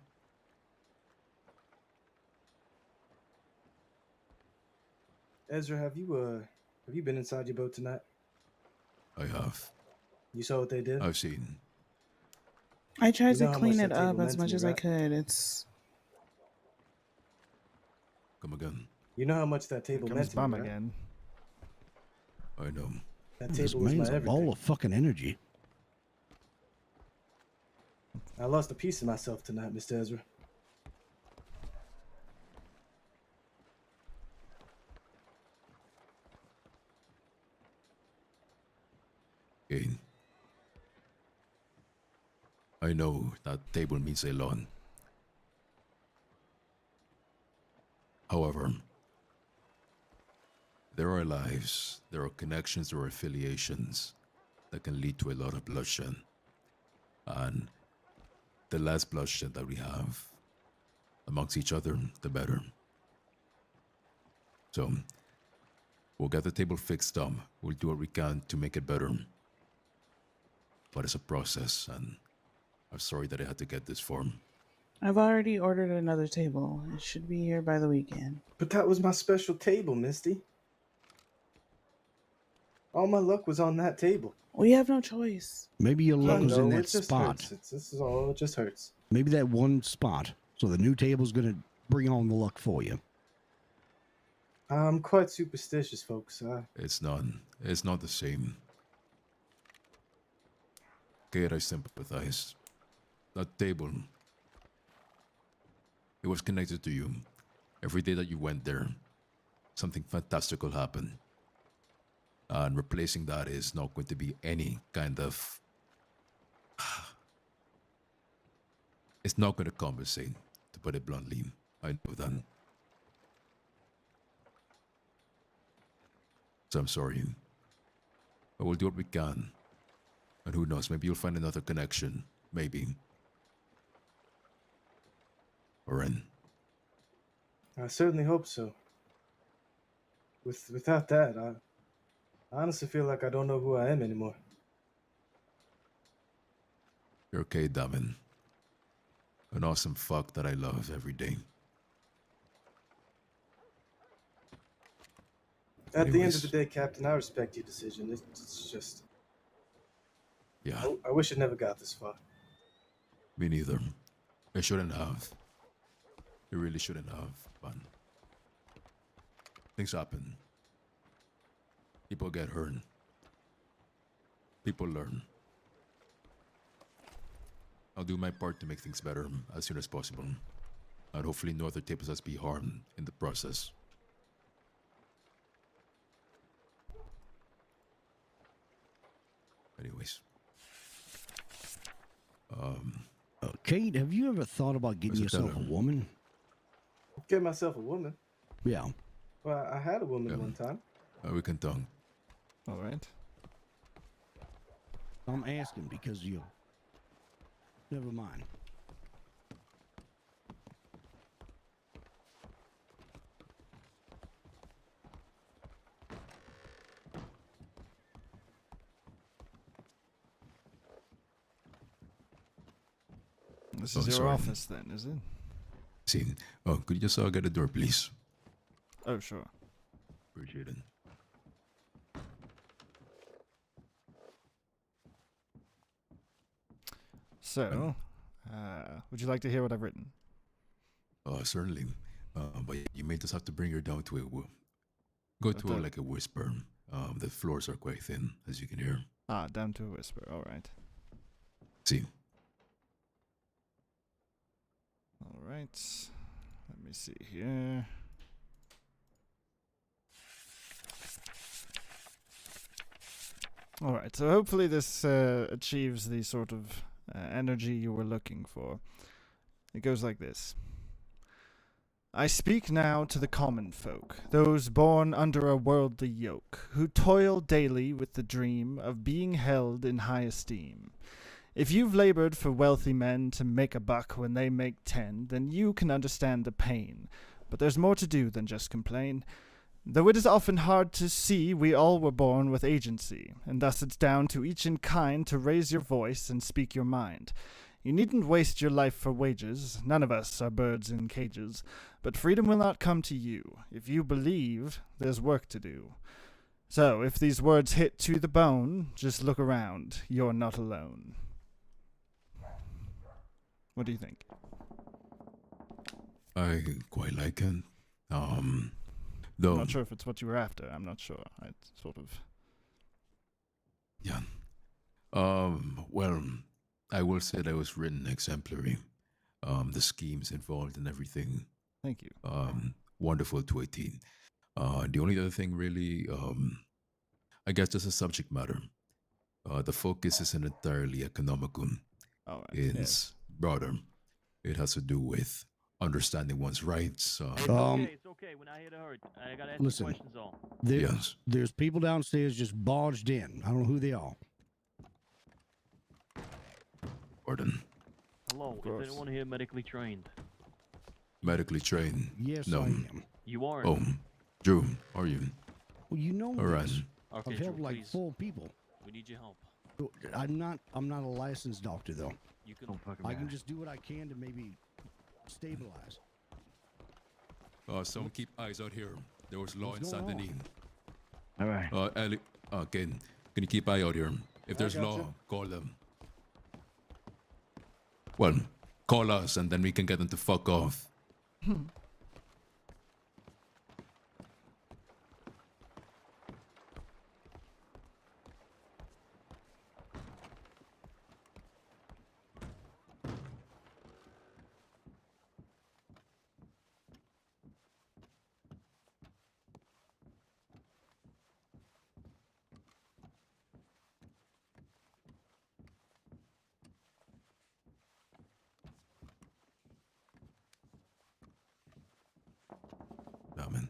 Ezra, have you been inside your boat tonight? I have. You saw what they did? I've seen. I tried You know to how clean much it that table up meant as to much me, as I right? could. It's Come again. You know how much that table Here meant comes to me, Bum right? again. I know. That This table was my man's a everything. ball of fucking energy. I lost a piece of myself tonight, Mr. Ezra. Okay. I know that table means a lot. However, there are lives, there are connections, there are affiliations that can lead to a lot of bloodshed. And the less bloodshed that we have amongst each other, the better. So, we'll get the table fixed up. We'll do what we can to make it better. But it's a process, and I'm sorry that I had to get this far. I've already ordered another table. It should be here by the weekend. But that was my special table, Misty. All my luck was on that table. We have no choice. Maybe your I luck was in know, that it just spot. hurts. This is all. It just hurts. Maybe that one spot. So the new table's gonna bring on the luck for you. I'm quite superstitious, folks. It's not the same. Kate, I sympathize. That table, it was connected to you. Every day that you went there, something fantastical happened. And replacing that is not going to be any kind of... It's not going to compensate, to put it bluntly. I know that. So I'm sorry. But we'll do what we can. And who knows, maybe you'll find another connection. Maybe. Alright. I certainly hope so. Without that, I honestly feel like I don't know who I am anymore. You're okay, Damon. An awesome fuck that I love every day. At the end of Anyways. the day, Captain, I respect your decision. It's just... Yeah, I wish it never got this far. me neither. It shouldn't have. It really shouldn't have, but things happen. People get hurt. People learn. I'll do my part to make things better as soon as possible. And hopefully no other tapers us be harmed in the process. Anyways. Kate, have you ever thought about getting Mr. yourself Teller. a woman? Get myself a woman. Yeah. Well, I had a woman Yeah. one time. We can talk. All right. I'm asking because you. Never mind. This Oh, is your sorry. office then, is it? See, could you just get the door, please? Oh, sure. Appreciate it. So, would you like to hear what I've written? Certainly. But you may just have to bring her down to go to Okay. like a whisper. The floors are quite thin, as you can hear. Ah, down to a whisper. All right. See, All right. Let me see here. All right. So hopefully this achieves the sort of energy you were looking for. It goes like this. I speak now to the common folk, those born under a worldly yoke, who toil daily with the dream of being held in high esteem. If you've labored for wealthy men to make a buck when they make 10, then you can understand the pain. But there's more to do than just complain. Though it is often hard to see, we all were born with agency, and thus it's down to each in kind to raise your voice and speak your mind. You needn't waste your life for wages, none of us are birds in cages, but freedom will not come to you. If you believe, there's work to do. So, if these words hit to the bone, just look around, you're not alone. What do you think? I quite like it. I'm Though, not sure if it's what you were after, I'm not sure. I sort of... yeah. Well, I will say that it was written exemplary. The schemes involved and everything. Thank you. Wonderful to a T. The only other thing really, I guess just the subject matter. The focus isn't entirely economical. All right. It's Yes. broader. It has to do with understanding one's rights. It's okay. We're not here to hurt. I gotta ask you Listen. questions all. Yes. There's people downstairs just barged in. I don't know who they are. Pardon. Hello, course. is anyone here medically trained? Medically trained. Yes, No. I am. You aren't. Oh, Drew, are you? Well, you know All right. this. Okay, I've helped Drew, like please. 4 people. We need your help. I'm not a licensed doctor though. You can. I can just do what I can to maybe stabilize. Someone keep eyes out here. There was law in What's Saint going Denis. All right. Elliot, Ken, can you keep eye out here? If there's gotcha. law, call them. Well, call us and then we can get them to fuck off. Damn.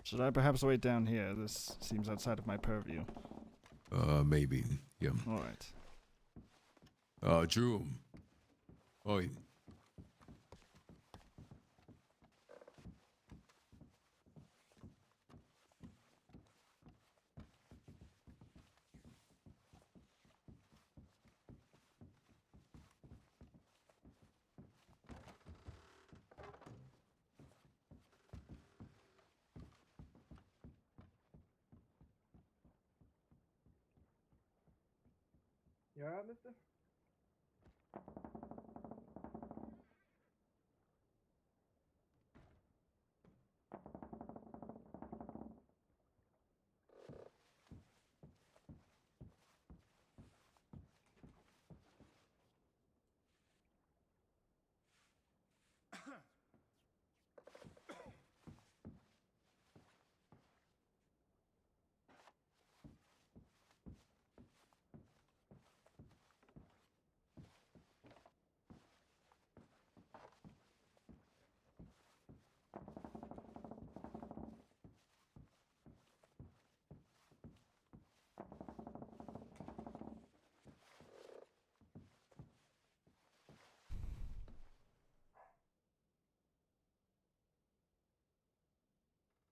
Should I perhaps wait down here? This seems outside of my purview. Maybe. Yeah. All right. Drew. Oi. You alright, mister?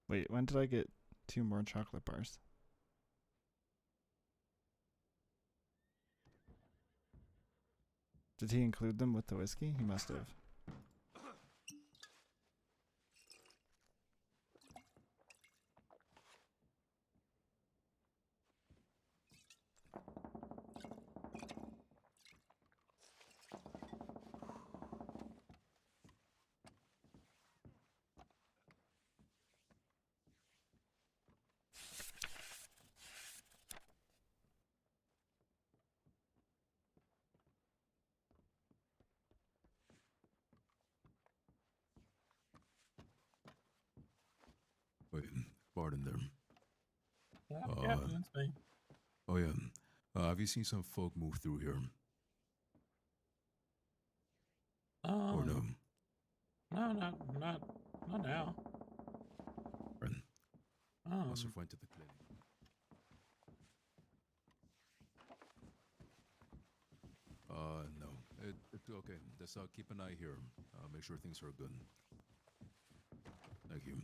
Wait, when did I get 2 more chocolate bars? Did he include them with the whiskey? He must have. Wait, pardon there. Yeah, that's me. Oh yeah. Have you seen some folk move through here? Or no? No, not now. Friend. Must have went to the clinic. No. It's okay. Just keep an eye here. Make sure things are good. Thank you.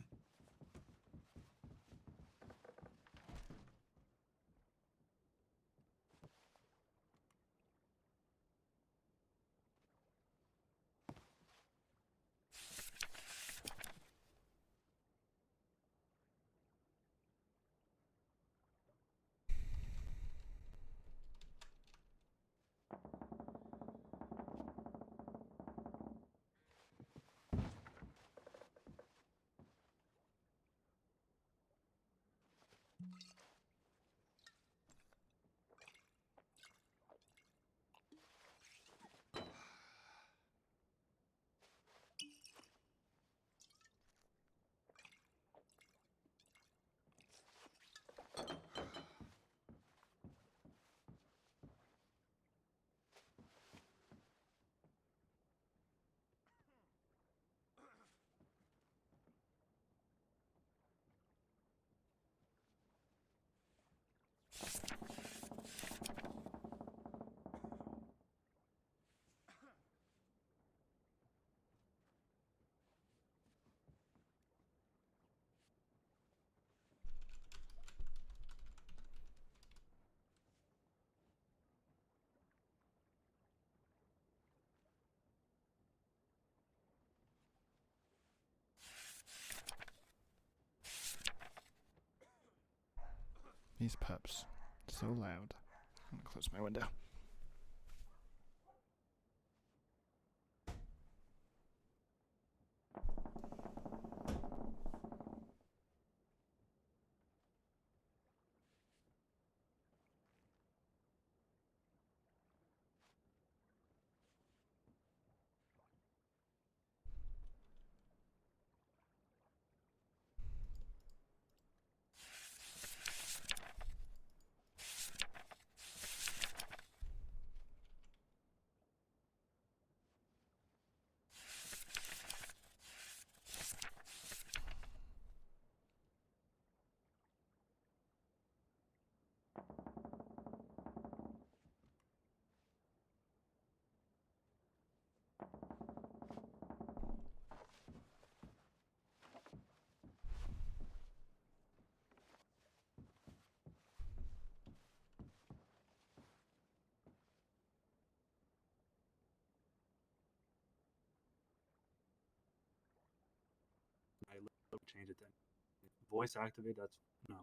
These pups. So loud. I'm gonna close my window. I change it then. Voice activate, that's no.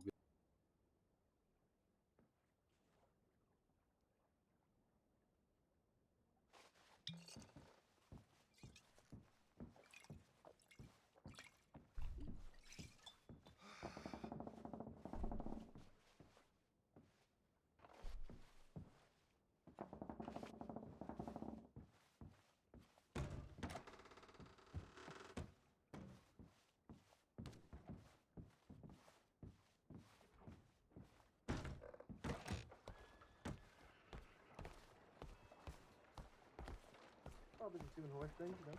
probably just doing horse things, you know.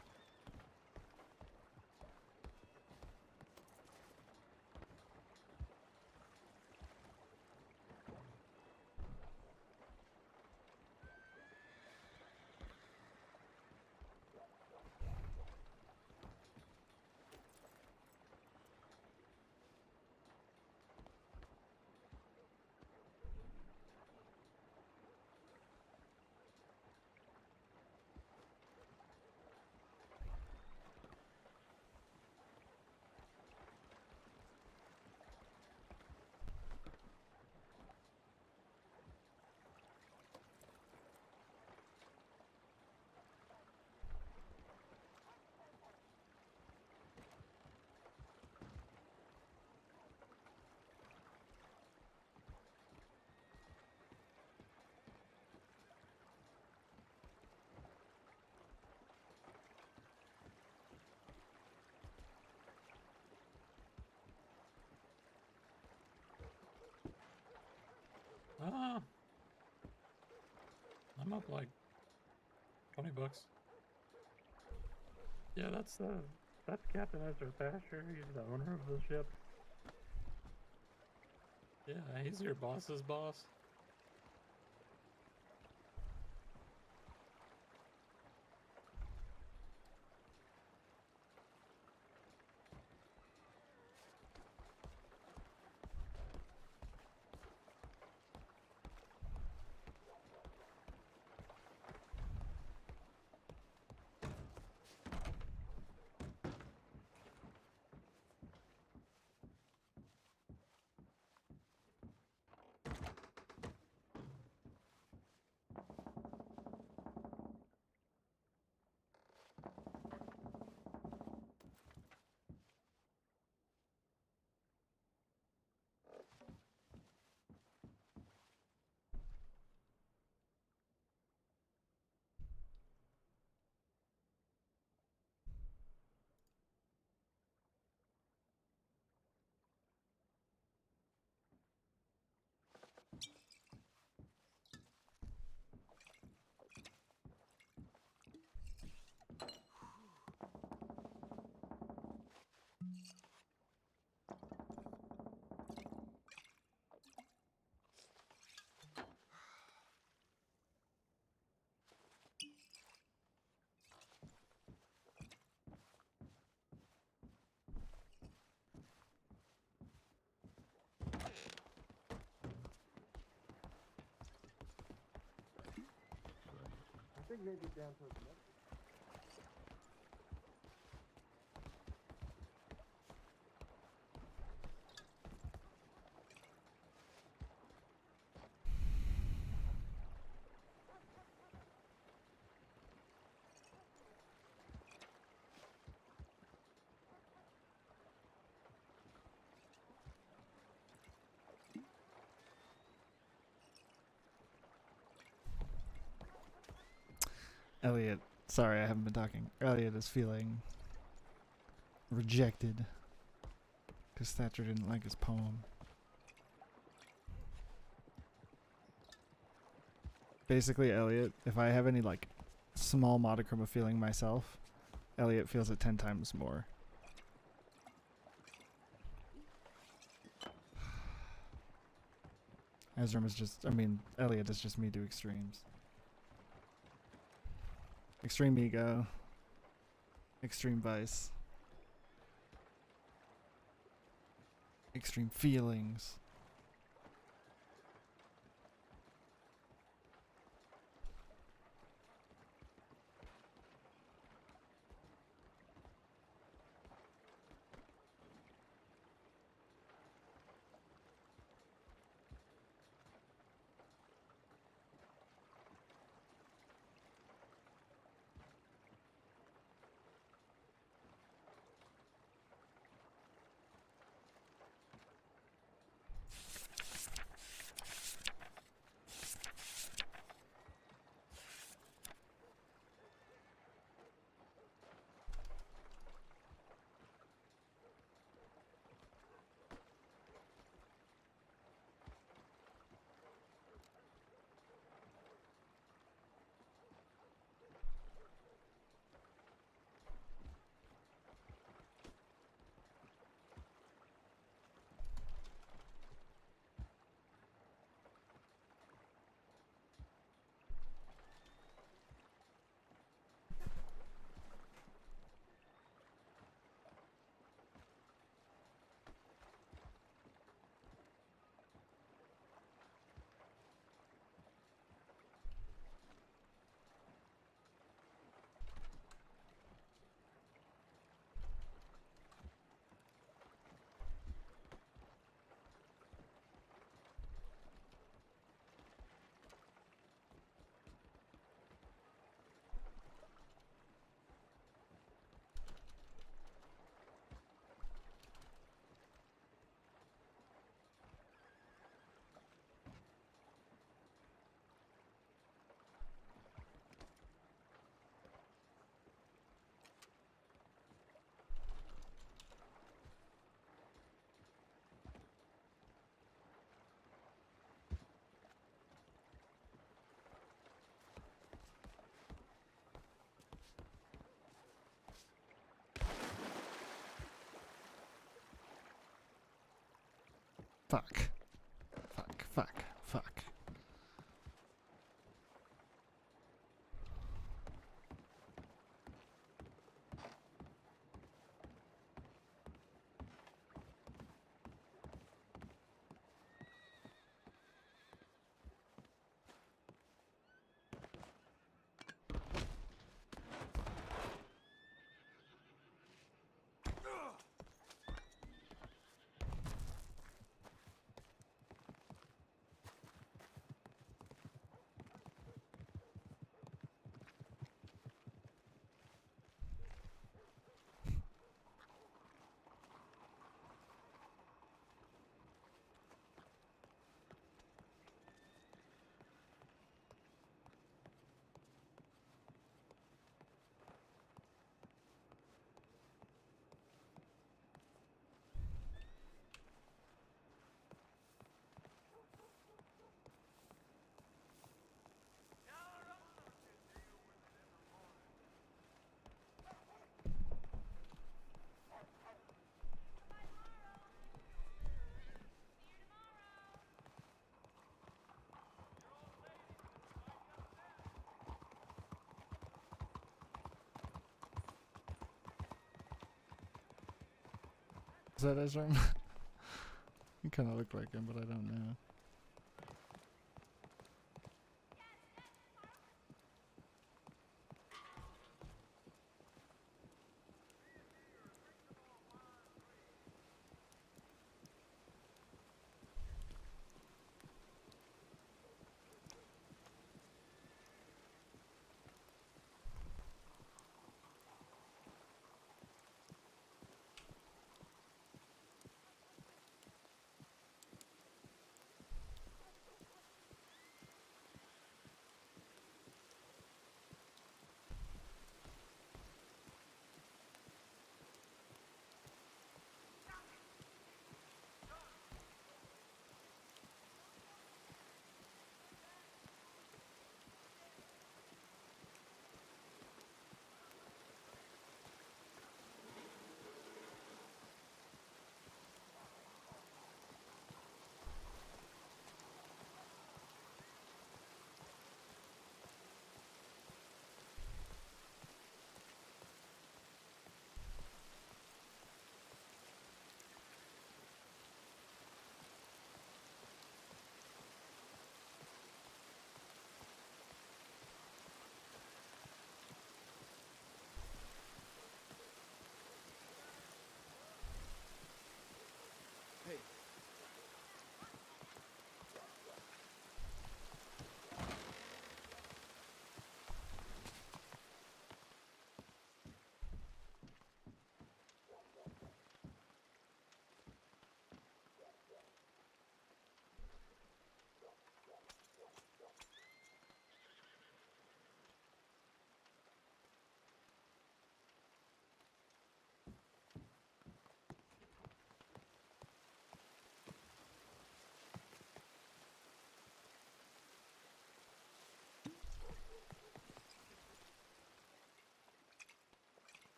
I'm up like $20. Yeah, that's Captain Ezra Thatcher. He's the owner of the ship. Yeah, he's your boss's boss. I think maybe down towards the left. Elliot, sorry I haven't been talking. Elliot is feeling rejected because Thatcher didn't like his poem. Basically, Elliot, if I have any like small modicum of feeling myself, Elliot feels it 10 times more. Ezram is just, Elliot is just me to extremes. Extreme ego. Extreme vice. Extreme feelings. Fuck. Fuck, fuck, fuck. Is that Ezra? You kind of look like him, but I don't know.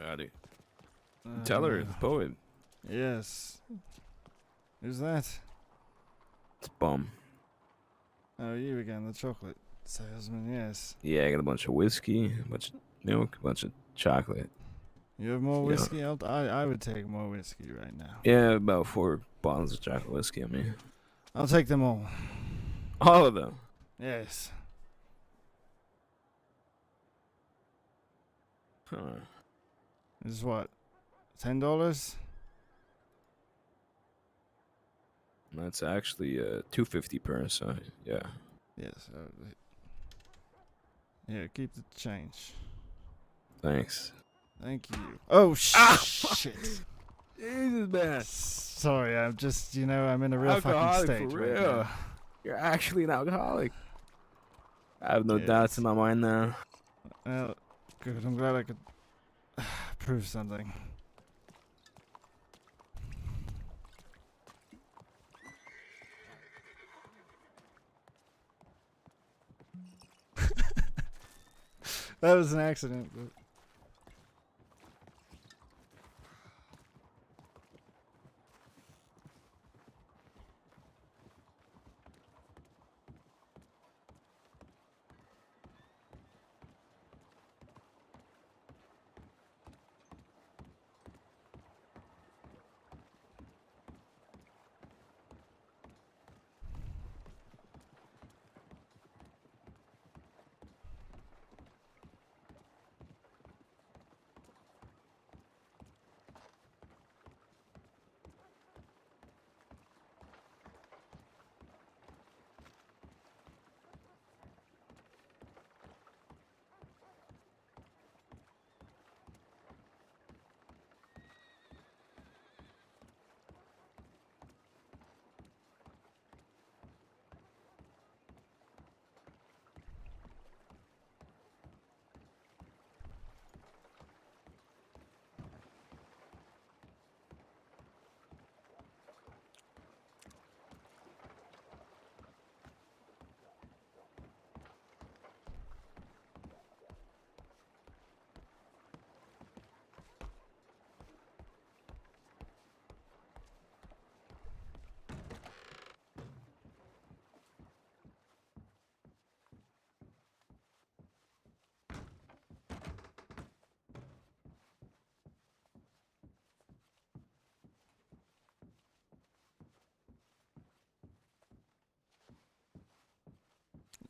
Howdy. Teller, the poet. Yes. Who's that? It's Bum. Oh, you again, the chocolate salesman, yes. Yeah, I got a bunch of whiskey, a bunch of milk, a bunch of chocolate. You have more Yeah. whiskey? I would take more whiskey right now. Yeah, about 4 bottles of chocolate whiskey, I mean. I'll take them all. All of them? Yes. Huh. This is what? $10? That's actually $2.50 per, so yeah. Yes. Yeah, keep the change. Thanks. Thank you. Oh, shit. Jesus, man. Sorry, I'm just, I'm in a real Alcoholic fucking state for right real. now. You're actually an alcoholic. I have no Yes. doubts in my mind now. Well, good. I'm glad I could prove something. That was an accident. But...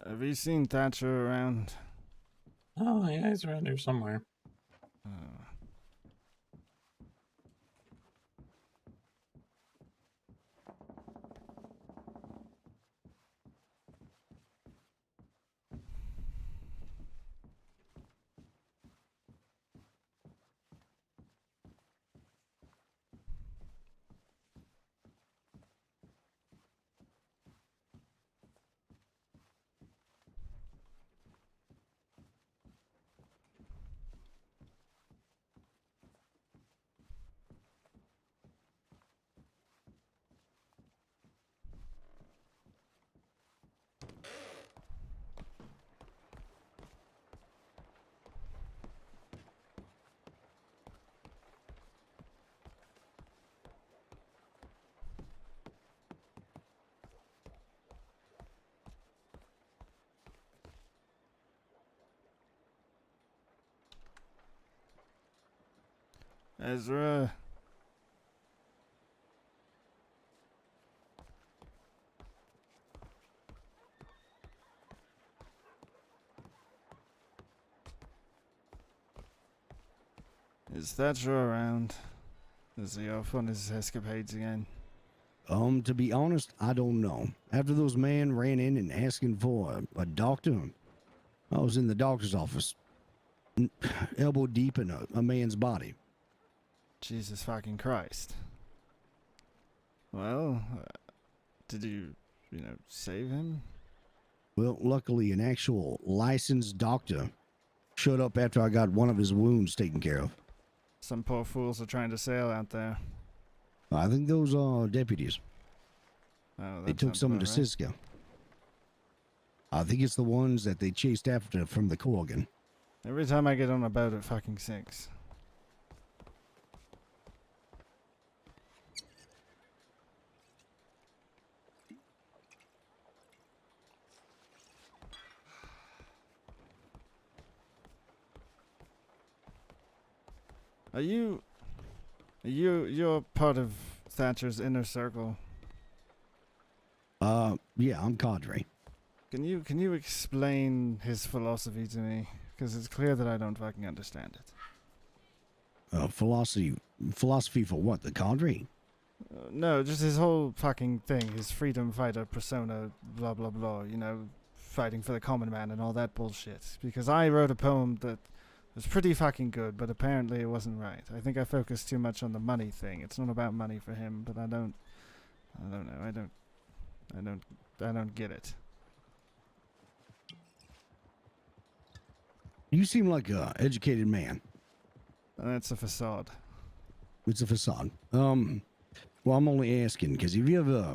Have you seen Thatcher around? Oh, yeah, he's around here somewhere. Ezra. Is Thatcher around? Is he off on his escapades again? To be honest, I don't know. After those men ran in and asking for a doctor, I was in the doctor's office, elbow deep in a man's body. Jesus fucking Christ. Well, did you, save him? Well, luckily, an actual licensed doctor showed up after I got one of his wounds taken care of. Some poor fools are trying to sail out there. I think those are deputies. Oh, They took some to Siska. I think it's the ones that they chased after from the Corgan. Every time I get on a boat, it fucking sinks. You're part of Thatcher's inner circle. Yeah, I'm cadre. Can you explain his philosophy to me? Because it's clear that I don't fucking understand it. Philosophy for what? The cadre? No, just his whole fucking thing, his freedom fighter persona, blah blah blah, fighting for the common man and all that bullshit. Because I wrote a poem that was pretty fucking good, but apparently it wasn't right. I think I focused too much on the money thing. It's not about money for him, but I don't know, I don't get it. You seem like a educated man. That's a facade. It's a facade. Well, I'm only asking because have you ever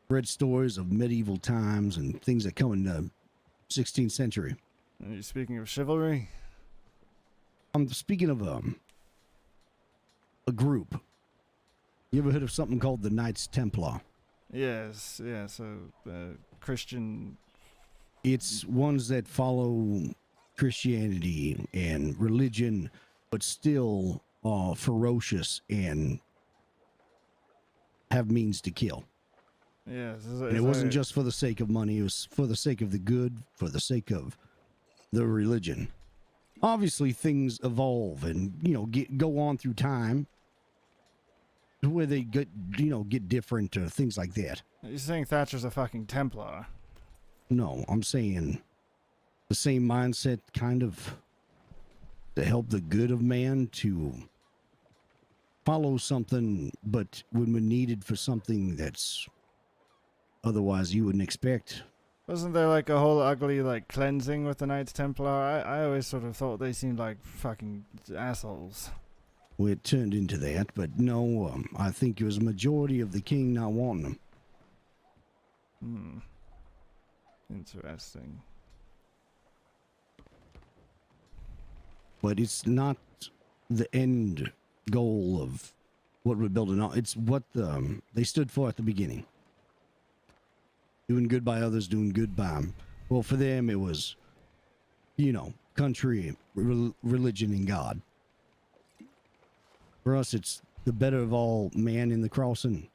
read stories of medieval times and things that come in the 16th century? Are you speaking of chivalry? I'm speaking of a group. You ever heard of something called the Knights Templar? Yes, yeah, so Christian... It's ones that follow Christianity and religion, but still are ferocious and have means to kill. Yes. And it wasn't just for the sake of money, it was for the sake of the good, for the sake of the religion. Obviously, things evolve and, go on through time where they get different or things like that. You're saying Thatcher's a fucking Templar? No, I'm saying the same mindset kind of to help the good of man to follow something, but when we're needed for something that's otherwise you wouldn't expect. Wasn't there like a whole ugly cleansing with the Knights Templar? I always sort of thought they seemed like fucking assholes. Well, it turned into that, but no, I think it was a majority of the king not wanting them. Interesting. But it's not the end goal of what we're building on. It's what they stood for at the beginning. Doing good by others, doing good by them. Well, for them, it was, country, religion, and God. For us, it's the better of all man in the crossing,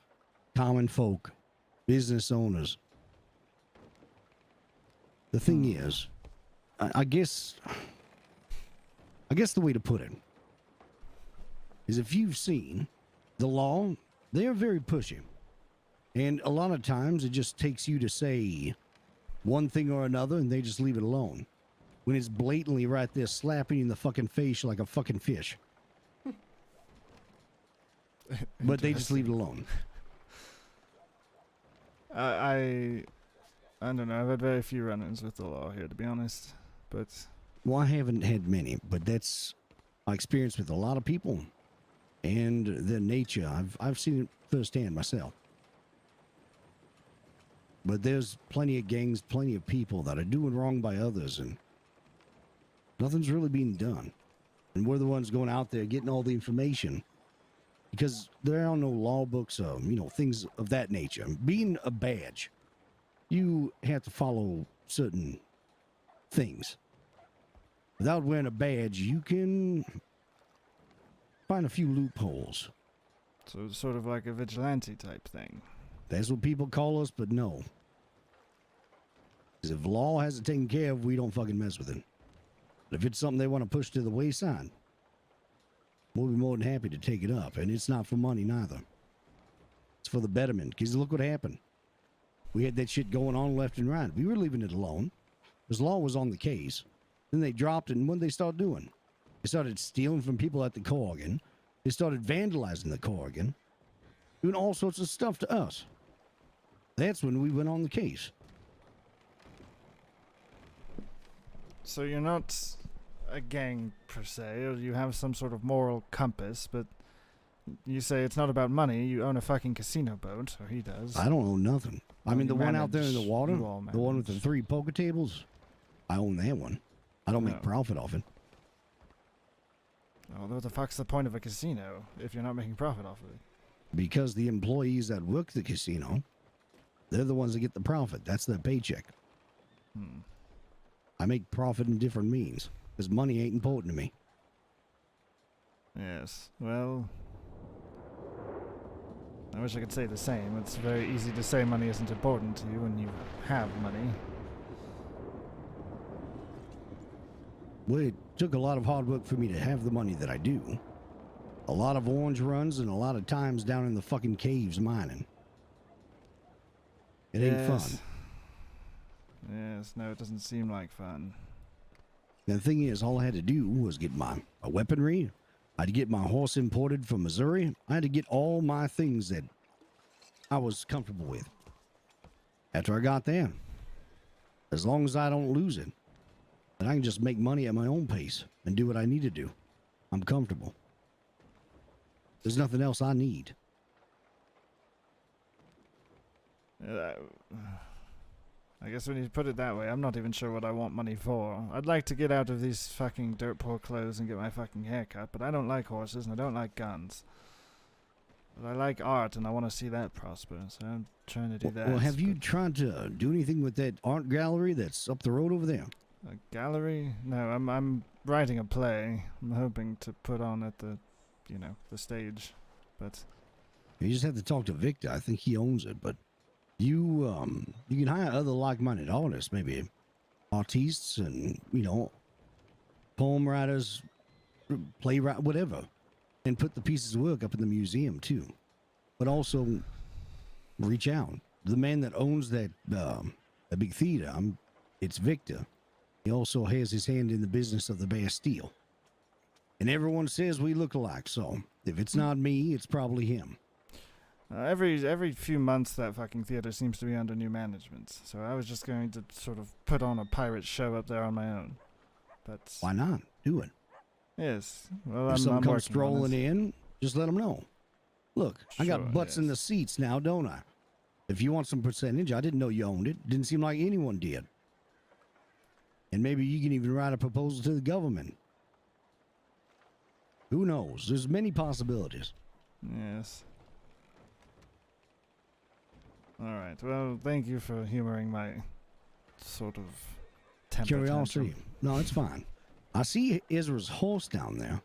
common folk, business owners. The thing is, I guess the way to put it is if you've seen the law, they are very pushy. And a lot of times it just takes you to say one thing or another and they just leave it alone. When it's blatantly right there slapping you in the fucking face like a fucking fish. But they just leave it alone. I don't know. I've had very few run-ins with the law here, to be honest. But well, I haven't had many, but that's my experience with a lot of people and their nature. I've seen it firsthand myself. But there's plenty of gangs, plenty of people that are doing wrong by others, and nothing's really being done. And we're the ones going out there getting all the information because there are no law books or, things of that nature. Being a badge, you have to follow certain things. Without wearing a badge, you can find a few loopholes. So it's sort of like a vigilante type thing. That's what people call us, but no. Because if law has it taken care of, we don't fucking mess with it. But if it's something they want to push to the wayside, we'll be more than happy to take it up. And it's not for money neither. It's for the betterment. Because look what happened. We had that shit going on left and right. We were leaving it alone. Because law was on the case. Then they dropped it, and what did they start doing? They started stealing from people at the Corrigan. They started vandalizing the Corrigan. Doing all sorts of stuff to us. That's when we went on the case. So you're not a gang per se, or you have some sort of moral compass, but you say it's not about money. You own a fucking casino boat, or he does. I don't own nothing. I mean, the one out there in the water, you all the one with the 3 poker tables, I own that one. I don't make profit off it. Oh, what the fuck's the point of a casino if you're not making profit off of it? Because the employees that work the casino, they're the ones that get the profit. That's their paycheck. I make profit in different means because money ain't important to me. Yes. Well, I wish I could say the same. It's very easy to say money isn't important to you when you have money. Well, it took a lot of hard work for me to have the money that I do. A lot of orange runs and a lot of times down in the fucking caves mining. It ain't fun. Yes, no, it doesn't seem like fun. The thing is, all I had to do was get my weaponry. I had to get my horse imported from Missouri. I had to get all my things that I was comfortable with. After I got there, as long as I don't lose it, then I can just make money at my own pace and do what I need to do. I'm comfortable. There's nothing else I need. I guess when you put it that way, I'm not even sure what I want money for. I'd like to get out of these fucking dirt poor clothes and get my fucking hair cut, but I don't like horses and I don't like guns. But I like art and I want to see that prosper, so I'm trying to do that. Well, have you tried to do anything with that art gallery that's up the road over there? A gallery? No, I'm writing a play. I'm hoping to put on at the, the stage, but You just have to talk to Victor. I think he owns it, but you can hire other like-minded artists, maybe artistes and, poem writers, playwright, whatever, and put the pieces of work up in the museum too. But also reach out. The man that owns that big theater, it's Victor. He also has his hand in the business of the Bastille. And everyone says we look alike, so if it's not me, it's probably him. Every few months that fucking theater seems to be under new management, so I was just going to sort of put on a pirate show up there on my own. But why not? Do it. Yes. Well, if I'm someone comes working on strolling it. in, just let them know. Look, I got Sure, butts in yes. the seats now, don't I? If you want some percentage, I didn't know you owned it. Didn't seem like anyone did. And maybe you can even write a proposal to the government. Who knows? There's many possibilities. Yes. All right. Well, thank you for humoring my sort of temper Curiosity. tantrum. No, it's fine. I see Ezra's horse down there.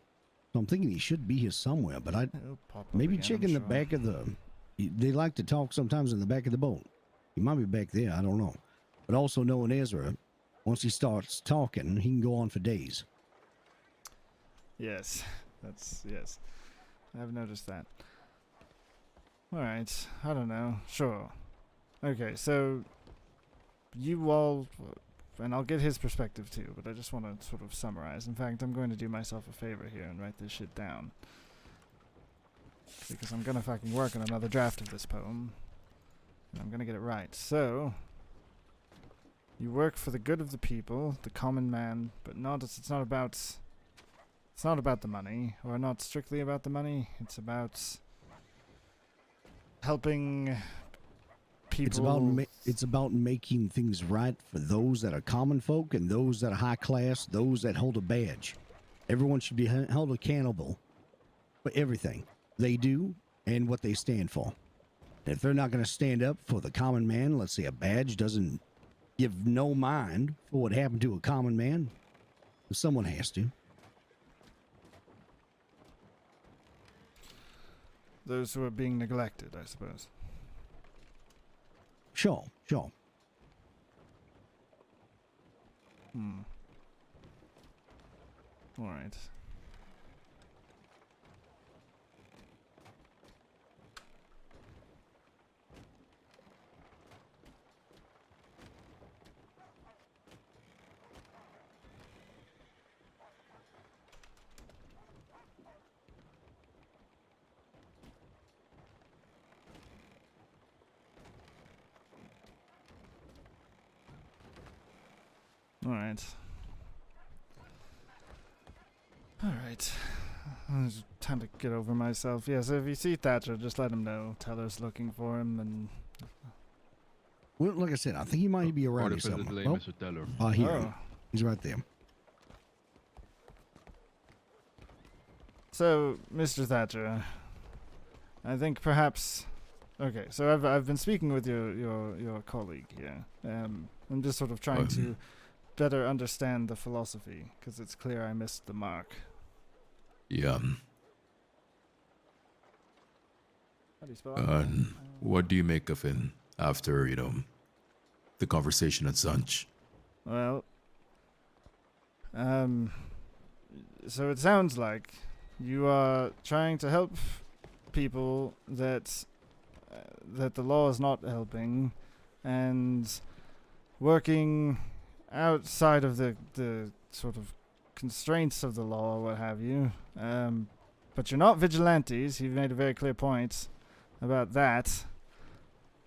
So I'm thinking he should be here somewhere, but He'll pop up maybe again, check I'm in the sure. back of the... They like to talk sometimes in the back of the boat. He might be back there, I don't know. But also knowing Ezra, once he starts talking, he can go on for days. Yes. Yes. I've noticed that. All right. I don't know. Sure. Okay, so you all, and I'll get his perspective too, but I just want to sort of summarize. In fact, I'm going to do myself a favor here and write this shit down. Because I'm going to fucking work on another draft of this poem. And I'm going to get it right. So, you work for the good of the people, the common man, but it's not about the money, or not strictly about the money. It's about helping people. It's about making things right for those that are common folk and those that are high class, those that hold a badge. Everyone should be held accountable for everything they do and what they stand for. And if they're not going to stand up for the common man, let's say a badge doesn't give no mind for what happened to a common man, someone has to. Those who are being neglected, I suppose. Sure. All right. All right. It's time to get over myself. Yeah, so if you see Thatcher, just let him know. Teller's looking for him, and Well, like I said, I think he might be around here somewhere. Oh, here. He's right there. So, Mr. Thatcher, I think perhaps. Okay, so I've been speaking with your colleague here. I'm just sort of trying to better understand the philosophy, because it's clear I missed the mark. Yeah. How do you spell And what do you make of it after, the conversation and such? Well, so it sounds like you are trying to help people that the law is not helping, and working outside of the sort of constraints of the law or what have you. But you're not vigilantes. You've made a very clear point about that.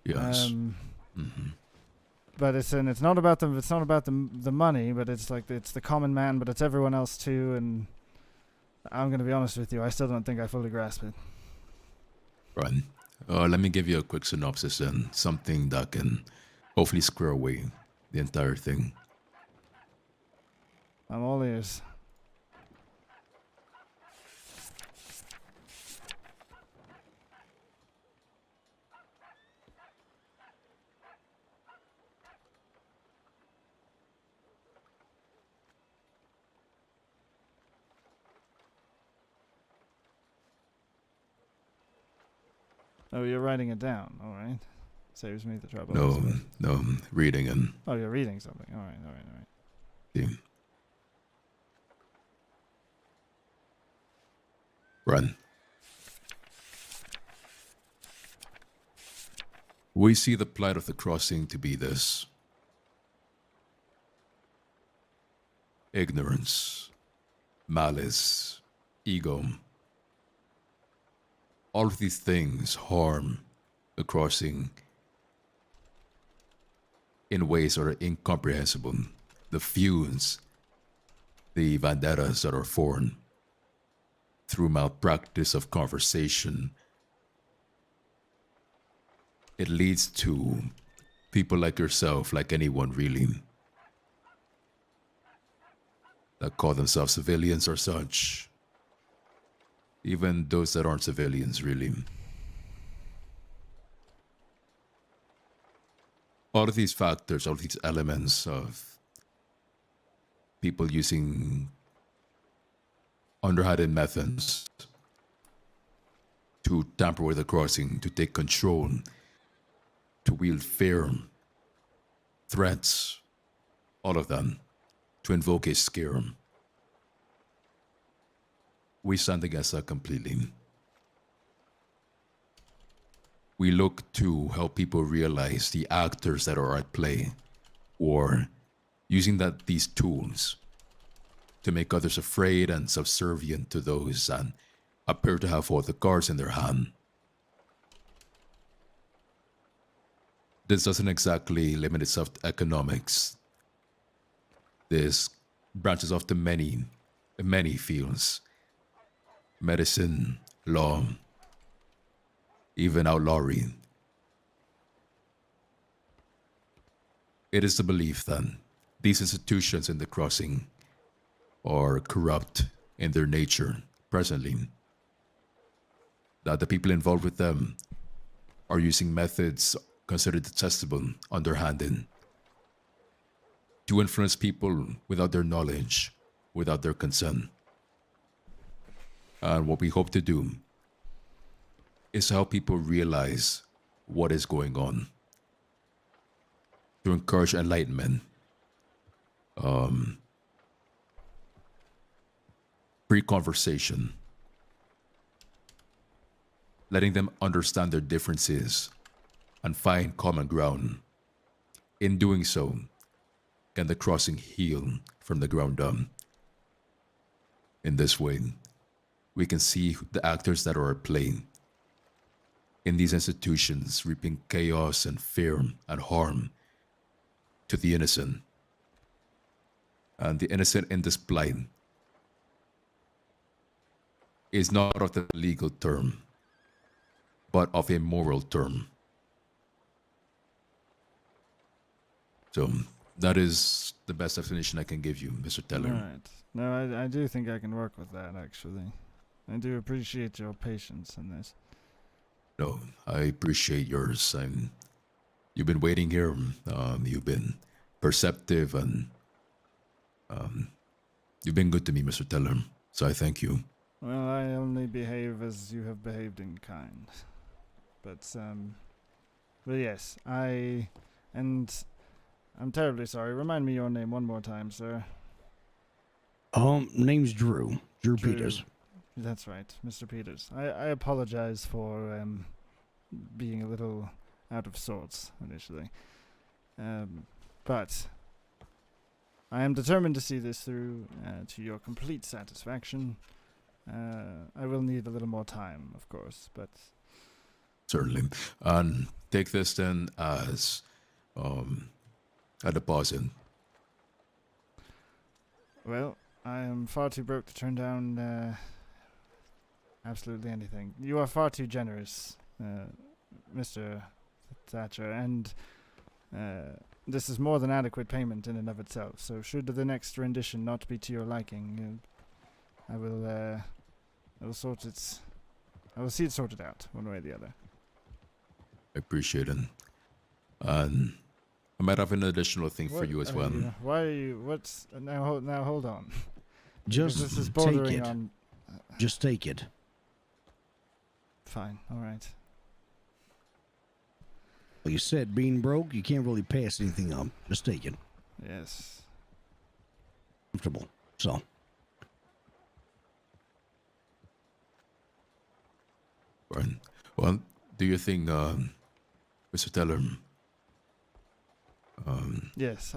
Yes. But it's not about the the money, but it's like it's the common man, but it's everyone else too. And I'm gonna be honest with you, I still don't think I fully grasp it. Right. Let me give you a quick synopsis and something that can hopefully square away the entire thing. I'm all ears. Oh, you're writing it down. All right. Saves me the trouble. No, reading and... Oh, you're reading something. All right. Yeah. Run. We see the plight of the crossing to be this. Ignorance, malice, ego. All of these things harm the crossing in ways that are incomprehensible. The feuds, the vendettas that are formed through malpractice of conversation. It leads to people like yourself, like anyone really, that call themselves civilians or such. Even those that aren't civilians, really. All of these factors, all of these elements of people using underhanded methods to tamper with the crossing, to take control, to wield fear, threats, all of them, to invoke a scare. We stand against that completely. We look to help people realize the actors that are at play, or using these tools to make others afraid and subservient to those and appear to have all the cards in their hand. This doesn't exactly limit itself to economics. This branches off to many fields. Medicine, law, even outlawry. It is the belief that these institutions in the crossing are corrupt in their nature presently, that the people involved with them are using methods considered detestable, underhanded, to influence people without their knowledge, without their consent. And what we hope to do is help people realize what is going on, to encourage enlightenment, pre-conversation, letting them understand their differences and find common ground. In doing so, can the crossing heal from the ground up? In this way, we can see the actors that are at play in these institutions reaping chaos and fear and harm to the innocent. And the innocent in this plight is not of the legal term, but of a moral term. So that is the best definition I can give you, Mr. Teller. Right. No, I do think I can work with that, actually. I do appreciate your patience in this. No, I appreciate yours. You've been waiting here. You've been perceptive and you've been good to me, Mr. Teller. So I thank you. Well, I only behave as you have behaved in kind. But yes, I'm terribly sorry. Remind me your name one more time, sir. Name's Drew. Drew Peters. That's right, Mr. Peters. I apologize for being a little out of sorts initially. But I am determined to see this through to your complete satisfaction. I will need a little more time, of course, but... Certainly. And take this then as a deposit. Well, I am far too broke to turn down absolutely anything. You are far too generous, Mr. Thatcher, and this is more than adequate payment in and of itself. So should the next rendition not be to your liking, I will see it sorted out one way or the other. I appreciate it. And I might have an additional thing for you as well. Why are you? What's now? Hold on. Just this is take bordering it. on. Just take it. Fine. All right. Like you said, being broke, you can't really pass anything up. Just take it. Yes. Comfortable. So. Right. Well, do you think, Mr. Teller? Yes,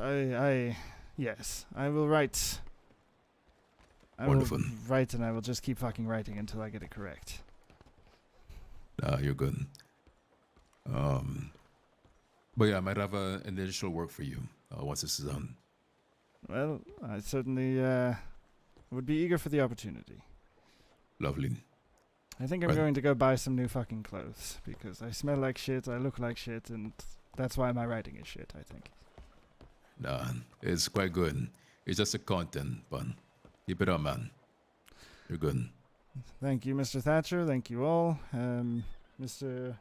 yes, I will write. Wonderful. Will write, and I will just keep fucking writing until I get it correct. You're good. But yeah, I might have an additional work for you once this is done. Well, I certainly would be eager for the opportunity. Lovely. I think I'm going to go buy some new fucking clothes because I smell like shit, I look like shit, and that's why my writing is shit, I think. Nah, it's quite good. It's just the content, but keep it up, man. You're good. Thank you, Mr. Thatcher. Thank you all. Mr.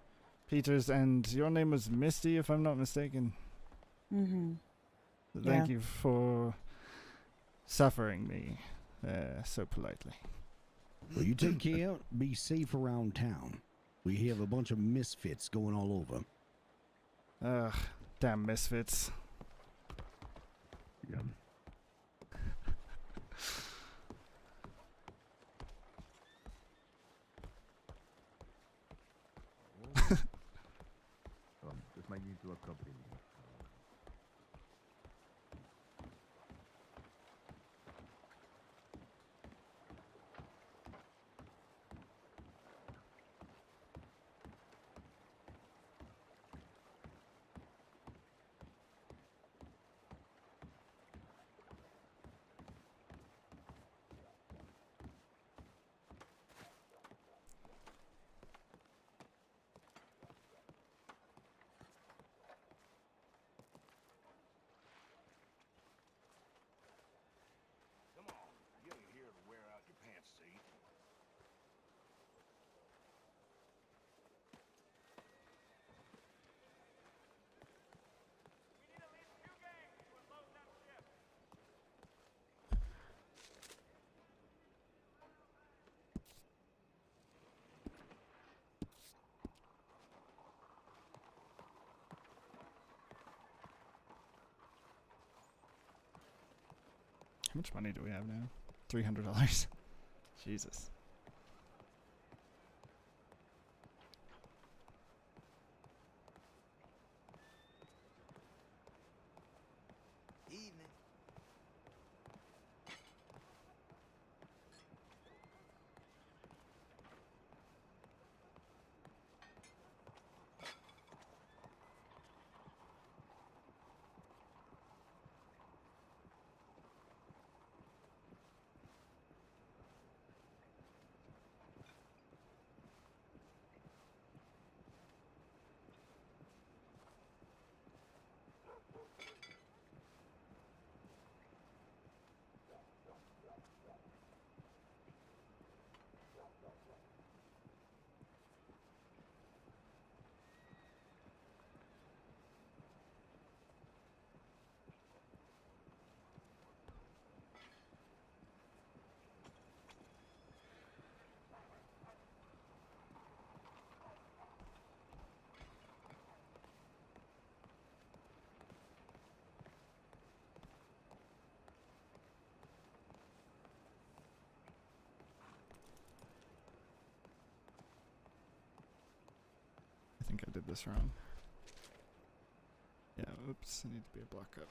Peters, and your name was Misty, if I'm not mistaken. Mm-hmm. Thank you for suffering me so politely. Well, you take care. Be safe around town. We have a bunch of misfits going all over. Ugh, damn misfits. Yeah. This might need to accompany me. How much money do we have now? $300. Jesus. I did this wrong. Yeah, oops, I need to be a block up.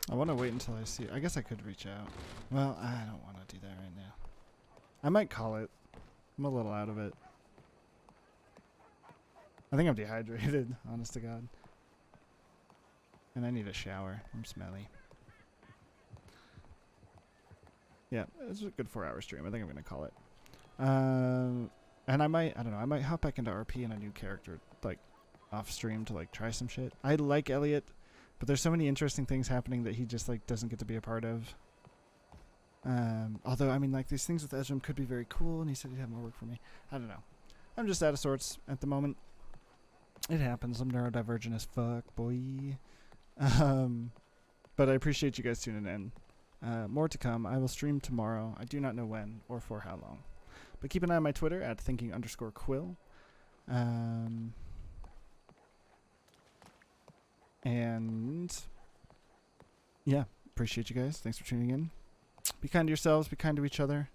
I want to wait until I see. I guess I could reach out. Well, I don't want to do that right now. I might call it. I'm a little out of it. I think I'm dehydrated, honest to God. And I need a shower. I'm smelly. Yeah, it's a good 4-hour stream. I think I'm going to call it. And I don't know, I might hop back into RP and a new character, like, off stream to, like, try some shit. I like Elliot, but there's so many interesting things happening that he just, like, doesn't get to be a part of. Although, I mean, like, these things with Ezra could be very cool, and he said he'd have more work for me. I don't know. I'm just out of sorts at the moment. It happens. I'm neurodivergent as fuck, boy. But I appreciate you guys tuning in. More to come. I will stream tomorrow. I do not know when or for how long. But keep an eye on my Twitter at thinking_Quill. And yeah, appreciate you guys. Thanks for tuning in. Be kind to yourselves. Be kind to each other.